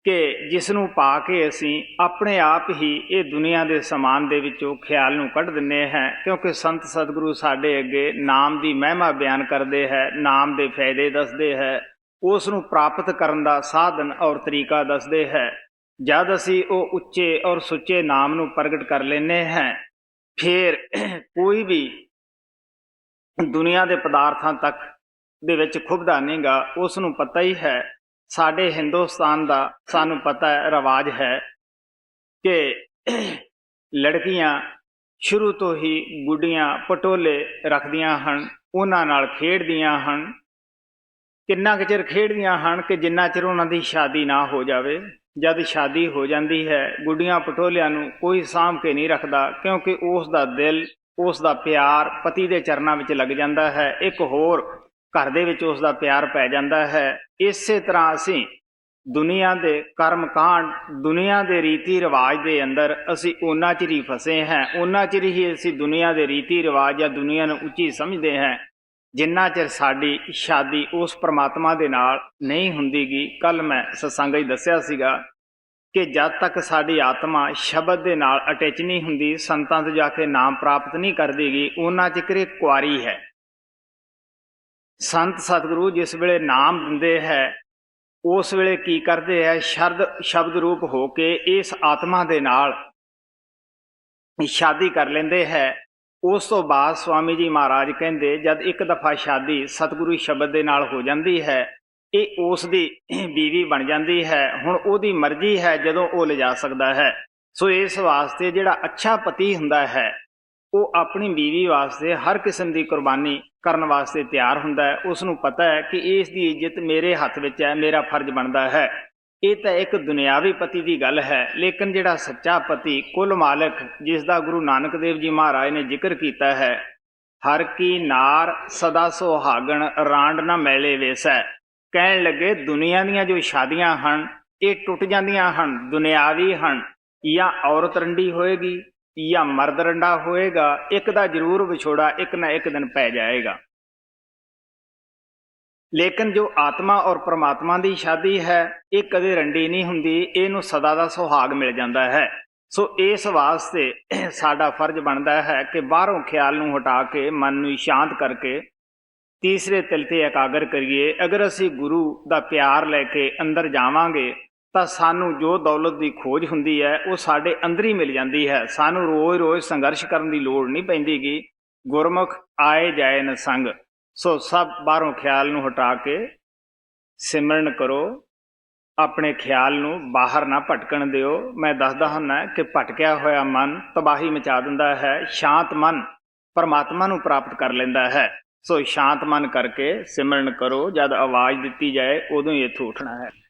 ਕਿ ਜਿਸ ਨੂੰ ਪਾ ਕੇ ਅਸੀਂ ਆਪਣੇ ਆਪ ਹੀ ਇਹ ਦੁਨੀਆ ਦੇ ਸਮਾਨ ਦੇ ਵਿੱਚੋਂ ਖਿਆਲ ਨੂੰ ਕੱਢ ਦਿੰਦੇ ਹਾਂ, ਕਿਉਂਕਿ ਸੰਤ ਸਤਿਗੁਰੂ ਸਾਡੇ ਅੱਗੇ ਨਾਮ ਦੀ ਮਹਿਮਾ ਬਿਆਨ ਕਰਦੇ ਹੈ, ਨਾਮ ਦੇ ਫਾਇਦੇ ਦੱਸਦੇ ਹੈ, ਉਸ ਨੂੰ ਪ੍ਰਾਪਤ ਕਰਨ ਦਾ ਸਾਧਨ ਔਰ ਤਰੀਕਾ ਦੱਸਦੇ ਹੈ। ਜਦ ਅਸੀਂ ਉਹ ਉੱਚੇ ਔਰ ਸੁੱਚੇ ਨਾਮ ਨੂੰ ਪ੍ਰਗਟ ਕਰ ਲੈਂਦੇ ਹਾਂ, ਫਿਰ ਕੋਈ ਵੀ ਦੁਨੀਆ ਦੇ ਪਦਾਰਥਾਂ ਤੱਕ ਦੇ ਵਿੱਚ ਖੁੱਭਦਾ ਨਹੀਂਗਾ। ਉਸ ਨੂੰ ਪਤਾ ਹੀ ਹੈ, ਸਾਡੇ ਹਿੰਦੁਸਤਾਨ ਦਾ ਸਾਨੂੰ ਪਤਾ ਹੈ ਰਿਵਾਜ ਹੈ ਕਿ ਲੜਕੀਆਂ ਸ਼ੁਰੂ ਤੋਂ ਹੀ ਗੁੱਡੀਆਂ ਪਟੋਲੇ ਰੱਖਦੀਆਂ ਹਨ, ਉਹਨਾਂ ਨਾਲ ਖੇਡਦੀਆਂ ਹਨ। ਕਿੰਨਾ ਕੁ ਚਿਰ ਖੇਡਦੀਆਂ ਹਨ ਕਿ ਜਿੰਨਾ ਚਿਰ ਉਹਨਾਂ ਦੀ ਸ਼ਾਦੀ ਨਾ ਹੋ ਜਾਵੇ। ਜਦ ਸ਼ਾਦੀ ਹੋ ਜਾਂਦੀ ਹੈ, ਗੁੱਡੀਆਂ ਪਟੋਲਿਆਂ ਨੂੰ ਕੋਈ ਸਾਂਭ ਕੇ ਨਹੀਂ ਰੱਖਦਾ ਕਿਉਂਕਿ ਉਸ ਦਾ ਦਿਲ, ਉਸ ਦਾ ਪਿਆਰ ਪਤੀ ਦੇ ਚਰਨਾਂ ਵਿੱਚ ਲੱਗ ਜਾਂਦਾ ਹੈ, ਇੱਕ ਹੋਰ ਘਰ ਦੇ ਵਿੱਚ ਉਸ ਦਾ ਪਿਆਰ ਪੈ ਜਾਂਦਾ ਹੈ। ਇਸੇ ਤਰ੍ਹਾਂ ਅਸੀਂ ਦੁਨੀਆ ਦੇ ਕਰਮ ਕਾਂਡ, ਦੁਨੀਆ ਦੇ ਰੀਤੀ ਰਿਵਾਜ ਦੇ ਅੰਦਰ ਅਸੀਂ ਉਹਨਾਂ ਚਿਰ ਹੀ ਫਸੇ ਹਾਂ, ਉਹਨਾਂ ਚਿਰ ਹੀ ਅਸੀਂ ਦੁਨੀਆ ਦੇ ਰੀਤੀ ਰਿਵਾਜ ਜਾਂ ਦੁਨੀਆ ਨੂੰ ਉੱਚੀ ਸਮਝਦੇ ਹਾਂ, ਜਿੰਨਾ ਚਿਰ ਸਾਡੀ ਸ਼ਾਦੀ ਉਸ ਪਰਮਾਤਮਾ ਦੇ ਨਾਲ ਨਹੀਂ ਹੁੰਦੀਗੀ। ਕੱਲ੍ਹ ਮੈਂ ਸਤਸੰਗ ਵਿੱਚ ਦੱਸਿਆ ਸੀਗਾ ਕਿ ਜਦ ਤੱਕ ਸਾਡੀ ਆਤਮਾ ਸ਼ਬਦ ਦੇ ਨਾਲ ਅਟੈਚ ਨਹੀਂ ਹੁੰਦੀ, ਸੰਤਾਂ ਤੋਂ ਜਾ ਕੇ ਨਾਮ ਪ੍ਰਾਪਤ ਨਹੀਂ ਕਰਦੀਗੀ, ਉਹਨਾਂ ਚਿਰ ਇਹ ਕੁਆਰੀ ਹੈ। ਸੰਤ ਸਤਿਗੁਰੂ ਜਿਸ ਵੇਲੇ ਨਾਮ ਦਿੰਦੇ ਹੈ, ਉਸ ਵੇਲੇ ਕੀ ਕਰਦੇ ਹੈ, ਸ਼ਬਦ ਰੂਪ ਹੋ ਕੇ ਇਸ ਆਤਮਾ ਦੇ ਨਾਲ ਸ਼ਾਦੀ ਕਰ ਲੈਂਦੇ ਹੈ। ਉਸ ਤੋਂ ਬਾਅਦ ਸਵਾਮੀ ਜੀ ਮਹਾਰਾਜ ਕਹਿੰਦੇ, ਜਦ ਇੱਕ ਦਫਾ ਸ਼ਾਦੀ ਸਤਿਗੁਰੂ ਸ਼ਬਦ ਦੇ ਨਾਲ ਹੋ ਜਾਂਦੀ ਹੈ, ਇਹ ਉਸ ਦੀ ਬੀਵੀ ਬਣ ਜਾਂਦੀ ਹੈ। ਹੁਣ ਉਹਦੀ ਮਰਜ਼ੀ ਹੈ ਜਦੋਂ ਉਹ ਲਿਜਾ ਸਕਦਾ ਹੈ। ਸੋ ਇਸ ਵਾਸਤੇ ਜਿਹੜਾ ਅੱਛਾ ਪਤੀ ਹੁੰਦਾ ਹੈ, ਉਹ ਆਪਣੀ ਬੀਵੀ ਵਾਸਤੇ ਹਰ ਕਿਸਮ ਦੀ ਕੁਰਬਾਨੀ ਕਰਨ ਵਾਸਤੇ ਤਿਆਰ ਹੁੰਦਾ ਹੈ। ਉਸ ਨੂੰ ਪਤਾ ਹੈ ਕਿ ਇਸ ਦੀ ਇੱਜ਼ਤ ਮੇਰੇ ਹੱਥ ਵਿੱਚ ਹੈ, ਮੇਰਾ ਫਰਜ਼ ਬਣਦਾ ਹੈ। ਇਹ ਤਾਂ ਇੱਕ ਦੁਨਿਆਵੀ ਪਤੀ ਦੀ ਗੱਲ ਹੈ, ਲੇਕਿਨ ਜਿਹੜਾ ਸੱਚਾ ਪਤੀ, ਕੁੱਲ ਮਾਲਕ, ਜਿਸ ਦਾ ਗੁਰੂ ਨਾਨਕ ਦੇਵ ਜੀ ਮਹਾਰਾਜ ਨੇ ਜ਼ਿਕਰ ਕੀਤਾ ਹੈ, ਹਰ ਕੀ ਨਾਰ ਸਦਾ ਸੁਹਾਗਣ ਰਾਂਡ ਨਾ ਮੈਲੇ ਵੇਸੈ, ਕਹਿਣ ਲੱਗੇ ਦੁਨੀਆ ਦੀਆਂ ਜੋ ਸ਼ਾਦੀਆਂ ਹਨ ਇਹ ਟੁੱਟ ਜਾਂਦੀਆਂ ਹਨ, ਦੁਨਿਆਵੀ ਹਨ। ਜਾਂ ਔਰਤ ਰੰਡੀ ਹੋਏਗੀ ਜਾਂ ਮਰਦ ਰੰਡਾ ਹੋਏਗਾ, ਇੱਕ ਦਾ ਜ਼ਰੂਰ ਵਿਛੋੜਾ ਇੱਕ ਨਾ ਇੱਕ ਦਿਨ ਪੈ ਜਾਏਗਾ। ਲੇਕਿਨ ਜੋ ਆਤਮਾ ਔਰ ਪ੍ਰਮਾਤਮਾ ਦੀ ਸ਼ਾਦੀ ਹੈ ਇਹ ਕਦੇ ਰੰਡੀ ਨਹੀਂ ਹੁੰਦੀ, ਇਹਨੂੰ ਸਦਾ ਦਾ ਸੁਹਾਗ ਮਿਲ ਜਾਂਦਾ ਹੈ। ਸੋ ਇਸ ਵਾਸਤੇ ਸਾਡਾ ਫਰਜ਼ ਬਣਦਾ ਹੈ ਕਿ ਬਾਹਰੋਂ ਖਿਆਲ ਨੂੰ ਹਟਾ ਕੇ ਮਨ ਨੂੰ ਸ਼ਾਂਤ ਕਰਕੇ ਤੀਸਰੇ ਤਿਲ ਤੇ ਇਕਾਗਰ ਕਰੀਏ। ਅਗਰ ਅਸੀਂ ਗੁਰੂ ਦਾ ਪਿਆਰ ਲੈ ਕੇ ਅੰਦਰ ਜਾਵਾਂਗੇ ਤਾਂ ਸਾਨੂੰ ਜੋ ਦੌਲਤ ਦੀ ਖੋਜ ਹੁੰਦੀ ਹੈ ਉਹ ਸਾਡੇ ਅੰਦਰ ਹੀ ਮਿਲ ਜਾਂਦੀ ਹੈ। ਸਾਨੂੰ ਰੋਜ਼-ਰੋਜ਼ ਸੰਘਰਸ਼ ਕਰਨ ਦੀ ਲੋੜ ਨਹੀਂ ਪੈਂਦੀ ਗੀ। ਗੁਰਮੁਖ ਆਏ ਜਾਏ ਨ ਸੰਗ। ਸੋ ਸਭ ਬਾਹਰੋਂ ਖਿਆਲ ਨੂੰ ਹਟਾ ਕੇ ਸਿਮਰਨ ਕਰੋ, ਆਪਣੇ ਖਿਆਲ ਨੂੰ ਬਾਹਰ ਨਾ ਭਟਕਣ ਦਿਓ। ਮੈਂ ਦੱਸਦਾ ਹੁੰਦਾ ਕਿ ਭਟਕਿਆ ਹੋਇਆ ਮਨ ਤਬਾਹੀ ਮਚਾ ਦਿੰਦਾ ਹੈ, ਸ਼ਾਂਤ ਮਨ ਪਰਮਾਤਮਾ ਨੂੰ ਪ੍ਰਾਪਤ ਕਰ ਲੈਂਦਾ ਹੈ। ਸੋ ਸ਼ਾਂਤ ਮਨ ਕਰਕੇ ਸਿਮਰਨ ਕਰੋ। ਜਦ ਆਵਾਜ਼ ਦਿੱਤੀ ਜਾਏ ਉਦੋਂ ਹੀ ਇੱਥੋਂ ਉੱਠਣਾ ਹੈ।